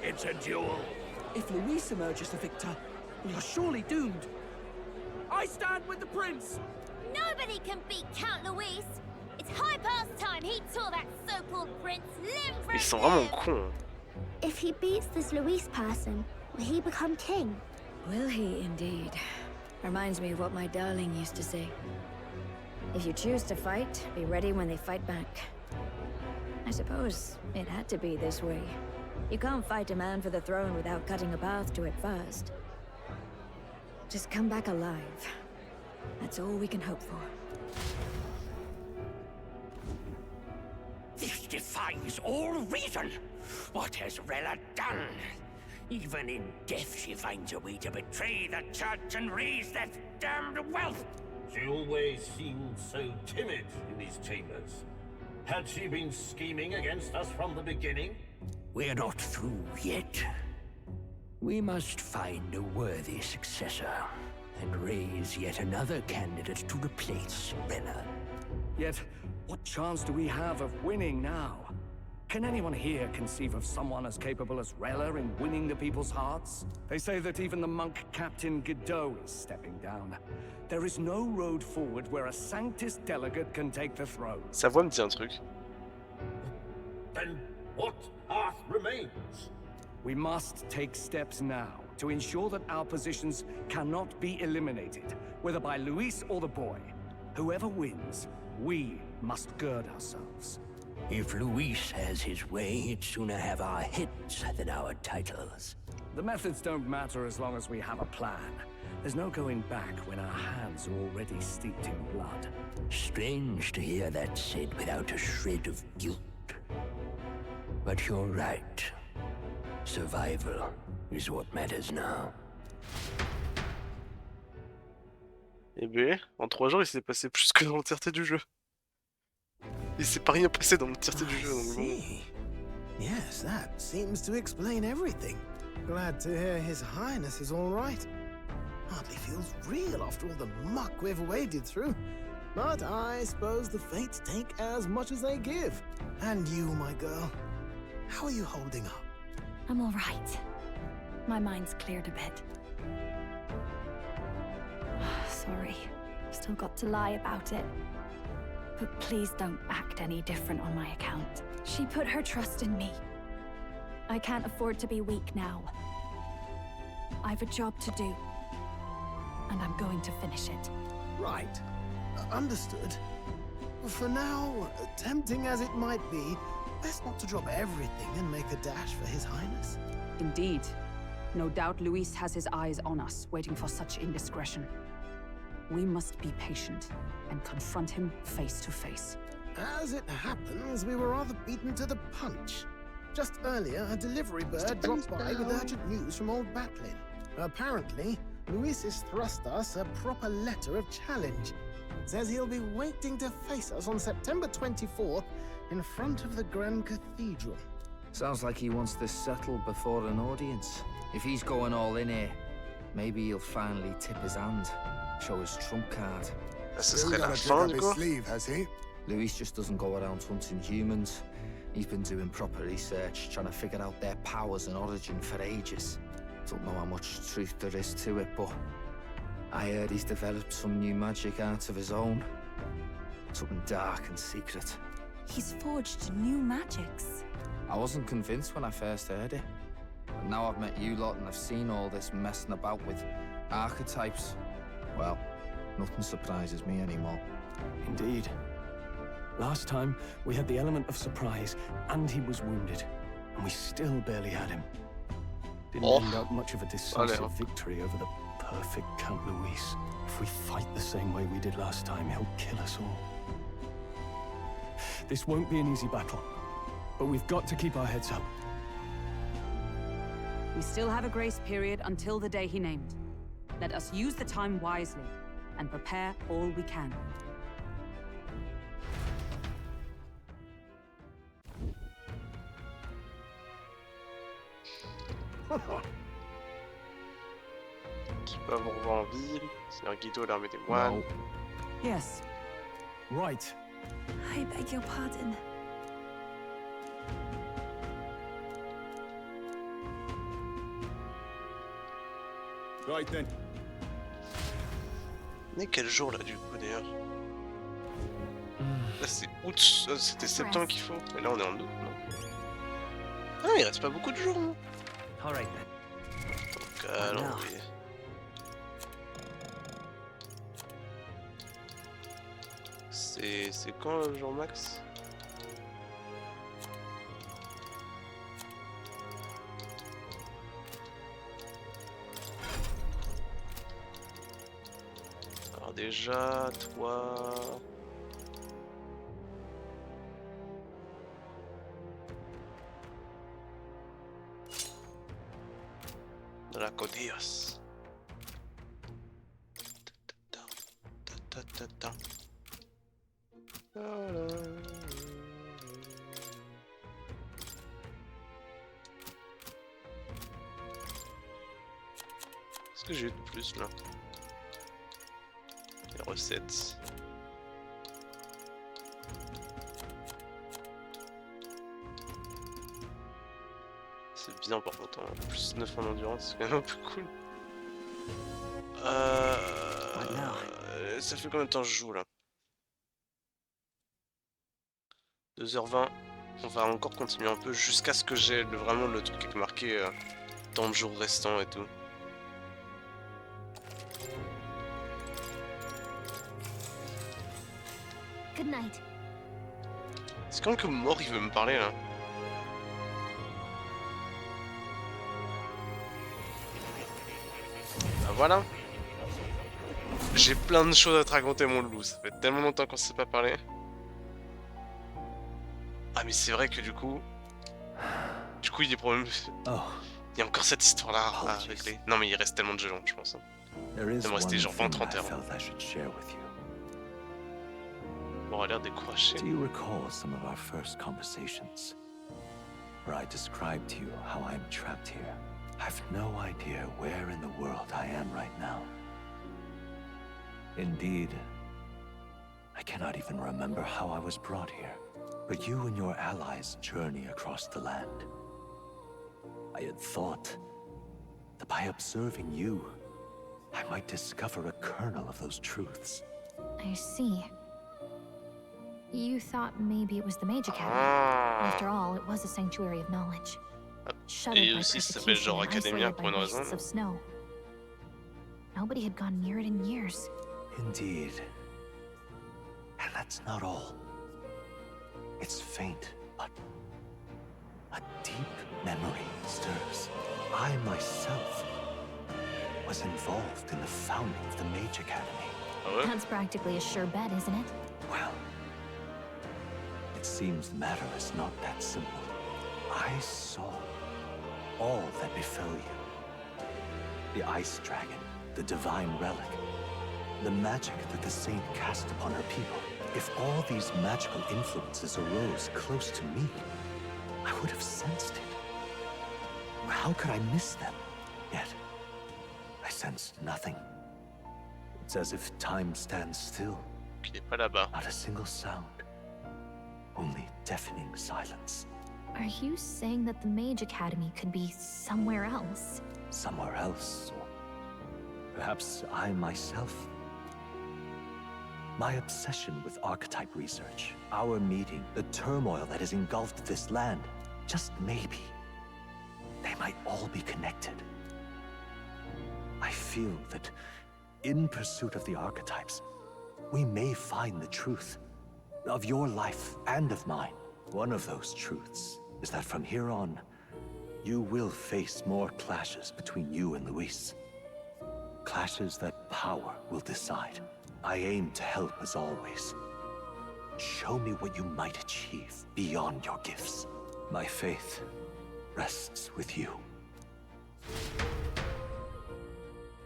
It's a duel. If Luis emerges the victor, we are surely doomed. I stand with the prince. Nobody can beat Count Luis. It's high past time he saw that so-called prince limb from Ils sont vraiment cons. If he beats this Luis person, will he become king? Will he indeed? Reminds me of what my darling used to say. If you choose to fight, be ready when they fight back. I suppose it had to be this way. You can't fight a man for the throne without cutting a path to it first. Just come back alive. That's all we can hope for. This defies all reason. What has Rella done? Even in death she finds a way to betray the church and raise that damned wealth. She always seemed so timid in these chambers. Had she been scheming against us from the beginning? We're not through yet. We must find a worthy successor and raise yet another candidate to replace Rella. Yet, what chance do we have of winning now? Can anyone here conceive of someone as capable as Rella in winning the people's hearts? They say that even the monk Captain Godot is stepping down. There is no road forward where a Sanctus delegate can take the throne. Sa voix me dit un truc. Then what path remains? We must take steps now to ensure that our positions cannot be eliminated, whether by Luis or the boy. Whoever wins, we must gird ourselves. If Luis has his way, he'd sooner have our heads than our titles. The methods don't matter as long as we have a plan. There's no going back when our hands are already steeped in blood. Strange to hear that said without a shred of guilt. But you're right. Survival is what matters now. Eh bien, en 3 jours, il s'est passé plus que dans l'entièreté du jeu. Il s'est pas rien passé dans l'entièreté du jeu. Donc bon. Yes, that seems to explain everything. Glad to hear His Highness is all right. Hardly feels real after all the muck we've waded through. But I suppose the fates take as much as they give. And you, my girl, how are you holding up? I'm all right. My mind's cleared a bit. Sorry. Still got to lie about it. But please don't act any different on my account. She put her trust in me. I can't afford to be weak now. I've a job to do. And I'm going to finish it. Right. Understood. For now, tempting as it might be, best not to drop everything and make a dash for His Highness. Indeed. No doubt Luis has his eyes on us, waiting for such indiscretion. We must be patient and confront him face to face. As it happens, we were rather beaten to the punch. Just earlier, a delivery bird dropped by with urgent news from Old Batlin. Apparently, Luis has thrust us a proper letter of challenge. Says he'll be waiting to face us on September 24th in front of the Grand Cathedral. Sounds like he wants this settled before an audience. If he's going all in here, maybe he'll finally tip his hand, show his trump card. Still got a trick up his sleeve, has he? Luis just doesn't go around hunting humans. He's been doing proper research, trying to figure out their powers and origin for ages. Don't know how much truth there is to it, but I heard he's developed some new magic art of his own. Something dark and secret. He's forged new magics. I wasn't convinced when I first heard it. But now I've met you lot and I've seen all this messing about with archetypes. Well, nothing surprises me anymore. Indeed. Last time, we had the element of surprise, and he was wounded. And we still barely had him. Didn't end up much of a decisive victory over the perfect Count Luis. If we fight the same way we did last time, he'll kill us all. This won't be an easy battle, but we've got to keep our heads up. We still have a grace period until the day he named. Let us use the time wisely and prepare all we can. Qui peut avoir voix en ville, Seigneur Guido, l'armée des moines. Yes. Right. I beg your pardon. Right then. On est quel jour là du coup d'ailleurs? Là c'est août, c'était septembre qu'il faut, et là on est en août, non? Ah il reste pas beaucoup de jours non? Alright then. Donc allons c'est quand le jour max? Alors déjà, toi... Dracodios. Qu'est-ce que j'ai eu de plus là? Les recettes. C'est bien par contre, hein. Plus 9 en endurance, c'est quand même un peu cool. Ça fait combien de temps je joue là? 2h20. On va encore continuer un peu jusqu'à ce que j'ai vraiment le truc avec marqué tant de jours restants et tout. Good night. C'est quand que Mort il veut me parler là? Bah voilà. J'ai plein de choses à te raconter mon loup, ça fait tellement longtemps qu'on s'est pas parlé. Ah mais c'est vrai que du coup il y a des problèmes. Il y a encore cette histoire là à régler. Non mais il reste tellement de jeux longs je pense. Il va me rester genre 20-30 heures. Bon, on a l'air découragé. Do you recall some of our first conversations? Where I described to you how I am trapped here. I've no idea where in the world I am right now. Indeed, I cannot even remember how I was brought here. But you and your allies journey across the land. I had thought that by observing you, I might discover a kernel of those truths. I see. You thought maybe it was the Mage Academy. After all, it was a sanctuary of knowledge. Et aussi ça s'appelle genre Academia pour une raison. Of snow. Nobody had gone near it in years. Indeed. And that's not all. It's faint, but a deep memory stirs. I myself was involved in the founding of the Mage Academy. That's practically a sure bet, isn't it? Well, it seems the matter is not that simple. I saw all that befell you. The Ice Dragon, the Divine Relic, the magic that the Saint cast upon her people. If all these magical influences arose close to me, I would have sensed it. How could I miss them? Yet, I sensed nothing. It's as if time stands still. Not a single sound. Only deafening silence. Are you saying that the Mage Academy could be somewhere else? Somewhere else, or perhaps I myself. My obsession with archetype research, our meeting, the turmoil that has engulfed this land, just maybe, they might all be connected. I feel that in pursuit of the archetypes, we may find the truth of your life and of mine. One of those truths is that from here on, you will face more clashes between you and Luis. Clashes that power will decide. I aim to help as always. Show me what you might achieve beyond your gifts. My faith rests with you.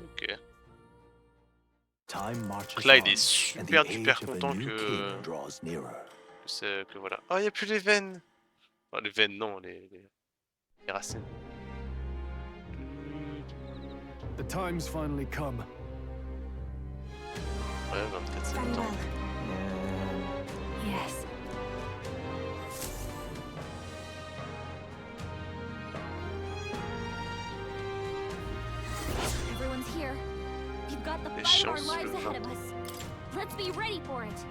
Ok. Time marches Donc là il est on, and super the duper age of a content new que king draws nearer. que voilà. Oh il y a plus les veines. Enfin, les veines non, les racines. The time's finally come. Ouais, 24 septembre. Yes. Everyone's here. We've got the fight of our lives ahead of us. Let's be ready for it.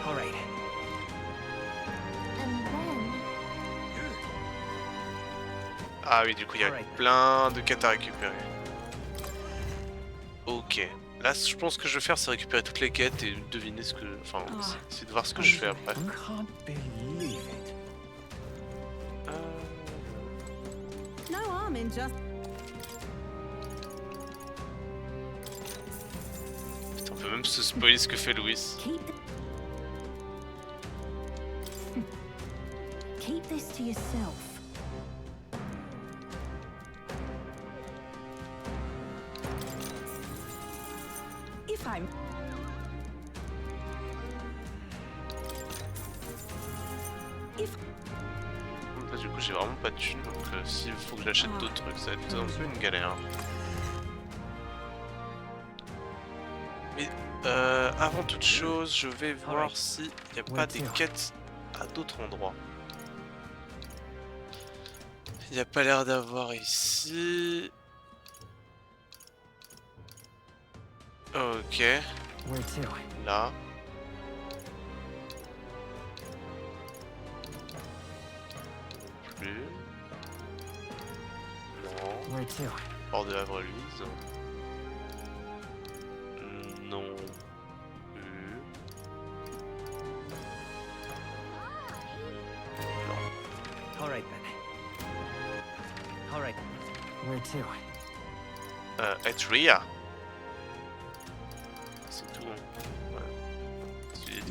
All right. And then... Ah oui, du coup il y a plein de quêtes à récupérer. Ok. Là, je pense que je vais faire, c'est récupérer toutes les quêtes et deviner ce que... Enfin, c'est de voir ce que je fais après. No harm in just... Putain, on peut même se spoiler ce que fait Louis. Keep this to yourself. If I'm... Là, du coup, j'ai vraiment pas de thunes, donc s'il faut que j'achète d'autres trucs, ça va être un peu une galère. Mais avant toute chose, je vais voir s'il n'y a pas des quêtes à d'autres endroits. Il n'y a pas l'air d'avoir ici. Ok. Là. Plus. Non. Hors de la Luise. Non. All right then. All right. Where to? Etria. C'est tout. Ouais.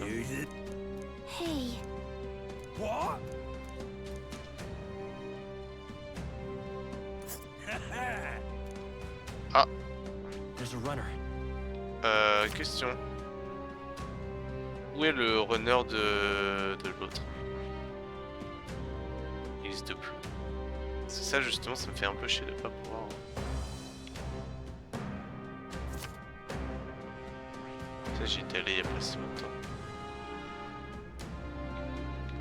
Use it. Hey. What? Ah. There's a runner. Question. Où est le runner de l'autre? Il n'existe plus. C'est ça justement, ça me fait un peu chier de pas pouvoir. Ça j'y étais allé il y a pas si longtemps.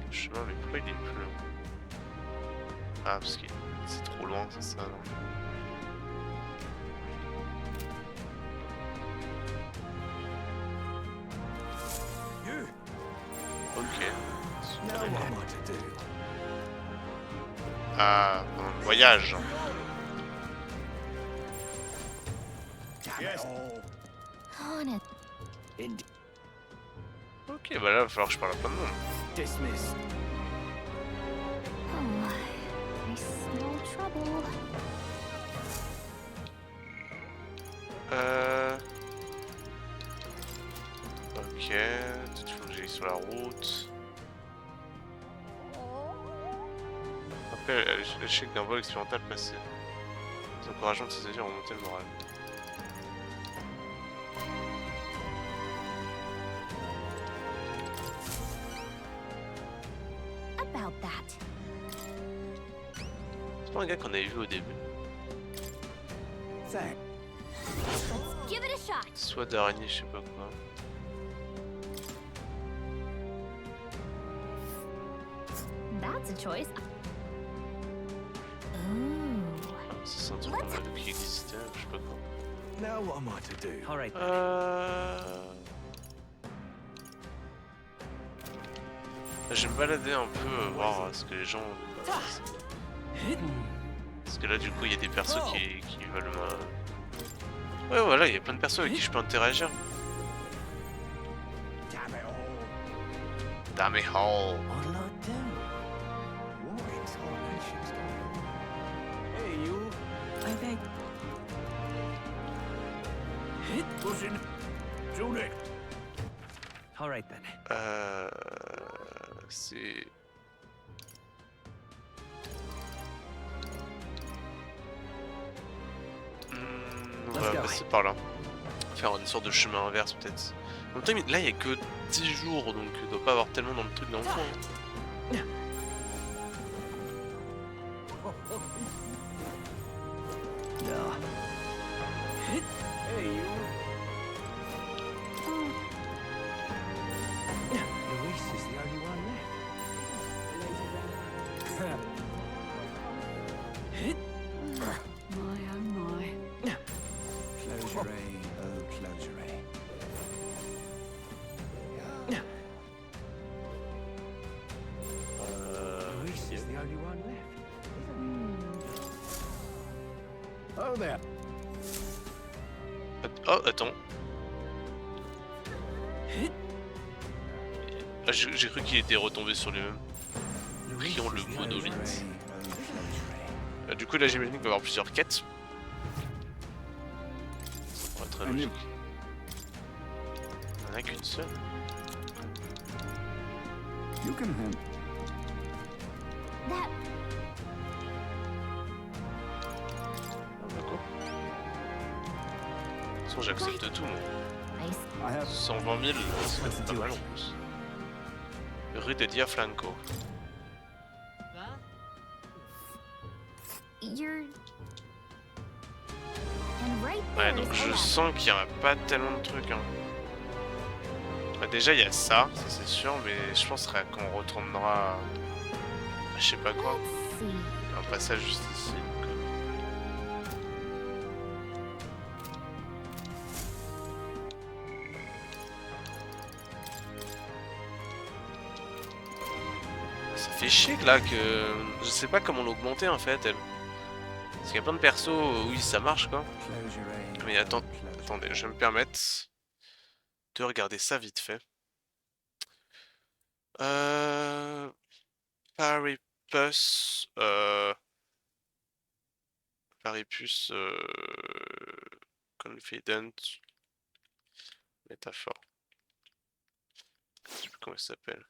Le chemin, mais pourquoi il est plus là? Ah parce que c'est trop loin, c'est ça non? Ok. Ah, un voyage. Ok, bah là, il va falloir que je parle à plein de monde. Dismissed. Oh, I smell trouble. Ok, tout faut que j'aille sur la route. Après, l'échec d'un vol expérimental passé. C'est encourageant de ses avis à remonter le moral. About that. C'est pas un gars qu'on avait vu au début. Let's give it a shot. Soit d'araignée, je sais pas quoi. That's a choice. C'est un truc qu'on a vu qui existait, je sais pas quoi. Now what am I to do? All right. Je vais me balader un peu, voir ce que les gens disent. Parce que là, du coup, il y a des persos qui veulent me... Ouais, voilà, il y a plein de persos avec qui je peux interagir. Damn it all. Hey, you. I beg. Pushing. Judy. All right then. C'est... On va passer par là. Faire une sorte de chemin inverse peut-être. En même temps, là il y a que 10 jours donc il doit pas avoir tellement dans le truc dans le fond. Hey, you. Luis is the only one left. My oh my. Closure, oh closure. Luis is the only one left. Oh there. Oh, attends. Ah, j'ai cru qu'il était retombé sur lui-même. Prions le monolithe. Du coup, là, j'imagine qu'il va y avoir plusieurs quêtes. Ça pourrait être très logique. Il n'y en a qu'une seule. You can hunt. That. De toute façon, j'accepte tout, moi. 120 000, c'est pas mal en plus. Rue de Diaflanco. You're. And right Ouais, there donc is je Olaf. sens qu'il n'y aura pas tellement de trucs. Hein. Bah déjà il y a ça c'est sûr, mais je pense qu'on retournera à je sais pas quoi. Il y a un passage juste ici. Ça fait chier que là que... Je sais pas comment l'augmenter en fait elle. Parce qu'il y a plein de persos, oui ça marche quoi. Mais attendez, je vais me permettre de regarder ça vite fait. Paripus, Paripus, Confident, métaphore. Je sais plus comment ça s'appelle.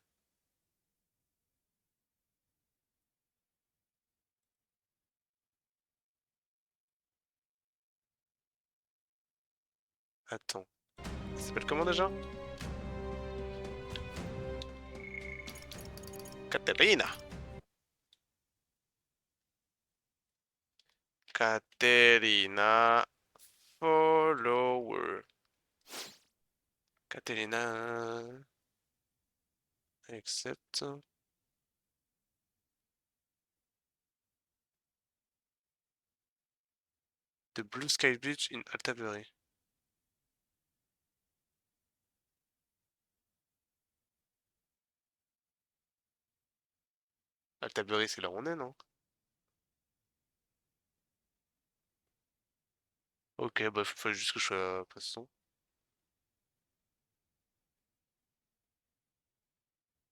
Attends. Ça s'appelle comment déjà? Caterina. Caterina. Follower. Caterina. Accept. The Blue Sky Beach in Altabury. Altabury, c'est là où on est, non? Ok, bah faut juste que je sois passant.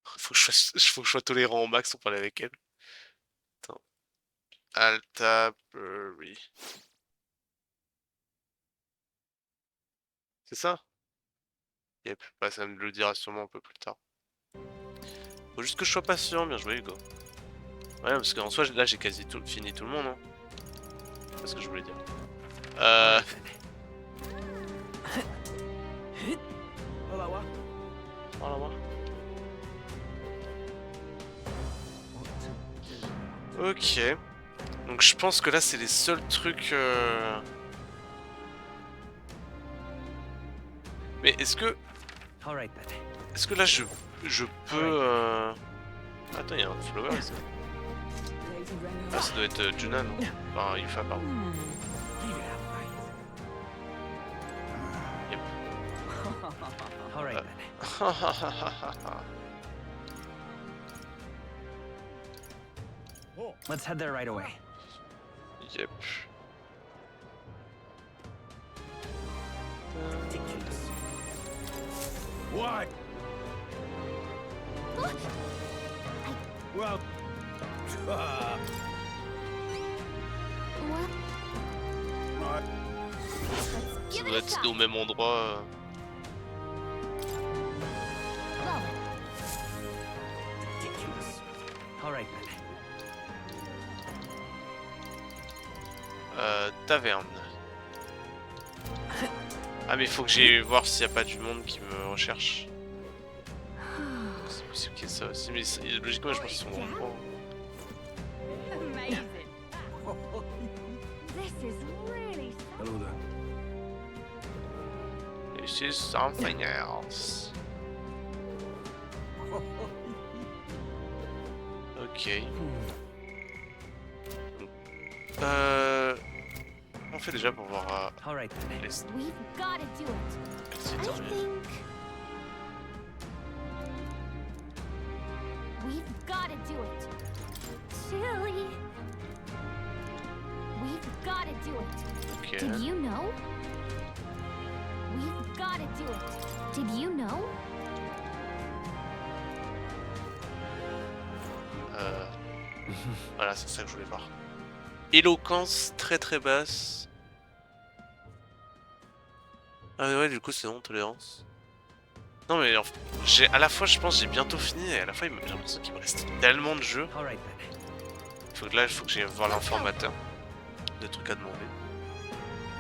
Faut que je sois tolérant au max pour parler avec elle. Attends. Altabury. C'est ça? Yep, bah ça me le dira sûrement un peu plus tard. Faut juste que je sois patient, bien joué Hugo. Ouais, parce qu'en soi, là j'ai quasi fini tout le monde. Hein. C'est ce que je voulais dire. Ok. Donc je pense que là c'est les seuls trucs... Mais est-ce que... Est-ce que là je peux... Attends, il y a un flower ici. Ah, ça doit être Juna, non? Enfin, Yufa, pardon. Yep. Let's head there right away. Yep. Ridiculous. Why? Well. Ça doit être au même endroit. Ridiculous. All right, Taverne. Ah mais il faut que j'aille voir s'il n'y a pas du monde qui me recherche. C'est possible qu'il y ait ça aussi, mais logiquement je pense qu'ils sont au courant. Amazing. This is really. Hello there. This is something else. Ok. On fait déjà pour voir les We've got to do it. We've got to do it. Chili. We've got to do it. Okay. Did you know? We've got to do it. Did you know? Voilà, c'est ça que je voulais voir. Éloquence très très basse. Ah ouais, du coup c'est bon, tolérance. Non mais j'ai à la fois je pense que j'ai bientôt fini et à la fois j'ai l'impression qu'il me reste tellement de jeux. Il faut que j'aille voir l'informateur. Des trucs à demander.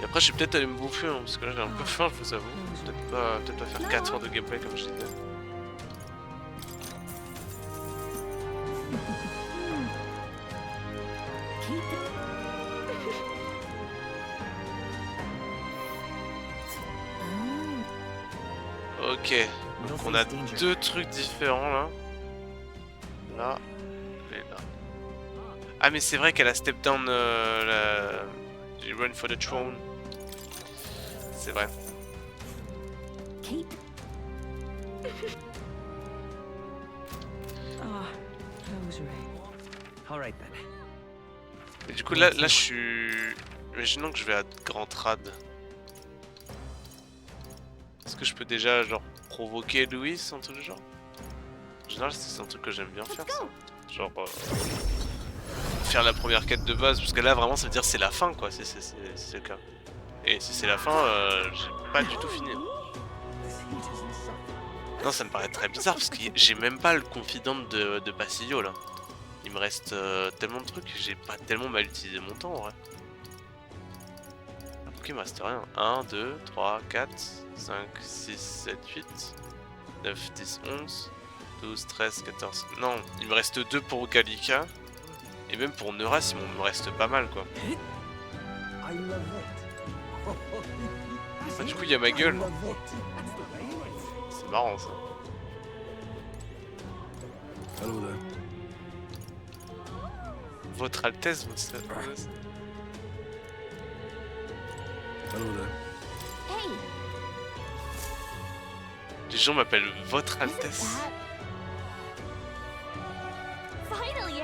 Et après je vais peut-être aller me bouffer hein, parce que là j'ai un peu faim, je vous avoue. Peut-être pas faire 4 heures de gameplay comme je disais. Ok. We'll On a face danger. deux trucs différents là. Là et là. Ah mais c'est vrai qu'elle a step down du Run for the Throne. C'est vrai. Kate? Ah, rosary. All right then. Et du coup là je suis... Imaginons que je vais à Grand Rad. Est-ce que je peux déjà genre provoquer Louis, un truc du genre? En général c'est un truc que j'aime bien faire ça. Genre faire la première quête de base, parce que là vraiment ça veut dire c'est la fin quoi, si c'est le cas. Et si c'est la fin, j'ai pas du tout fini. Non ça me paraît très bizarre parce que j'ai même pas le confident de Basilio là. Il me reste tellement de trucs, j'ai pas tellement mal utilisé mon temps en vrai. Ok, il me reste rien. 1, 2, 3, 4, 5, 6, 7, 8, 9, 10, 11, 12, 13, 14... Non, il me reste 2 pour Gallica. Et même pour Neuras, il me reste pas mal quoi. Ah, du coup, il y a ma gueule. C'est marrant ça. Votre Altesse, vous savez. Hey, Les gens m'appellent Votre Altesse. finally, eh?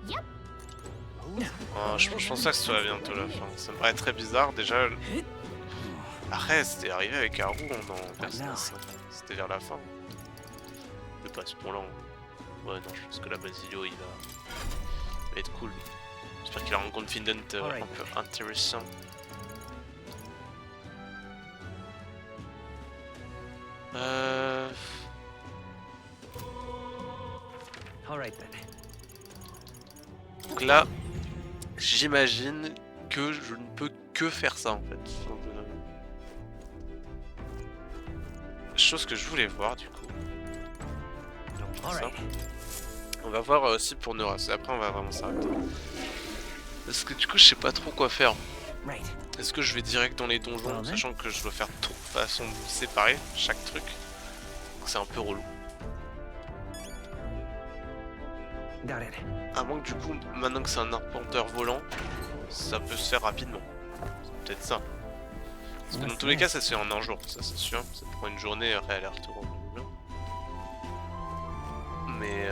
Yep. Oh, je pense pas que ce soit bientôt la fin. Ça me paraît très bizarre déjà. Après, c'était arrivé avec YAOUH dans Persona 5. C'était vers la fin. Mais pas à ce point-là. Ouais, non, je pense que la Basilio il va être cool. J'espère qu'il a un confident un peu intéressant. Donc là, j'imagine que je ne peux que faire ça en fait. Chose que je voulais voir du coup. On va voir aussi pour Neuras et après on va vraiment s'arrêter. Parce que du coup je sais pas trop quoi faire. Est-ce que je vais direct dans les donjons, sachant que je dois faire tout de façon séparée, chaque truc. Donc c'est un peu relou. À moins que du coup, maintenant que c'est un arpenteur volant, ça peut se faire rapidement. C'est peut-être ça. Parce que dans tous les cas ça se fait en un jour, ça c'est sûr. Ça prend une journée après aller-retour. Mais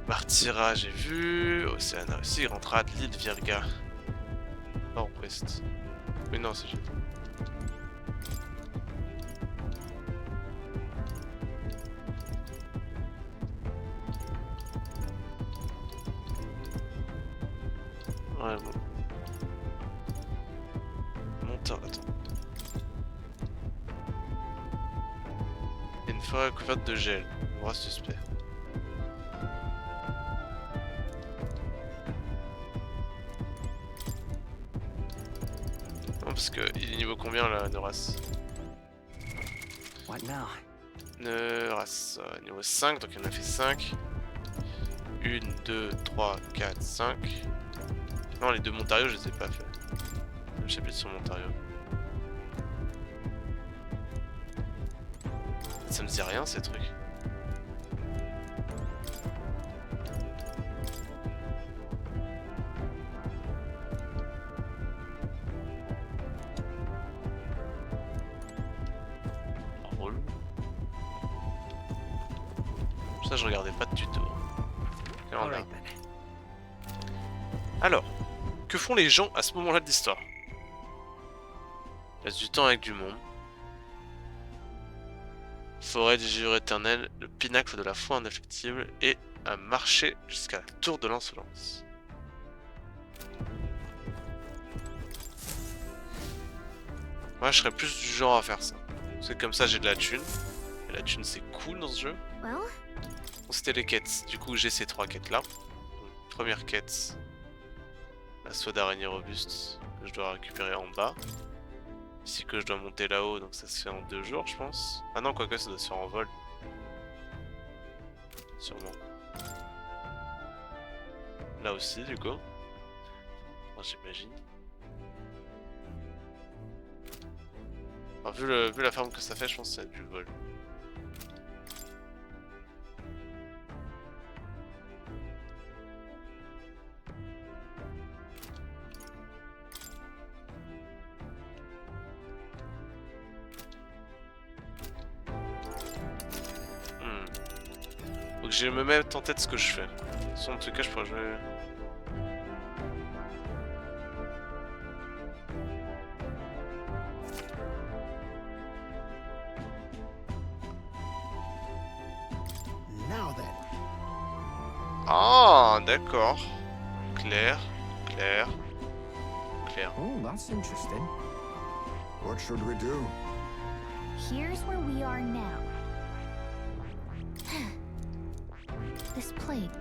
Martyra, j'ai vu. Océana aussi, Grand Rad, l'île Virga. Nord-Ouest. Mais non, c'est juste. Ouais, bon. Monteur, attends. Il y a une forêt couverte de gel. Bras suspect. Non, parce que il est niveau combien là, Neuras? Neuras, niveau 5, donc il en a fait 5. 1, 2, 3, 4, 5. Non, les deux Montario, je les ai pas fait. Je sais plus sur Montario. Ça me dit rien ces trucs. Relou. Ça, je regardais pas de tuto. Alors, que font les gens à ce moment-là de l'histoire? Passe du temps avec du monde. Forêt du jour éternel, le pinacle de la foi indéfectible et un marché jusqu'à la tour de l'insolence. Moi je serais plus du genre à faire ça. C'est comme ça j'ai de la thune. Et la thune c'est cool dans ce jeu. Bon, c'était les quêtes. Du coup j'ai ces 3 quêtes là. Donc, première quête. La soie d'araignée robuste que je dois récupérer en bas. Ici que je dois monter là-haut, donc ça se fait en 2 jours, je pense. Ah non, quoique ça doit se faire en vol. Sûrement. Là aussi, du coup. Enfin, j'imagine. Enfin, vu la forme que ça fait, je pense que c'est du vol. Faut que je me mette en tête ce que je fais. En tout cas, je pourrais jouer. Now then. Ah, d'accord. Clair, clair, clair. Oh, that's interesting. What should we do? Here's where we are now. This plate.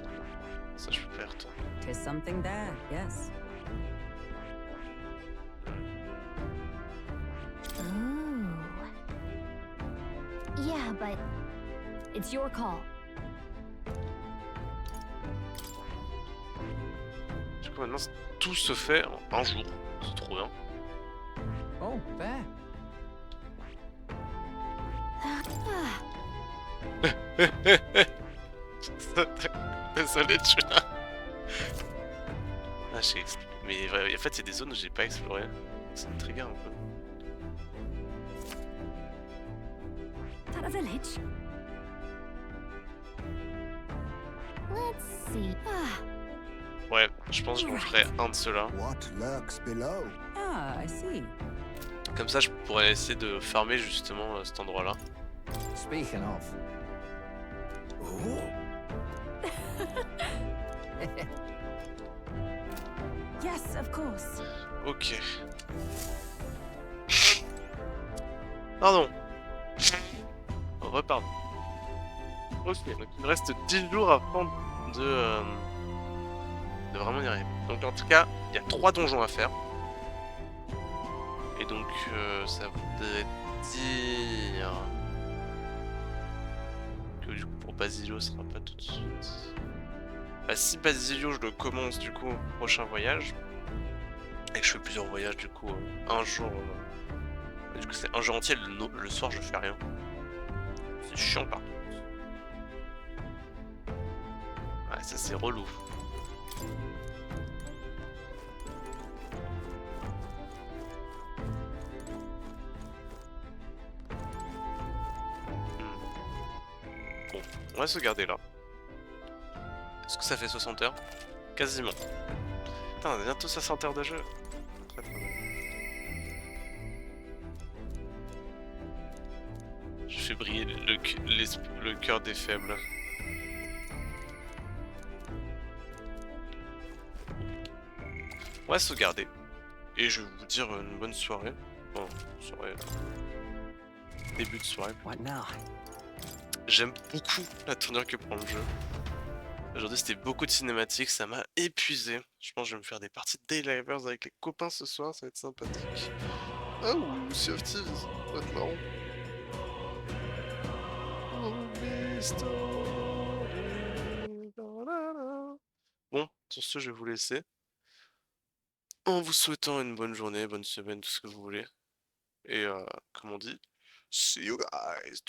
Ça, je peux faire, toi. There's something there, yes. Ooh. Yeah, but it's your call. Du coup, maintenant, tout se fait en un jour. C'est trop bien. Oh, there. Désolé, tu l'as. Ah, mais en fait, il y a des zones où j'ai pas exploré. Ça me trigger un peu. That a village? Let's see. Ouais, je pense que je m'en ferai un de ceux-là. What lurks below? Ah, I see. Comme ça, je pourrais essayer de farmer justement cet endroit-là. Speaking of. Yes, of course. Ok. Pardon. Repardon. Ok, donc il me reste 10 jours avant de vraiment y arriver. Donc en tout cas, il y a 3 donjons à faire. Et donc ça voudrait dire que du coup pour Basilio ce sera pas tout de suite. Bah, si Basilio je le commence du coup au prochain voyage, et que je fais plusieurs voyages du coup un jour, du coup c'est un jour entier, le soir je fais rien. C'est chiant par contre. Ouais, ça c'est relou. Bon, on va se garder là. Est-ce que ça fait 60 heures? Quasiment. Putain, on a bientôt 60 heures de jeu. Très très bien. Je fais briller le cœur des faibles. On va sauvegarder. Et je vais vous dire une bonne soirée. Bon, soirée. Début de soirée. J'aime beaucoup la tournure que prend le jeu. Aujourd'hui c'était beaucoup de cinématiques, ça m'a épuisé. Je pense que je vais me faire des parties de Daylighters avec les copains ce soir, ça va être sympathique. Ah ou Sea of Thieves, ça va être marrant. Bon, sur ce je vais vous laisser. En vous souhaitant une bonne journée, bonne semaine, tout ce que vous voulez. Et comme on dit, see you guys.